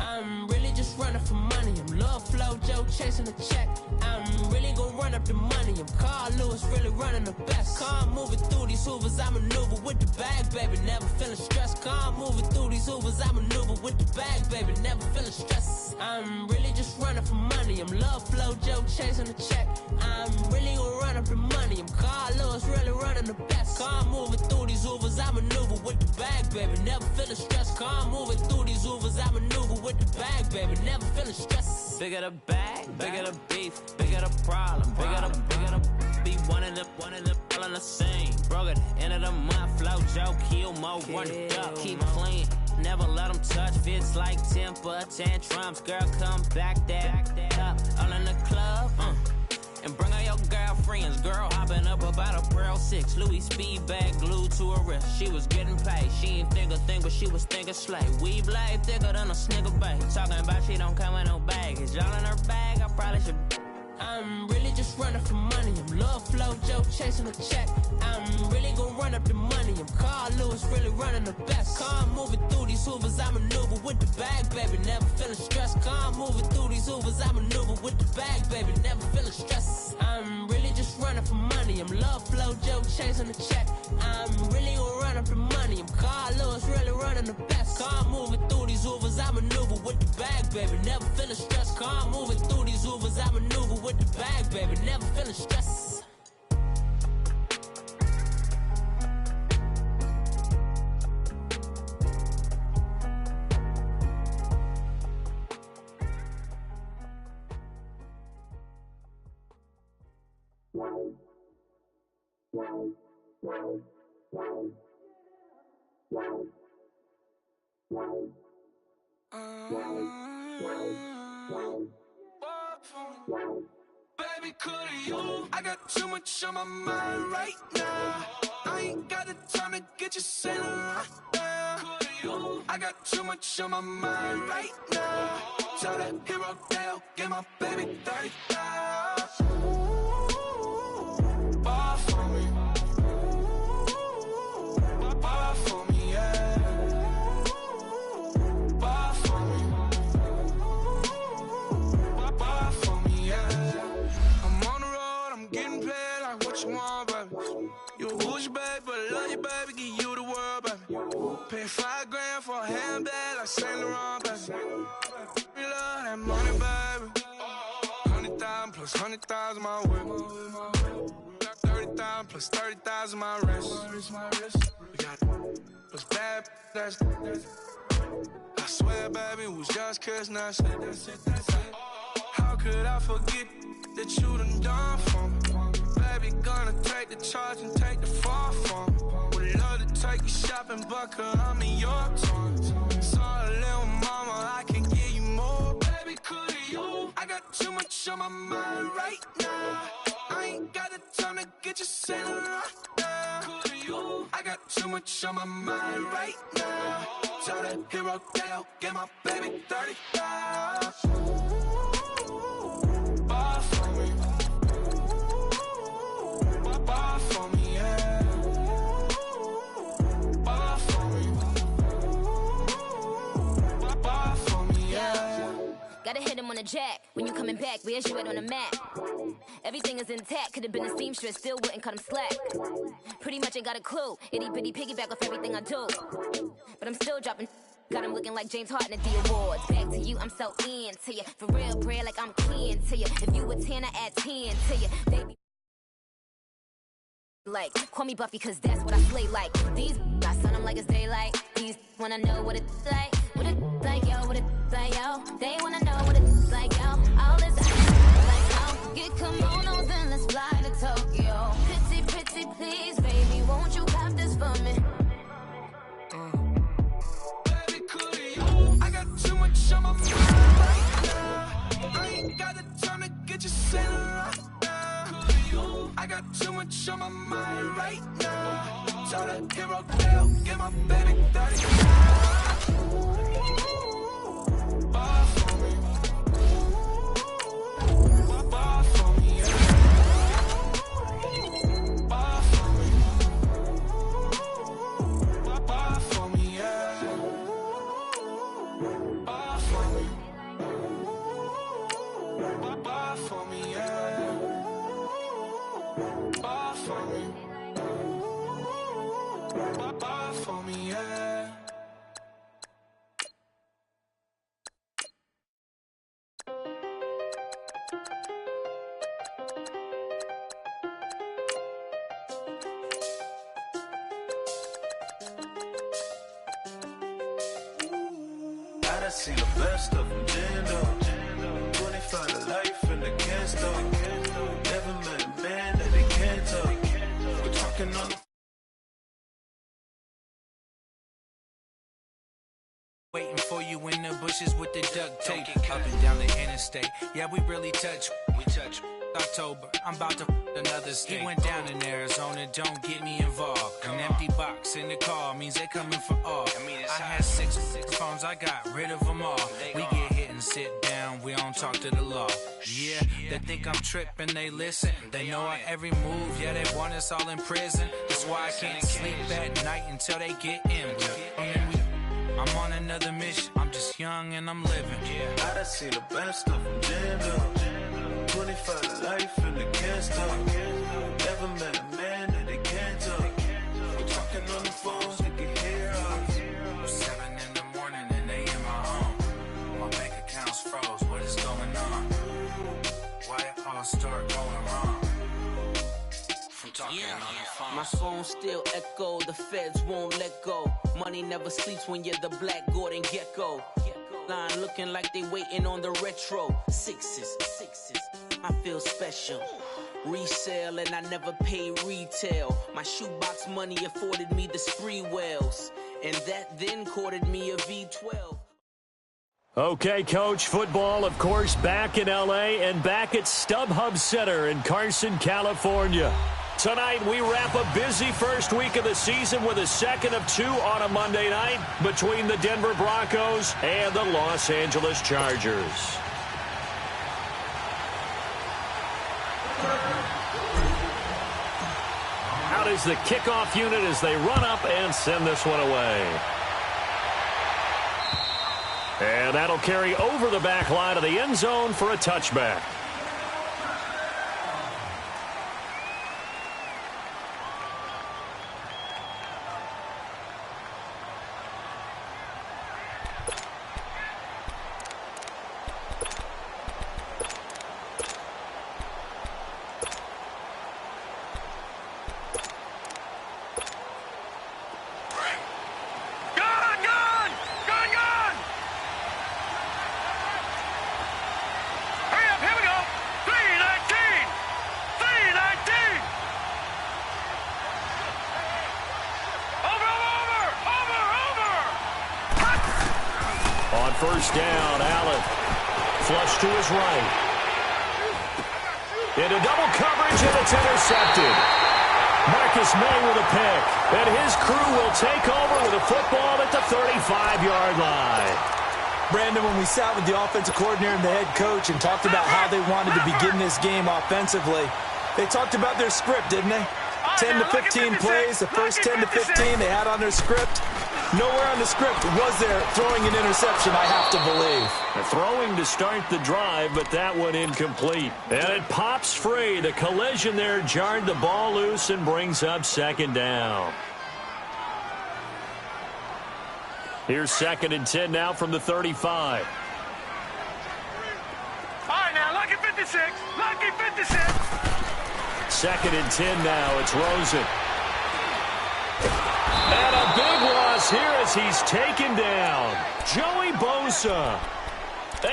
I'm really just running for money. I'm Love Flow Joe chasing the check. I'm really gon' run up the money. I'm Carl Lewis, really running the best. Car moving through these Hoovers, I maneuver with the bag, baby. Never feeling stressed. Car moving through these Hoovers, I maneuver with the bag, baby. Never feeling stressed. I'm really just running for money. I'm Love Flow Joe chasing the check. I'm really gon' run up the money. I'm Carl Lewis, really running the best. Car moving through these Hoovers, I maneuver with the bag, baby. Never feeling stressed. Car moving through these Hoovers, I maneuver with the bag, baby. Never feeling stressed. Bigger the bag, bigger the beef, bigger the problem, bigger the be one of the all in the same. Broke at the end of the month, Flow Joe, kill mo, run it up, keep clean. Never let them touch, fits like temper tantrums. Girl, come back that up, all in the club, and bring all your girlfriends. Girl hopping up about a Pearl 6 Louis speed bag glued to her wrist. She was getting paid. She ain't think a thing, but she was thinking slay. We blade thicker than a snicker bag. Talking about she don't come with no baggage. Y'all in her bag, I probably should. I'm really just running for money. I'm Love Flow Joe chasing a check. I'm really gon' run up the money. I'm Carl Lewis, really running the best. Car moving through these Hoovers, I maneuver with the bag, baby. Never feeling stressed. Car moving through these Hoovers, I maneuver with the bag, baby. Never feeling stressed. I'm really just running for money. I'm Love Flow Joe chasing a check. I'm really gon' run up the money. I'm Carl Lewis, really running the best. Car moving through these Hoovers, I maneuver with the bag, baby. Never feeling stressed. Car moving through these Hoovers, I maneuver with the bag, baby. Never feeling stressed. Baby, could you? I got too much on my mind right now. I ain't got the time to get you sitting right now. I got too much on my mind right now. Tell that hero Dale, get my baby 30,000. Bar for me. Bar for me, yeah. Bar for me. Bar Saint Laurent, baby. We love that money, baby. 100,000 plus 100,000 my whip. 30,000 plus 30,000 my wrist. We got what's bad, that's. I swear, baby, it was just kissing us. How could I forget that you done for me? Baby, gonna take the charge and take the fall from me. Would love to take you shopping, but I'm in your tones. Sorry, little mama, I can give you more. Baby, could you? I got too much on my mind right now. I ain't got the time to get you sailing right now. Could you? I got too much on my mind right now. Tell the hero Dale, get my baby 30,000. Buy for me. Buy for me, yeah. Buy for me. Buy for me, yeah. Gotta hit him on the jack. When you coming back, where's you at on the map? Everything is intact. Could've been a seamstress, still wouldn't cut him slack. Pretty much ain't got a clue. Itty bitty piggyback off everything I do. But I'm still dropping. Got him looking like James Harden at the awards. Back to you, I'm so into you. For real, prayer like I'm kin to you. If you a 10, I add 10 to you. They be like, call me Buffy, cause that's what I slay like. These, I son them like it's daylight. These wanna know what it's like. What it's like, yo, what it's like, yo. They wanna know what it's like, yo. All this, like, yo. Get kimonos and let's fly to Tokyo. Pretty, pretty, please, baby, won't you have this for me? Baby, could you? I got too much on my mind right now. I ain't got the time to get you sailing right now. Could you? I got too much on my mind right now. Tell the hero Dale, get my baby 30,000. Buy for me. Buy for me, yeah. Buy for me. Buy for me, yeah. Buy for me. Buy for me, yeah. Buy for me. Buy for me, yeah. I done seen the best of them, Jando. 25 to life and they can't stop. Never met a man that they can't talk. We're talking on the waiting for you in the bushes with the duct tape. Up and down the interstate. Yeah, we really touch. We touch. October, I'm about to another state. He went down in Arizona, don't get me involved. An empty box in the car means they coming for all. I had six phones, I got rid of them all. We get hit and sit down, we don't talk to the law. Yeah, they think I'm tripping, they listen. They know our every move, yeah, they want us all in prison. That's why I can't sleep at night until they get in. I'm on another mission, I'm just young and I'm living. I done seen the best of them, Jando. 25 to life and they can't stop. Never met a man that they can't talk. We're talking on the phones, they can hear us. 7 in the morning and they in my home. My bank account's froze, what is going on? Why it all start going wrong? From talking on the phone. My phone still echo, the feds won't let go. Money never sleeps when you're the black Gordon Gecko. Line looking like they waiting on the retro. Sixes, I feel special. Resale and I never pay retail. My shoebox money afforded me the spree wells, and that then courted me a V12. Okay, Coach, football, of course, back in L.A. and back at StubHub Center in Carson, California. Tonight, we wrap a busy first week of the season with a second of two on a Monday night between the Denver Broncos and the Los Angeles Chargers. Out is the kickoff unit as they run up and send this one away. And that'll carry over the back line of the end zone for a touchback. first down. Allen flush to his right. Into double coverage, and it's intercepted. Marcus May with a pick. And his crew will take over with a football at the 35-yard line. Brandon, when we sat with the offensive coordinator and the head coach and talked about how they wanted to begin this game offensively, they talked about their script, didn't they? 10 to 15 plays, the first 10 to 15 they had on their script. Nowhere on the script was there throwing an interception, I have to believe. Throwing to start the drive, but that one incomplete. And it pops free. The collision there jarred the ball loose and brings up second down. Here's 2nd and 10 now from the 35. All right, now, lucky 56. Lucky 56. 2nd and 10 now. It's Rosen. And a big loss here as he's taken down. Joey Bosa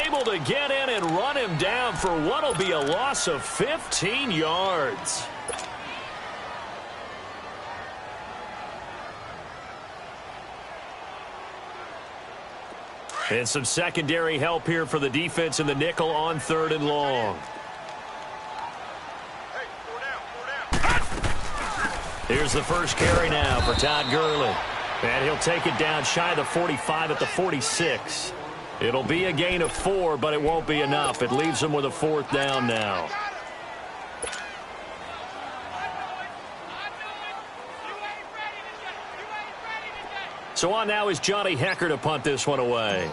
able to get in and run him down for what will be a loss of 15 yards. And some secondary help here for the defense in the nickel on 3rd and long. Here's the first carry now for Todd Gurley. And he'll take it down shy of the 45 at the 46. It'll be a gain of 4, but it won't be enough. It leaves him with a 4th down now. So on now is Johnny Hecker to punt this one away.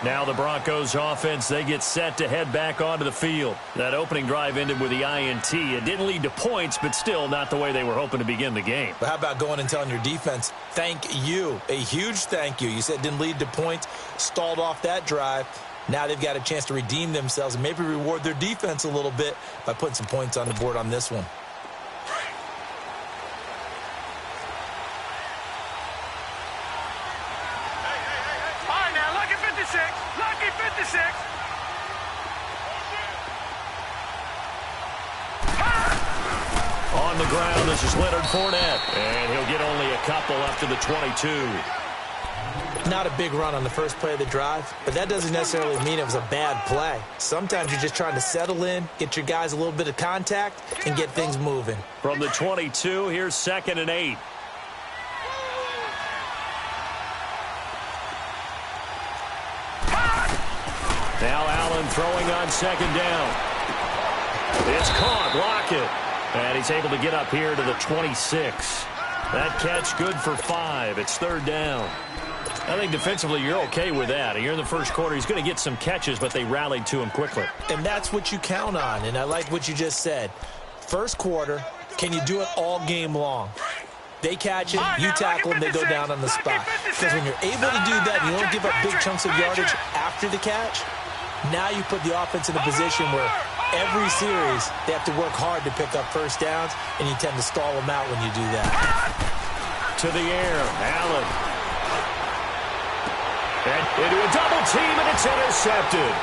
Now the Broncos offense, they get set to head back onto the field. That opening drive ended with the INT. It didn't lead to points, but still not the way they were hoping to begin the game. But how about going and telling your defense, thank you, a huge thank you. You said it didn't lead to points, stalled off that drive. Now they've got a chance to redeem themselves and maybe reward their defense a little bit by putting some points on the board on this one. On the ground, this is Leonard Fournette, and he'll get only a couple up to the 22. Not a big run on the first play of the drive, but that doesn't necessarily mean it was a bad play. Sometimes you're just trying to settle in, get your guys a little bit of contact, and get things moving. From the 22, here's 2nd and 8. Now Allen throwing on 2nd down. It's caught, Lockett. And he's able to get up here to the 26. That catch good for 5. It's 3rd down. I think defensively you're okay with that. You're in the first quarter. He's going to get some catches, but they rallied to him quickly. And that's what you count on, and I like what you just said. First quarter, can you do it all game long? They catch it, you tackle them, they go down on the spot. Because when you're able to do that, you don't give up big chunks of yardage after the catch, now you put the offense in a position where every series they have to work hard to pick up first downs, and you tend to stall them out when you do that. To the air, Allen. And into a double team, and it's intercepted.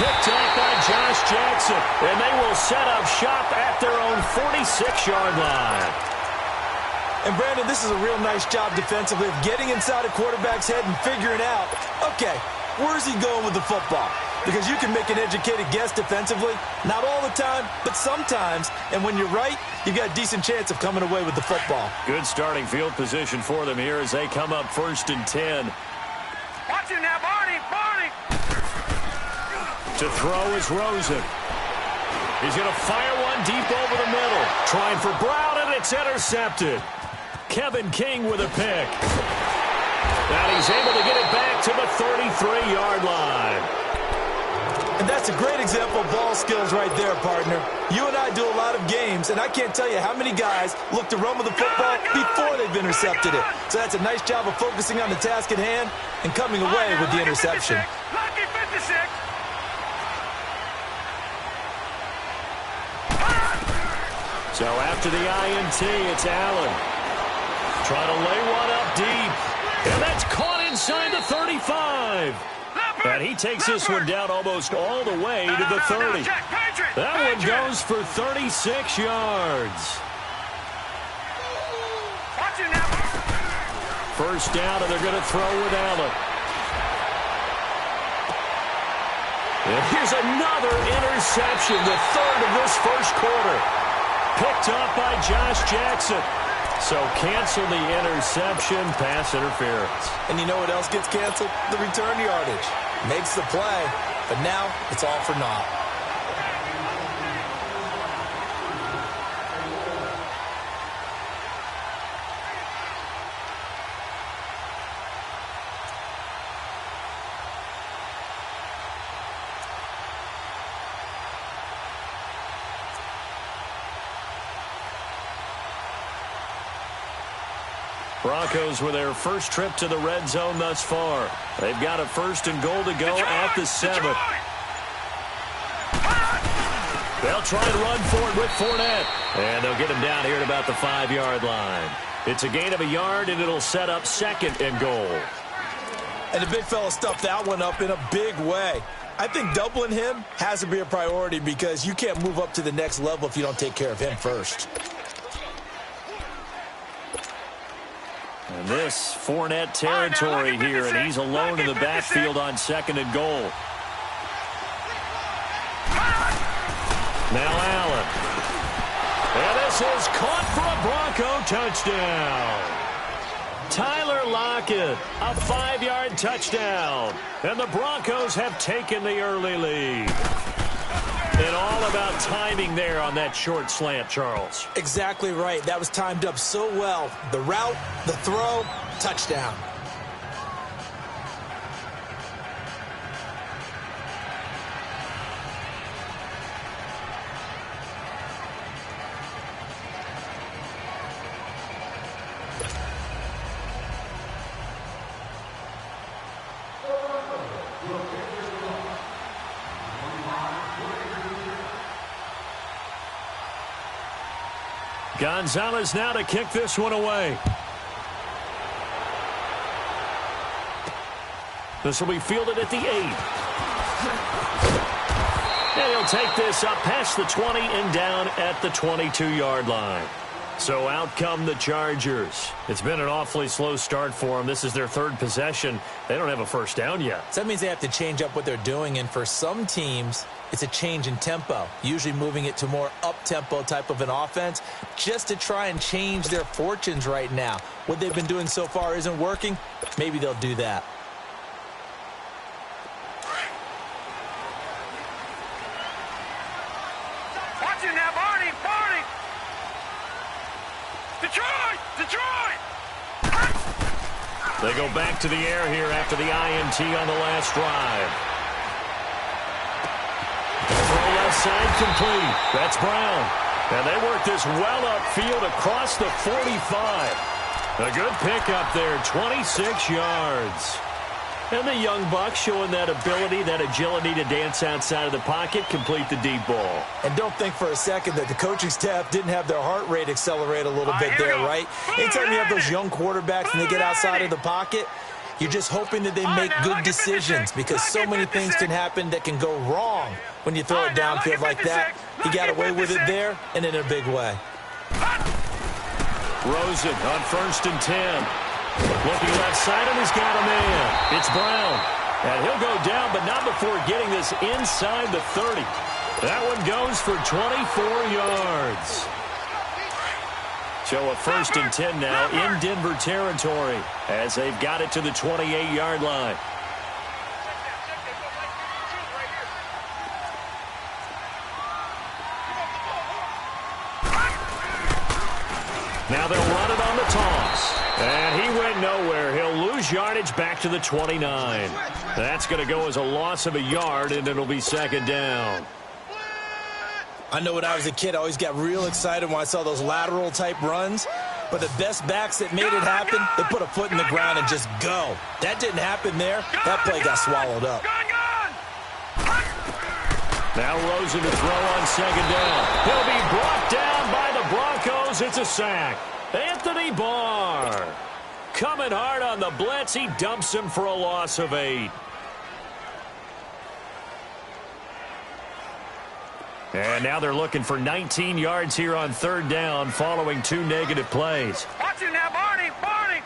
Picked off by Josh Jackson, and they will set up shop at their own 46-yard line. And, Brandon, this is a real nice job defensively of getting inside a quarterback's head and figuring out, okay, where's he going with the football? Because you can make an educated guess defensively, not all the time, but sometimes. And when you're right, you've got a decent chance of coming away with the football. Good starting field position for them here as they come up 1st and 10. Watch it now, Barney! To throw is Rosen. He's going to fire one deep over the middle. Trying for Brown, and it's intercepted. Kevin King with a pick. And he's able to get it back to the 33-yard line. And that's a great example of ball skills right there, partner. You and I do a lot of games, and I can't tell you how many guys look to run with the football before they've intercepted it. So that's a nice job of focusing on the task at hand and coming away with the interception. Lucky 56. So after the INT, it's Allen. Trying to lay one up deep. And that's caught inside the 35. And he takes this one down almost all the way to the 30. That one goes for 36 yards. First down, and they're going to throw with Allen. And here's another interception, the third of this first quarter. Picked up by Josh Jackson. So cancel the interception, pass interference. And you know what else gets canceled? The return yardage. Makes the play, but now it's all for naught. Broncos with their first trip to the red zone thus far. They've got a first and goal to go at the 7. They'll try and run for it with Fournette. And they'll get him down here at about the 5-yard line. It's a gain of a yard, and it'll set up second and goal. And the big fella stuffed that one up in a big way. I think doubling him has to be a priority because you can't move up to the next level if you don't take care of him first. And this Fournette territory here, and he's alone in the backfield on second and goal. Now Allen. And this is caught for a Bronco touchdown. Tyler Lockett, a 5-yard touchdown. And the Broncos have taken the early lead. And all about timing there on that short slant, Charles. Exactly right. That was timed up so well. The route, the throw, touchdown. Gonzalez now to kick this one away. This will be fielded at the 8. And he'll take this up past the 20 and down at the 22-yard line. So out come the Chargers. It's been an awfully slow start for them. This is their third possession. They don't have a first down yet. So that means they have to change up what they're doing, and for some teams, it's a change in tempo, usually moving it to more up-tempo type of an offense just to try and change their fortunes right now. What they've been doing so far isn't working. Maybe they'll do that. Watch it now, Barney! Barney! Detroit! Detroit! They go back to the air here after the INT on the last drive. Throw left side complete. That's Brown. And they work this well upfield across the 45. A good pickup there, 26 yards. And the young buck showing that ability, that agility to dance outside of the pocket, complete the deep ball. And don't think for a second that the coaching staff didn't have their heart rate accelerate a little bit there, right? Anytime you have those young quarterbacks and they get outside of the pocket, you're just hoping that they make good decisions because so many things can happen that can go wrong when you throw it downfield like that. He got away with it there and in a big way. Rosen on 1st and 10. Looking left side, and he's got a man. It's Brown. And he'll go down, but not before getting this inside the 30. That one goes for 24 yards. So a 1st and 10 now in Denver territory as they've got it to the 28-yard line. Now they'll run it on the toss. And he went nowhere. He'll lose yardage back to the 29. That's going to go as a loss of a yard, and it'll be 2nd down. I know when I was a kid, I always got real excited when I saw those lateral-type runs. But the best backs that made it happen, they put a foot in the ground and just go. That didn't happen there. That play got swallowed up. Now Rosen to throw on 2nd down. He'll be brought down by the Broncos. It's a sack. Anthony Barr coming hard on the blitz. He dumps him for a loss of 8. And now they're looking for 19 yards here on third down following 2 negative plays. Watch it now, Barney! Barney!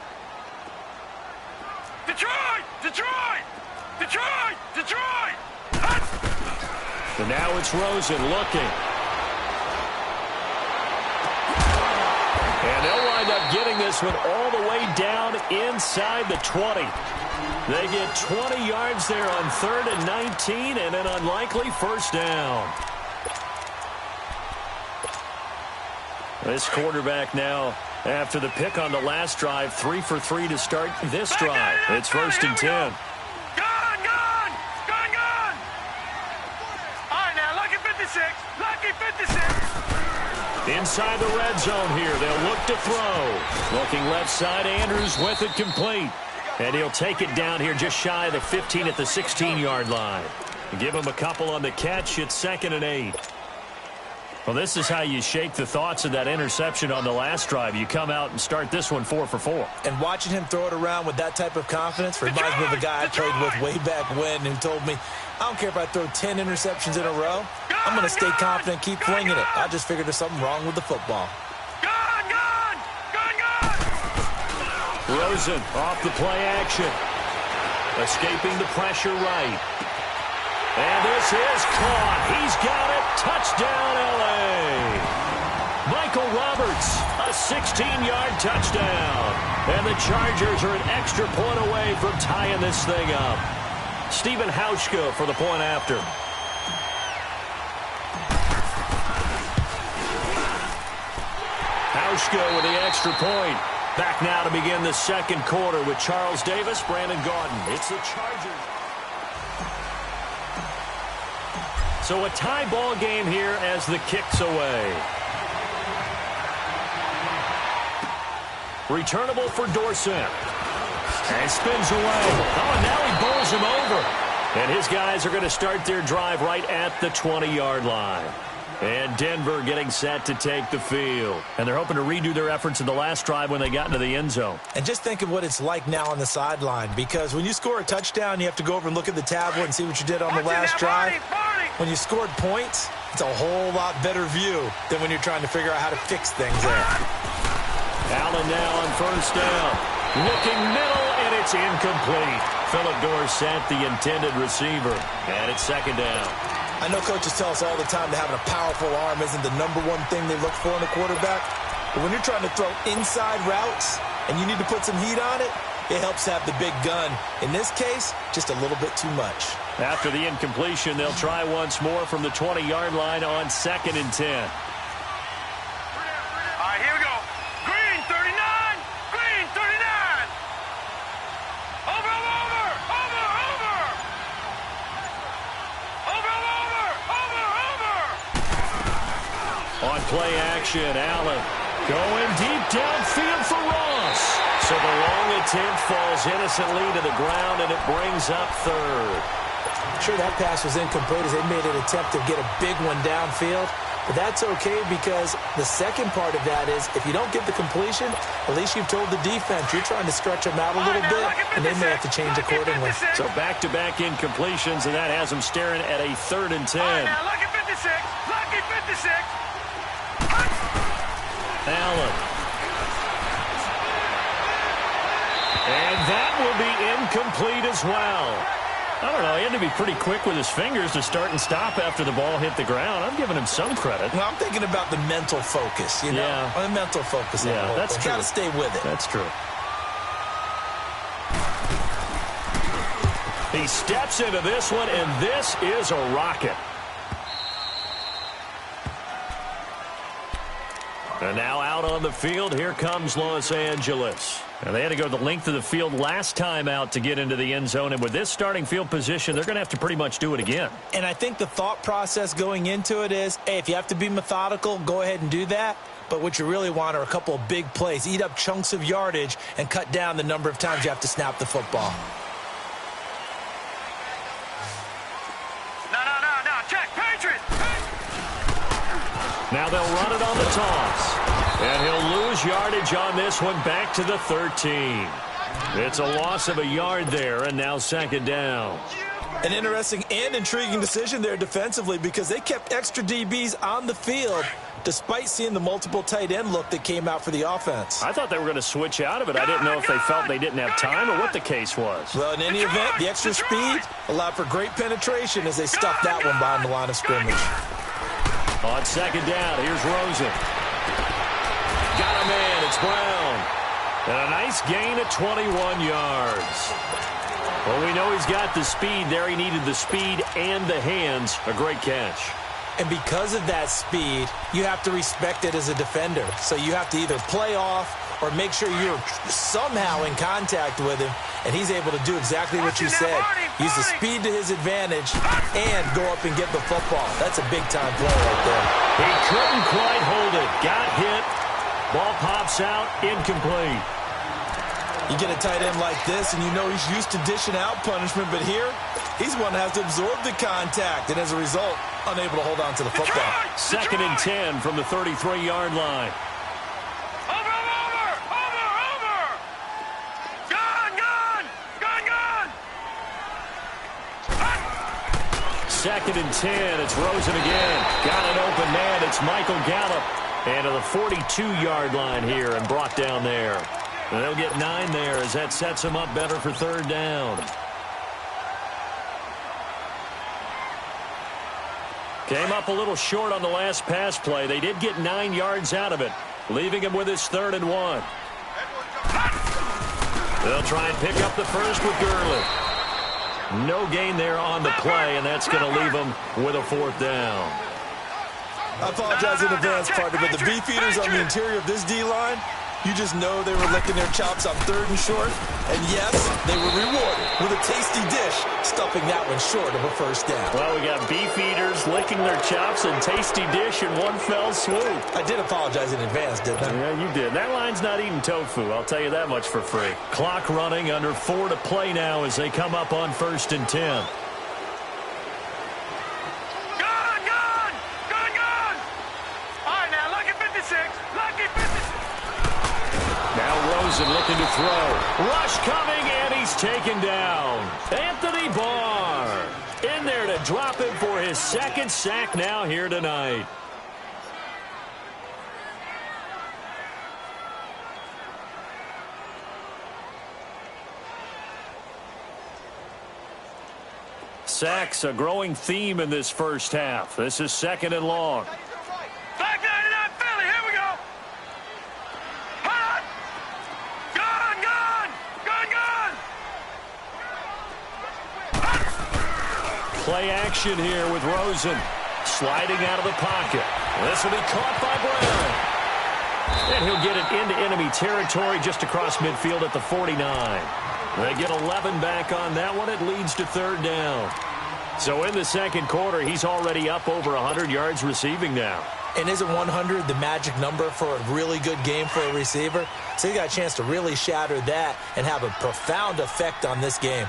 Detroit! Detroit! Detroit! Detroit! And now it's Rosen looking. And they'll wind up getting this one all the way down inside the 20. They get 20 yards there on 3rd and 19 and an unlikely first down. This quarterback now, after the pick on the last drive, 3 for 3 to start this drive. It's 1st and 10. Gone! Gone! Gone! Gone! All right, now, lucky 56. Lucky 56. Inside the red zone here. They'll look to throw. Looking left side, Andrews with it complete. And he'll take it down here just shy of the 15 at the 16-yard line. Give him a couple on the catch. It's 2nd and 8. Well, this is how you shake the thoughts of that interception on the last drive. You come out and start this one 4 for 4. And watching him throw it around with that type of confidence reminds me of a guy I played with way back when who told me, I don't care if I throw 10 interceptions in a row. I'm going to stay confident, keep flinging it. I just figured there's something wrong with the football. Rosen off the play action. Escaping the pressure right. And this is caught. He's got it. Touchdown, L.A. Michael Roberts, a 16-yard touchdown. And the Chargers are an extra point away from tying this thing up. Stephen Hauschka for the point after. Hauschka with the extra point. Back now to begin the second quarter with Charles Davis, Brandon Gaudin. It's the Chargers. So a tie ball game here as the kick's away. Returnable for Dorsett. And spins away. Oh, and now he bowls him over. And his guys are going to start their drive right at the 20-yard line. And Denver getting set to take the field. And they're hoping to redo their efforts in the last drive when they got into the end zone. And just think of what it's like now on the sideline. Because when you score a touchdown, you have to go over and look at the tablet and see what you did on the last drive. When you scored points, it's a whole lot better view than when you're trying to figure out how to fix things there. Allen now on first down. Looking middle, and it's incomplete. Philip Dorsett, the intended receiver. And it's 2nd down. I know coaches tell us all the time that having a powerful arm isn't the #1 thing they look for in a quarterback. But when you're trying to throw inside routes and you need to put some heat on it, it helps have the big gun. In this case, just a little bit too much. After the incompletion, they'll try once more from the 20-yard line on 2nd and 10. All right, here we go. Green, 39. Green, 39. Over, over, over, over. Over, over, over, over. On play action, Allen going deep downfield for Ross. So the long attempt falls innocently to the ground, and it brings up 3rd. Sure, that pass was incomplete as they made an attempt to get a big one downfield. But that's okay because the second part of that is if you don't get the completion, at least you've told the defense you're trying to stretch them out a little bit, and they may have to change accordingly. So back-to-back incompletions, and that has them staring at a 3rd and 10. All right, now, lucky 56. Lucky 56. Allen. And that will be incomplete as well. I don't know. He had to be pretty quick with his fingers to start and stop after the ball hit the ground. I'm giving him some credit. Well, I'm thinking about the mental focus, you know? Yeah. The mental focus. Yeah, that's true. Got to stay with it. That's true. He steps into this one, and this is a rocket. And now out on the field, here comes Los Angeles. And they had to go the length of the field last time out to get into the end zone. And with this starting field position, they're going to have to pretty much do it again. And I think the thought process going into it is, hey, if you have to be methodical, go ahead and do that. But what you really want are a couple of big plays. Eat up chunks of yardage and cut down the number of times you have to snap the football. No. Check. Patriots. Now they'll run it on the toss. And he'll lose yardage on this one back to the 13. It's a loss of a yard there, and now 2nd down. An interesting and intriguing decision there defensively because they kept extra DBs on the field despite seeing the multiple tight end look that came out for the offense. I thought they were going to switch out of it. I didn't know if they felt they didn't have time or what the case was. Well, in any event, the extra speed allowed for great penetration as they stuffed that one behind the line of scrimmage. On second down, here's Rosen. Got a man, it's Brown. And a nice gain of 21 yards. Well, we know he's got the speed there. He needed the speed and the hands. A great catch. And because of that speed, you have to respect it as a defender. So you have to either play off or make sure you're somehow in contact with him, and he's able to do exactly what you said. Use the speed to his advantage and go up and get the football. That's a big-time play right there. He couldn't quite hold it. Got hit. Ball pops out. Incomplete. You get a tight end like this, and you know he's used to dishing out punishment, but here, he's one that has to absorb the contact, and as a result, unable to hold on to the football. Second and 10 from the 33-yard line. Second and 10, it's Rosen again. Got an open man, it's Michael Gallup. And to the 42-yard line here and brought down there. And they'll get 9 there as that sets them up better for third down. Came up a little short on the last pass play. They did get 9 yards out of it, leaving him with his 3rd and 1. They'll try and pick up the first with Gurley. No gain there on the play, and that's going to leave them with a 4th down. I apologize in advance, partner, but the beefeaters on the interior of this D-line, you just know they were licking their chops on 3rd and short. And yes, they were rewarded with a tasty dish, stuffing that one short of a first down. Well, we got beefeaters licking their chops and tasty dish in one fell swoop. I did apologize in advance, didn't I? Yeah, you did. That line's not eating tofu, I'll tell you that much for free. Clock running, under 4 to play now as they come up on 1st and 10. Looking to throw. Rush coming, and he's taken down. Anthony Barr in there to drop him for his 2nd sack now here tonight. Sacks, a growing theme in this first half. This is 2nd and long. Play action here with Rosen. Sliding out of the pocket. This will be caught by Brown. And he'll get it into enemy territory just across midfield at the 49. They get 11 back on that one. It leads to 3rd down. So in the 2nd quarter, he's already up over 100 yards receiving now. And isn't 100 the magic number for a really good game for a receiver? So he got a chance to really shatter that and have a profound effect on this game.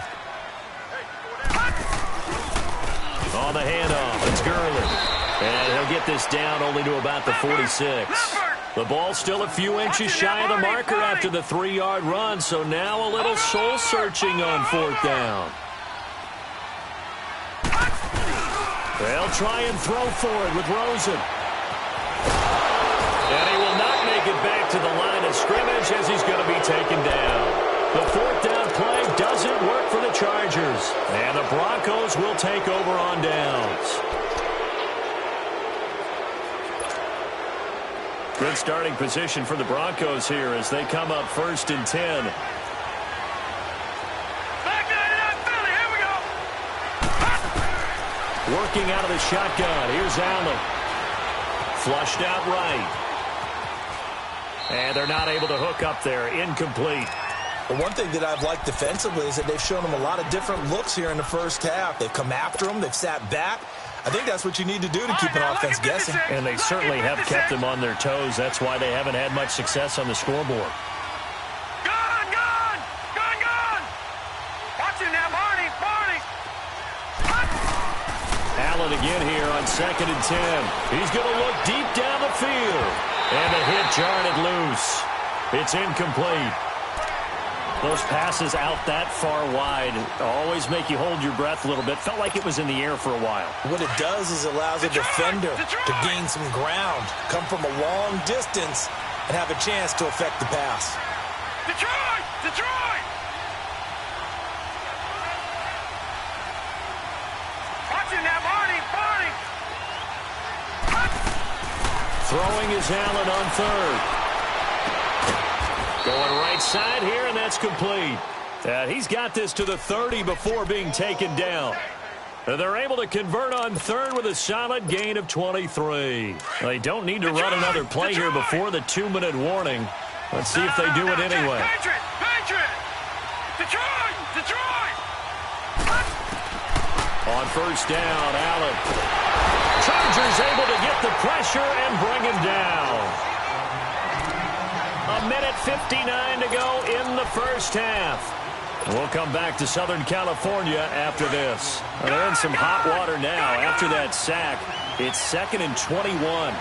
On the handoff, it's Gurley. And he'll get this down only to about the 46. The ball's still a few inches shy of the marker after the 3-yard run, so now a little soul-searching on 4th down. They'll try and throw for it with Rosen. And he will not make it back to the line of scrimmage as he's going to be taken down. The 4th down play doesn't work for the Chargers. And the Broncos will take over on downs. Good starting position for the Broncos here as they come up 1st and 10. Working out of the shotgun. Here's Allen. Flushed out right. And they're not able to hook up there. Incomplete. Well, one thing that I've liked defensively is that they've shown them a lot of different looks here in the first half. They've come after them. They've sat back. I think that's what you need to do to keep an offense guessing. And they certainly have kept them on their toes. That's why they haven't had much success on the scoreboard. Watch it now, Barney. Allen again here on 2nd and 10. He's going to look deep down the field. And the hit jarred it loose. It's incomplete. Those passes out that far wide always make you hold your breath a little bit. Felt like it was in the air for a while. What it does is allows a defender to gain some ground, come from a long distance, and have a chance to affect the pass. Detroit! Detroit! Watching that, Barney! Throwing is Allen on third. Going right side here, and that's complete. He's got this to the 30 before being taken down. They're able to convert on third with a solid gain of 23. They don't need to run another play here before the 2-minute warning. Let's see if they do it anyway. Patriot! Detroit! On first down, Allen. Chargers able to get the pressure and bring him down. 1:59 to go in the first half. We'll come back to Southern California after this. They're in some hot water now after that sack. It's 2nd and 21.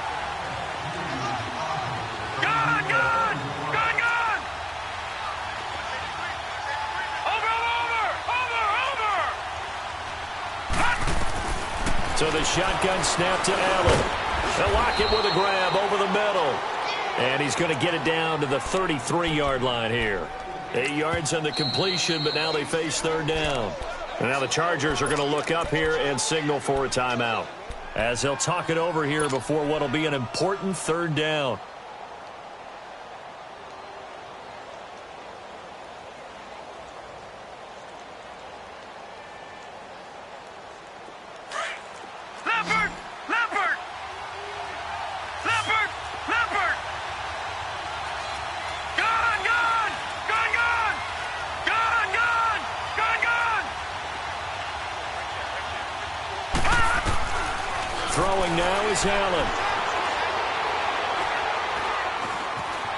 So the shotgun snap to Allen. They'll lock it with a grab over the middle. And he's going to get it down to the 33-yard line here. 8 yards on the completion, but now they face third down. And now the Chargers are going to look up here and signal for a timeout, as they'll talk it over here before what will be an important third down. Throwing now is Allen.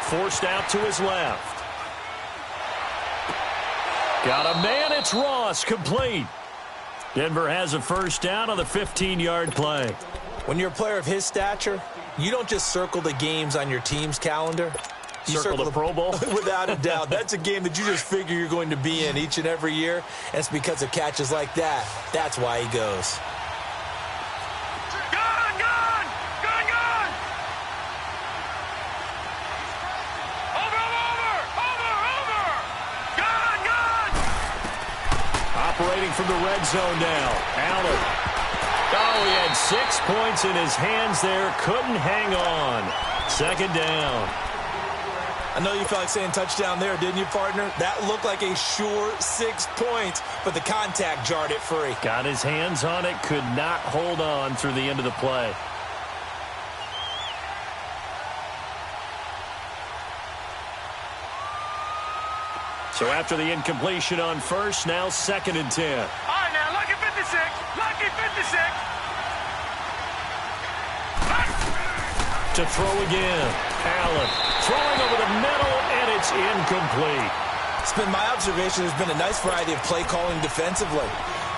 Forced out to his left. Got a man, it's Ross, complete. Denver has a first down on the 15-yard play. When you're a player of his stature, you don't just circle the games on your team's calendar. You circle the Pro Bowl? Without a doubt. That's a game that you just figure you're going to be in each and every year. And it's because of catches like that. That's why he goes. Operating from the red zone now. Allen. Oh, he had 6 points in his hands there. Couldn't hang on. 2nd down. I know you felt like saying touchdown there, didn't you, partner? That looked like a sure 6 points, but the contact jarred it free. Got his hands on it. Could not hold on through the end of the play. So after the incompletion on first, now 2nd and 10. All right, now, lucky 56. Lucky 56. To throw again. Allen throwing over the middle, and it's incomplete. It's been my observation there's been a nice variety of play calling defensively.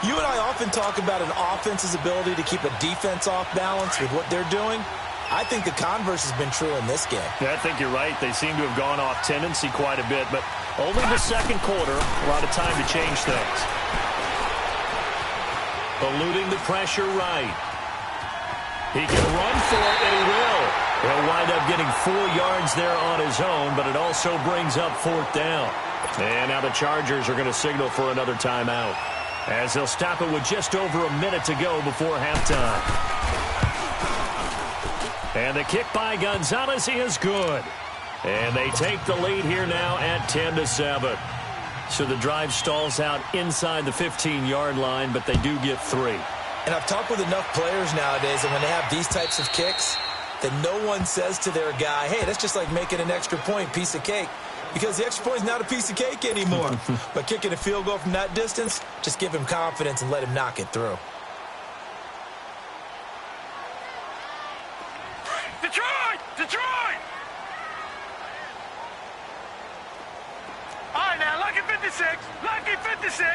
You and I often talk about an offense's ability to keep a defense off balance with what they're doing. I think the converse has been true in this game. Yeah, I think you're right. They seem to have gone off tendency quite a bit, but only the second quarter, a lot of time to change things. Eluding the pressure right. He can run for it, and he will. He'll wind up getting 4 yards there on his own, but it also brings up 4th down. And now the Chargers are going to signal for another timeout, as they'll stop it with just over a minute to go before halftime. And the kick by Gonzalez is good. And they take the lead here now at 10-7. So the drive stalls out inside the 15-yard line, but they do get 3. And I've talked with enough players nowadays, and when they have these types of kicks, that no one says to their guy, hey, that's just like making an extra point, piece of cake. Because the extra point is not a piece of cake anymore. But kicking a field goal from that distance, just give him confidence and let him knock it through. Detroit! Detroit! All right, now, lucky 56. Lucky 56.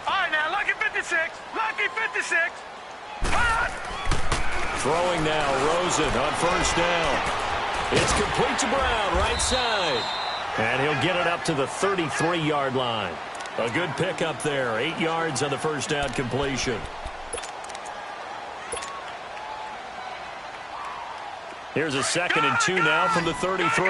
All right, now, lucky 56. Lucky 56. Throwing now, Rosen on first down. It's complete to Brown, right side. And he'll get it up to the 33-yard line. A good pickup there. 8 yards on the first down completion. Here's a 2nd and 2 now from the 33.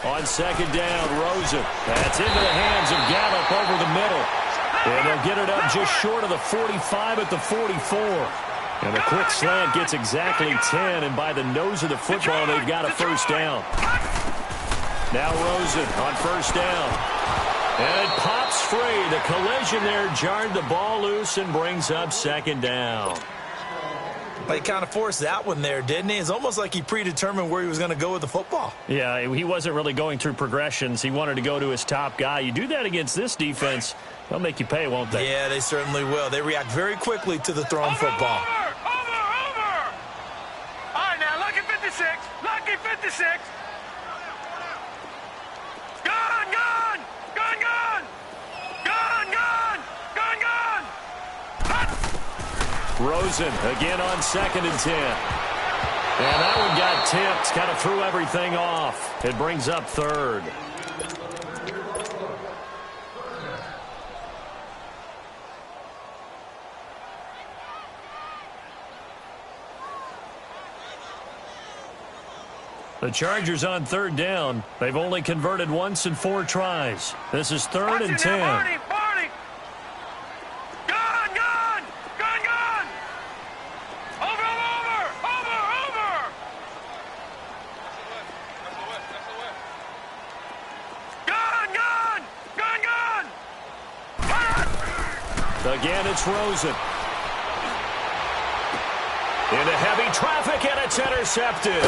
On 2nd down, Rosen. That's into the hands of Gallup over the middle. And they'll get it up just short of the 45 at the 44. And the quick slant gets exactly 10, and by the nose of the football, they've got a first down. Now Rosen on first down. And it pops free. The collision there jarred the ball loose and brings up 2nd down. Well, he kind of forced that one there, didn't he? It's almost like he predetermined where he was going to go with the football. Yeah, he wasn't really going through progressions. He wanted to go to his top guy. You do that against this defense, they'll make you pay, won't they? Yeah, they certainly will. They react very quickly to the thrown football. All right, now, lucky 56. Lucky 56. Gun, gun. Gun, gun. Gun, gun. Gun, gun. Rosen again on 2nd and 10. And that one got tipped. Kind of threw everything off. It brings up 3rd. The Chargers on 3rd down. They've only converted once in 4 tries. This is 3rd and 10. Barney, Barney. Gun, gun. Gun, gun. Over, over, over, over. Gun, gun. Gun, gun. Again, it's Rosen. Into heavy traffic, and it's intercepted.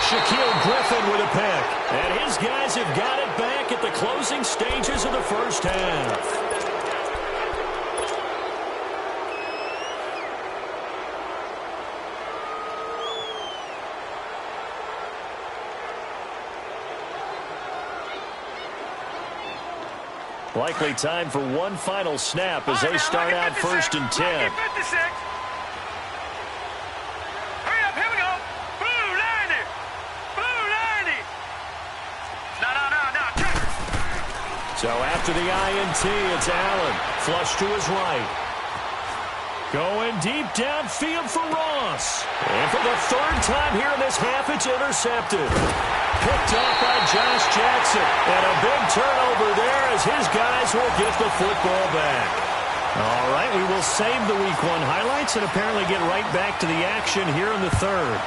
Shaquille Griffin with a pick. And his guys have got it back at the closing stages of the first half. Likely time for one final snap as they start out 1st and 10. So after the INT, it's Allen. Flush to his right. Going deep downfield for Ross. And for the 3rd time here in this half, it's intercepted. Picked off by Josh Jackson. And a big turnover there as his guys will get the football back. All right, we will save the Week 1 highlights and apparently get right back to the action here in the 3rd.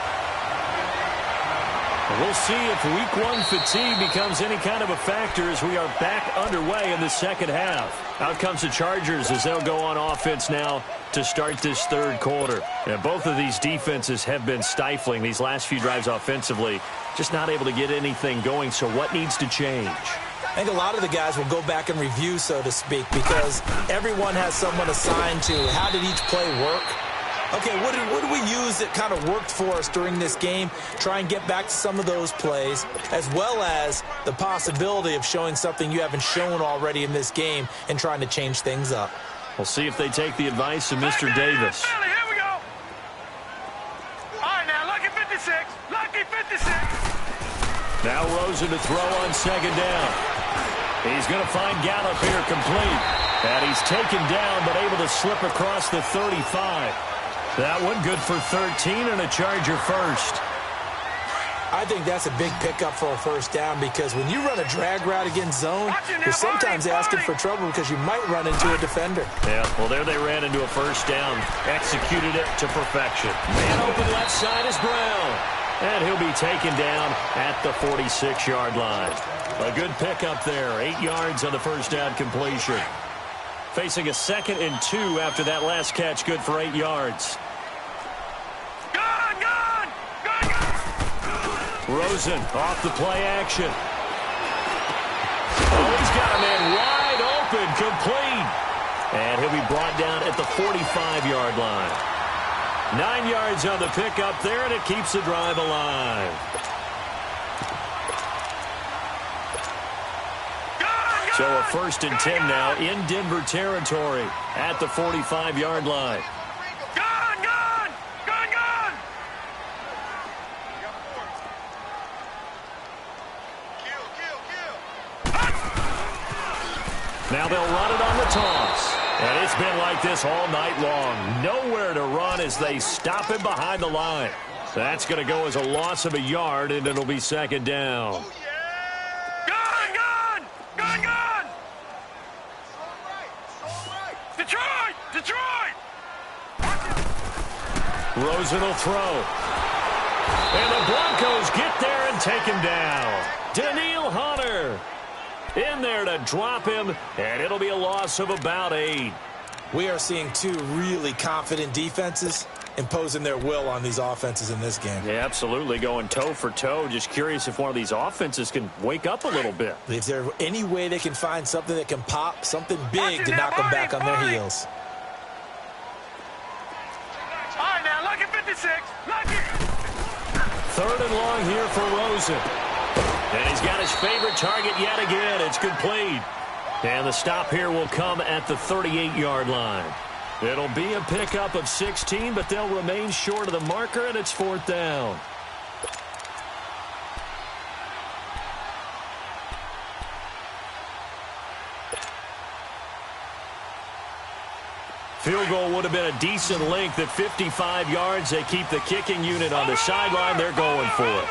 We'll see if Week 1 fatigue becomes any kind of a factor as we are back underway in the 2nd half. Out comes the Chargers as they'll go on offense now to start this 3rd quarter. And both of these defenses have been stifling these last few drives offensively. Just not able to get anything going, so what needs to change? I think a lot of the guys will go back and review, so to speak, because everyone has someone assigned to how did each play work. Okay, what did we use that kind of worked for us during this game? Try and get back to some of those plays, as well as the possibility of showing something you haven't shown already in this game and trying to change things up. We'll see if they take the advice of Mr. Davis. Here we go. All right, now, lucky 56. Lucky 56. Now Rosen to throw on 2nd down. He's going to find Gallup here complete. And he's taken down, but able to slip across the 35. That one good for 13 and a Charger first. I think that's a big pickup for a first down because when you run a drag route against zone, you're sometimes asking for trouble because you might run into a defender. Yeah, well, there they ran into a first down. Executed it to perfection. Man open left side is Brown. And he'll be taken down at the 46-yard line. A good pickup there. 8 yards on the first down completion. Facing a 2nd and 2 after that last catch, good for 8 yards. Gun, gun, gun, gun. Rosen off the play action. Oh, he's got a man wide open, complete. And he'll be brought down at the 45-yard line. 9 yards on the pickup there, and it keeps the drive alive. So a 1st and 10 now in Denver territory at the 45-yard line. Gun, gun, gun, gun. Now they'll run it on the toss. And it's been like this all night long. Nowhere to run as they stop him behind the line. That's going to go as a loss of a yard, and it'll be second down. Gun! Detroit! Rosen will throw. And the Broncos get there and take him down. Daniil Hunter in there to drop him, and it'll be a loss of about 8. We are seeing two really confident defenses imposing their will on these offenses in this game. Yeah, absolutely, going toe for toe. Just curious if one of these offenses can wake up a little bit. Is there any way they can find something that can pop, something big to knock them back on their heels? All right, now, lucky 56. Lucky. Third and long here for Rosen. And he's got his favorite target yet again. It's complete. And the stop here will come at the 38-yard line. It'll be a pickup of 16, but they'll remain short of the marker, and it's fourth down. Field goal would have been a decent length at 55 yards. They keep the kicking unit on the sideline. They're going for it.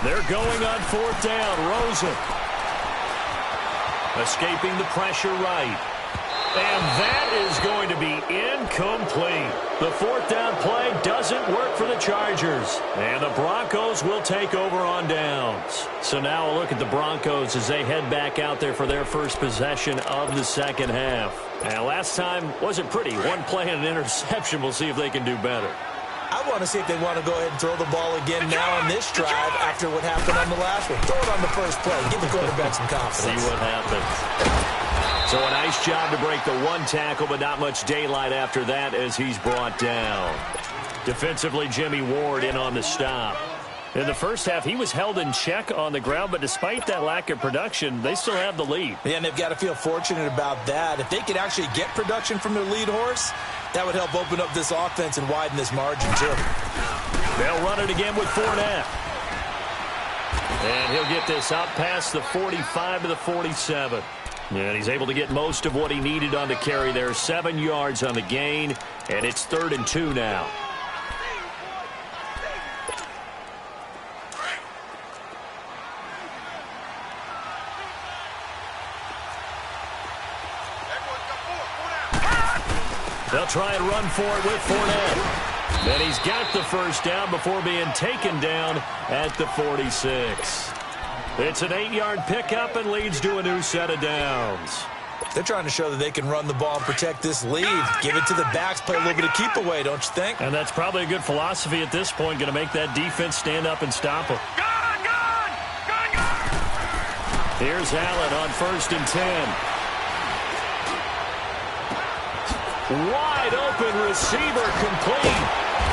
They're going on fourth down. Rosen escaping the pressure right. And that is going to be incomplete. The fourth down play doesn't work for the Chargers. And the Broncos will take over on downs. So now a look at the Broncos as they head back out there for their first possession of the second half. And last time wasn't pretty. One play and an interception. We'll see if they can do better. I want to see if they want to go ahead and throw the ball again now on this drive after what happened on the last one. Throw it on the first play. Give the quarterback some confidence. See what happens. So a nice job to break the one tackle, but not much daylight after that as he's brought down. Defensively, Jimmy Ward in on the stop. In the first half, he was held in check on the ground, but despite that lack of production, they still have the lead. Yeah, and they've got to feel fortunate about that. If they could actually get production from their lead horse, that would help open up this offense and widen this margin, too. They'll run it again with Fournette. And he'll get this out past the 45 to the 47. And he's able to get most of what he needed on the carry there. 7 yards on the gain, and it's 3rd and 2 now. They'll try and run for it with Fournette. And he's got the first down before being taken down at the 46. It's an 8-yard pickup and leads to a new set of downs. They're trying to show that they can run the ball and protect this lead. Give it to the backs, play a little bit of keep away, don't you think? And that's probably a good philosophy at this point, going to make that defense stand up and stop them. Here's Allen on 1st and 10. Wide open receiver complete.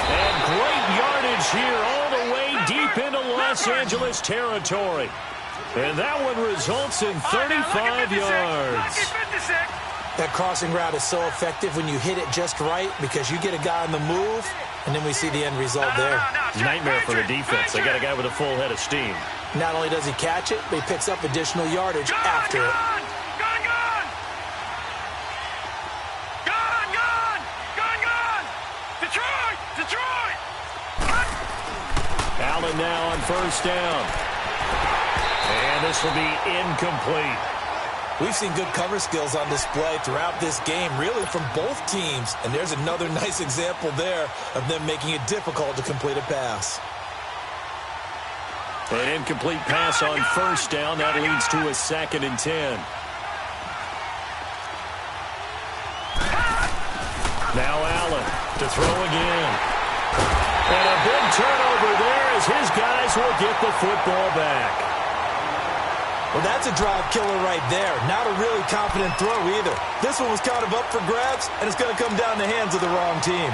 And great yardage here all the way deep into Los Angeles territory. And that one results in 35 yards. That crossing route is so effective when you hit it just right because you get a guy on the move, and then we see the end result there. Nightmare for the defense. They got a guy with a full head of steam. Not only does he catch it, but he picks up additional yardage after it. Detroit! Allen now on 1st down. And this will be incomplete. We've seen good cover skills on display throughout this game, really from both teams. And there's another nice example there of them making it difficult to complete a pass. An incomplete pass on 1st down. That leads to a 2nd and 10. Now Allen to throw again. And a big turnover there as his guys will get the football back. Well, that's a drive killer right there. Not a really confident throw either. This one was kind of up for grabs, and it's going to come down the hands of the wrong team.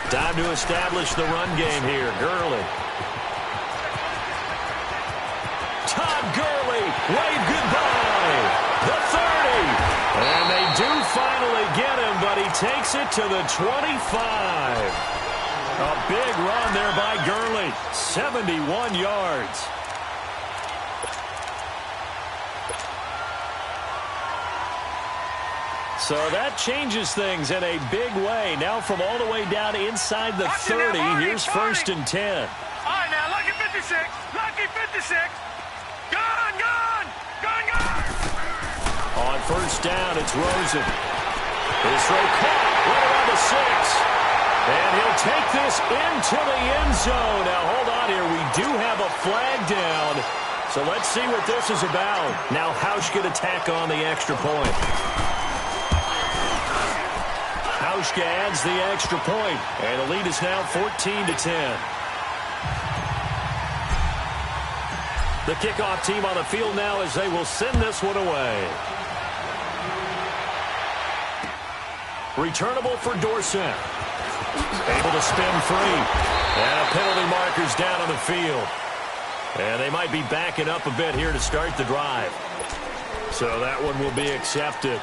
Time to establish the run game here. Gurley takes it to the 25. A big run there by Gurley. 71 yards. So that changes things in a big way. Now from all the way down inside the 30, here's 1st and 10. All right, now, lucky 56. Lucky 56. Gun, gun. Gun, gun. On 1st down, it's Rosen. His throw caught right around the 6. And he'll take this into the end zone. Now, hold on here. We do have a flag down. So let's see what this is about. Now, Hausch could attack on the extra point. Hauschka adds the extra point, and the lead is now 14-10. The kickoff team on the field now as they will send this one away. Returnable for Dorsett. Able to spin free. And a penalty marker's down on the field. And they might be backing up a bit here to start the drive. So that one will be accepted.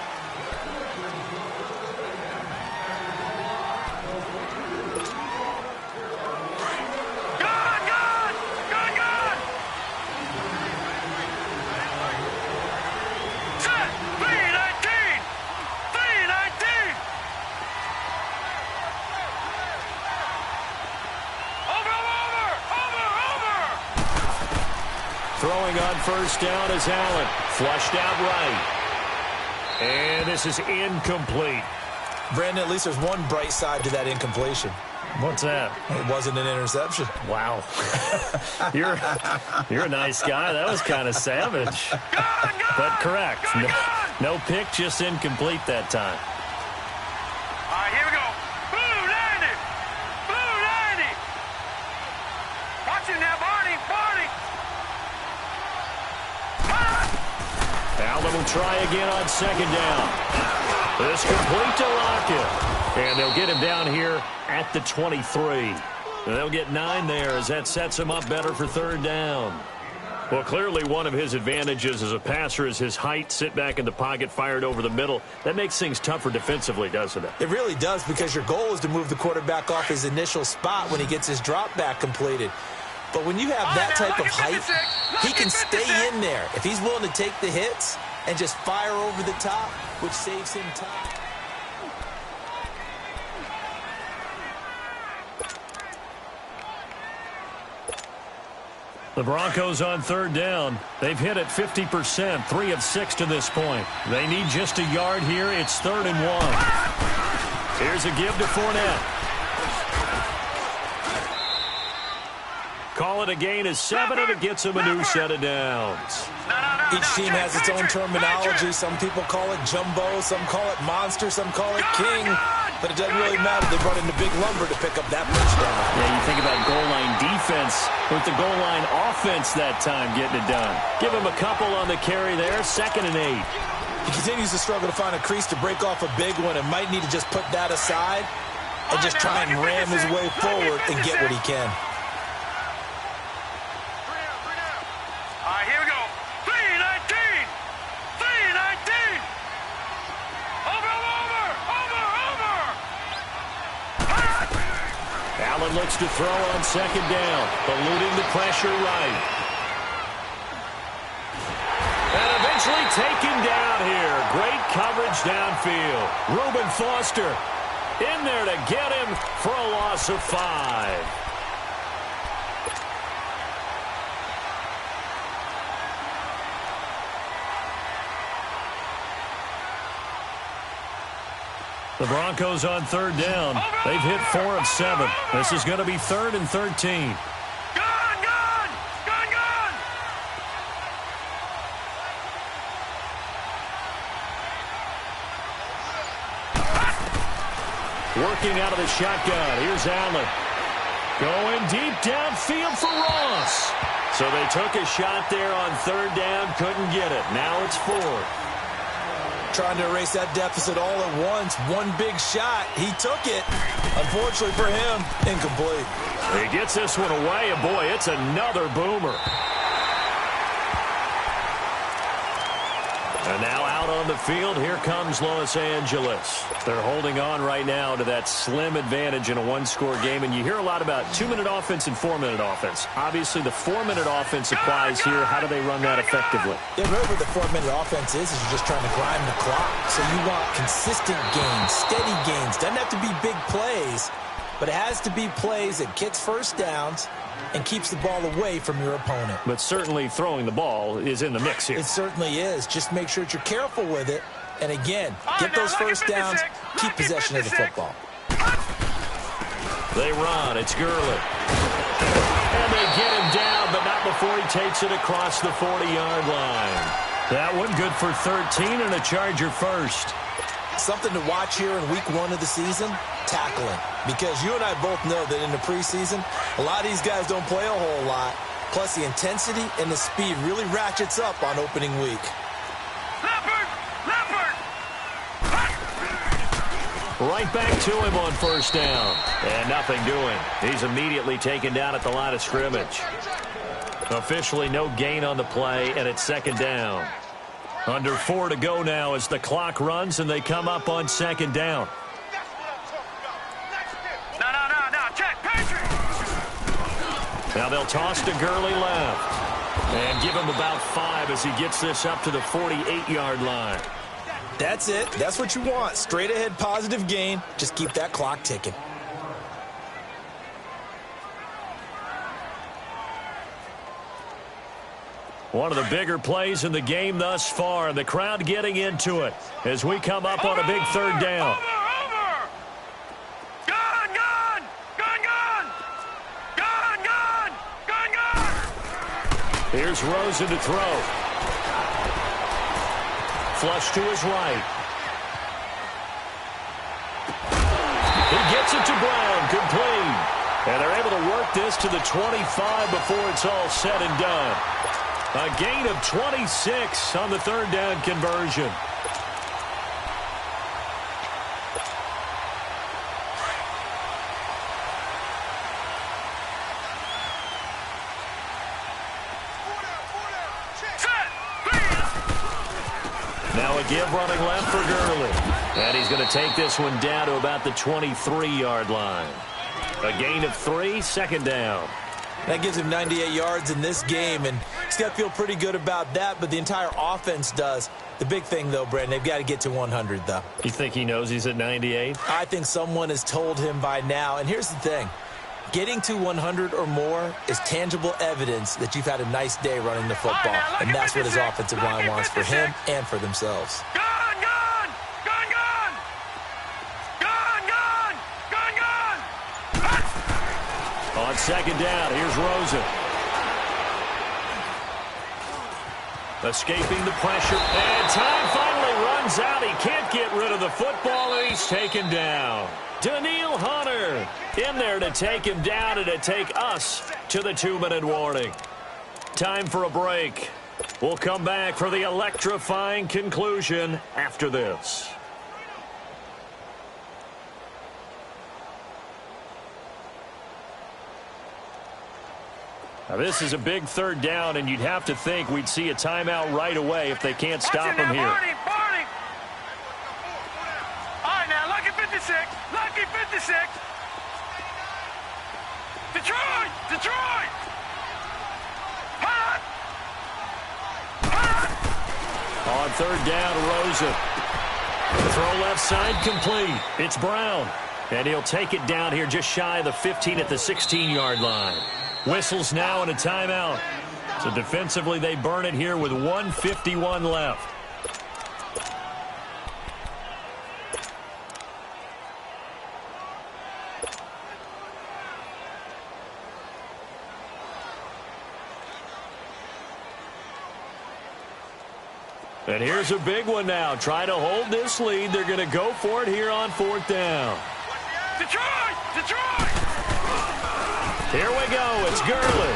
Throwing on 1st down is Allen. Flushed out right. And this is incomplete. Brandon, at least there's one bright side to that incompletion. What's that? It wasn't an interception. Wow. You're a nice guy. That was kind of savage. But correct. No pick, just incomplete that time. All right, here we go. Blue 90. Blue 90. Watch it now, Barney. Barney. Allen will try again on 2nd down. This complete to Lockett. And they'll get him down here at the 23. And they'll get 9 there as that sets him up better for 3rd down. Well, clearly one of his advantages as a passer is his height. Sit back in the pocket, fired over the middle. That makes things tougher defensively, doesn't it? It really does, because your goal is to move the quarterback off his initial spot when he gets his drop back completed. But when you have that type of height, he can stay in there if he's willing to take the hits and just fire over the top, which saves him time. The Broncos on 3rd down. They've hit it 50%, 3 of 6 to this point. They need just a yard here. It's 3rd and 1. Here's a give to Fournette. Call it a gain of 7, and it gets him a new set of downs. Each team has its own terminology. Some people call it jumbo, some call it monster, some call it king. But it doesn't really matter. They brought in the big lumber to pick up that touchdown. Yeah, you think about goal line defense with the goal line offense that time getting it done. Give him a couple on the carry there, 2nd and 8. He continues to struggle to find a crease to break off a big one and might need to just put that aside and just try and ram his way forward and get what he can. All right, here we go. 319. 319. Over. Allen looks to throw on 2nd down, eluding the pressure right. And eventually taken down here. Great coverage downfield. Reuben Foster in there to get him for a loss of 5. The Broncos on 3rd down. They've hit 4 of 7. This is going to be 3rd and 13. Working out of the shotgun. Here's Allen. Going deep downfield for Ross. So they took a shot there on 3rd down. Couldn't get it. Now it's 4th. Trying to erase that deficit all at once. One big shot. He took it. Unfortunately for him, incomplete. He gets this one away, and boy, it's another boomer. And now out on on the field. Here comes Los Angeles. They're holding on right now to that slim advantage in a one-score game. And you hear a lot about 2-minute offense and 4-minute offense. Obviously, the 4-minute offense applies here. How do they run that effectively? Yeah, remember the 4-minute offense is you're just trying to grind the clock. So you want consistent gains, steady gains. Doesn't have to be big plays, but it has to be plays that gets first downs and keeps the ball away from your opponent. But certainly throwing the ball is in the mix here. It certainly is. Just make sure that you're careful with it. And again, get those first downs, keep possession of the football. They run. It's Gurley. And they get him down, but not before he takes it across the 40-yard line. That one good for 13 and a Charger first. Something to watch here in week 1 of the season, tackling. Because you and I both know that in the preseason, a lot of these guys don't play a whole lot. Plus, the intensity and the speed really ratchets up on opening week. Right back to him on first down. And nothing doing. He's immediately taken down at the line of scrimmage. Officially no gain on the play, and it's second down. Under 4 to go now as the clock runs and they come up on second down. No, check, Patrick! Now they'll toss to Gurley left. And give him about 5 as he gets this up to the 48-yard line. That's it. That's what you want. Straight ahead positive gain. Just keep that clock ticking. One of the bigger plays in the game thus far. The crowd getting into it as we come up on a big third down. Here's Rosen to throw. Flush to his right. He gets it to Brown, complete. And they're able to work this to the 25 before it's all said and done. A gain of 26 on the third down conversion. Now a give running left for Gurley. And he's going to take this one down to about the 23-yard line. A gain of 3, second down. That gives him 98 yards in this game, and he's got to feel pretty good about that, but the entire offense does. The big thing, though, Brandon, they've got to get to 100, though. You think he knows he's at 98? I think someone has told him by now, and here's the thing. Getting to 100 or more is tangible evidence that you've had a nice day running the football, and that's what his offensive line wants for him and for themselves. On second down, here's Rosen. Escaping the pressure, and time finally runs out. He can't get rid of the football, and he's taken down. Daniil Hunter in there to take him down and to take us to the 2-minute warning. Time for a break. We'll come back for the electrifying conclusion after this. Now, this is a big third down, and you'd have to think we'd see a timeout right away if they can't stop him here. Barney. All right, now, lucky 56. Lucky 56. Detroit. On third down, Rosen. Throw left side complete. It's Brown. And he'll take it down here just shy of the 15 at the 16-yard line. Whistles now and a timeout. So defensively, they burn it here with 1:51 left. And here's a big one now. Trying to hold this lead. They're going to go for it here on fourth down. Detroit! Here we go. It's Gurley.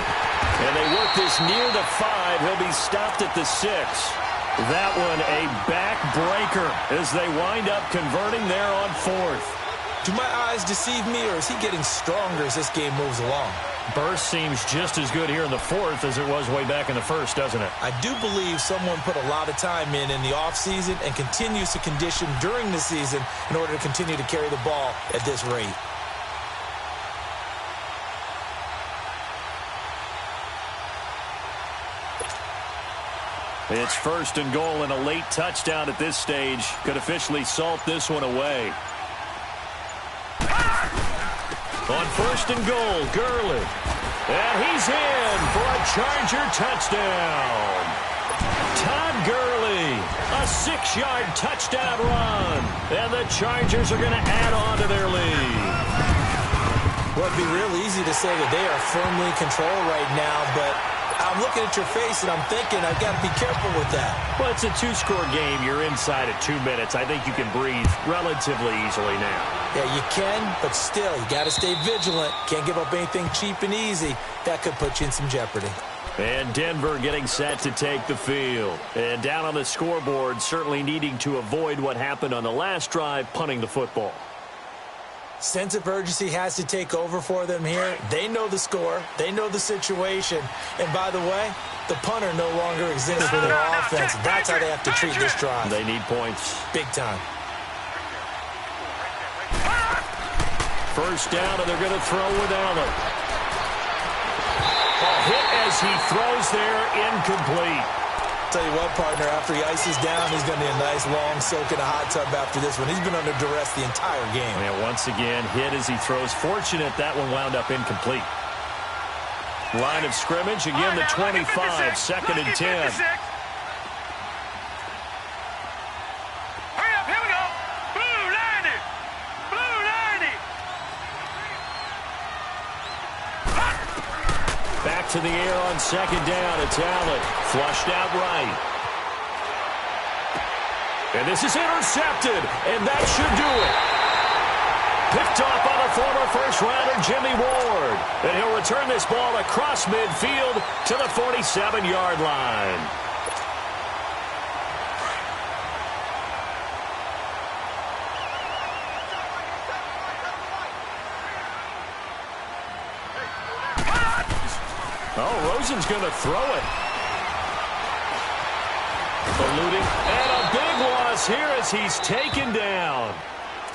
And they work this near the 5. He'll be stopped at the 6. That one a backbreaker as they wind up converting there on fourth. Do my eyes deceive me, or is he getting stronger as this game moves along? Burst seems just as good here in the fourth as it was way back in the first, doesn't it? I do believe someone put a lot of time in the offseason and continues to condition during the season in order to continue to carry the ball at this rate. It's first and goal, and a late touchdown at this stage could officially salt this one away. On first and goal, Gurley. And he's in for a Charger touchdown. Todd Gurley, a 6-yard touchdown run. And the Chargers are going to add on to their lead. Well, it'd be real easy to say that they are firmly in control right now, but I'm looking at your face and I'm thinking I've got to be careful with that. Well, it's a 2-score game. You're inside at 2 minutes. I think you can breathe relatively easily now. Yeah, you can, but still, you got to stay vigilant. Can't give up anything cheap and easy. That could put you in some jeopardy. And Denver getting set to take the field. And down on the scoreboard, certainly needing to avoid what happened on the last drive, punting the football. Sense of urgency has to take over for them here. They know the score. They know the situation. And by the way, the punter no longer exists for their offense. That's how they have to treat this drive. They need points. Big time. First down, and they're going to throw with Allen. A hit as he throws there, incomplete. Tell you what, partner, after he ices down, he's going to need a nice long soak in a hot tub after this one. He's been under duress the entire game. Yeah, once again, hit as he throws. Fortunate that one wound up incomplete. Line of scrimmage, again the 25, second and 10. Hurry up, here we go. Blue 90. Blue 90. Back to the air on second down. It's Allen. Flushed out right. And this is intercepted. And that should do it. Picked off by the former first-rounder Jimmy Ward. And he'll return this ball across midfield to the 47-yard line. Oh, Rosen's going to throw it. Eluding. And a big loss here as he's taken down.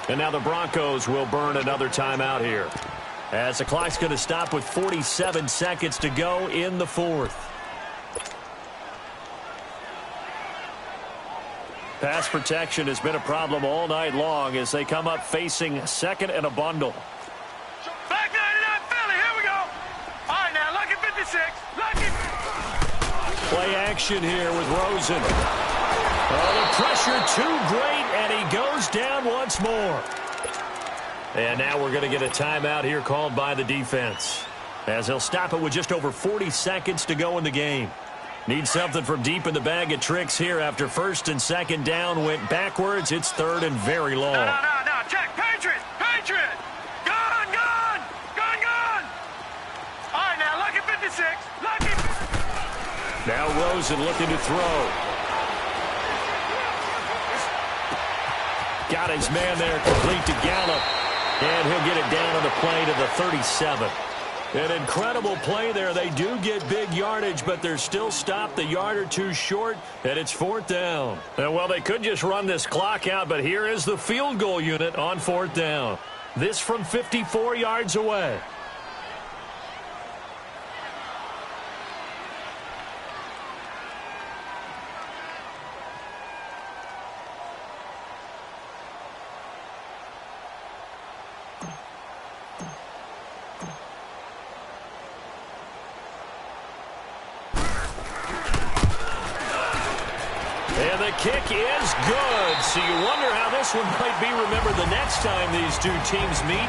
And now the Broncos will burn another timeout here, as the clock's going to stop with 47 seconds to go in the fourth. Pass protection has been a problem all night long as they come up facing second and a bundle. Back 99 Philly, here we go. All right, now, lucky 56. Lucky. Play action here with Rosen. Oh, the pressure too great, and he goes down once more. And now we're going to get a timeout here called by the defense, as they'll stop it with just over 40 seconds to go in the game. Need something from deep in the bag of tricks here after first and second down went backwards. It's third and very long. No, check. Patriot. Gun. All right, now, lucky 56. Lucky. Now Rosen looking to throw. Got his man there, complete to Gallup. And he'll get it down on the play to the 37. An incredible play there. They do get big yardage, but they're still stopped the yard or two short, and it's fourth down. And, well, they could just run this clock out, but here is the field goal unit on fourth down. This from 54 yards away. And the kick is good. So you wonder how this one might be remembered the next time these two teams meet.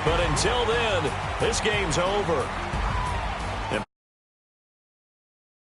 But until then, this game's over.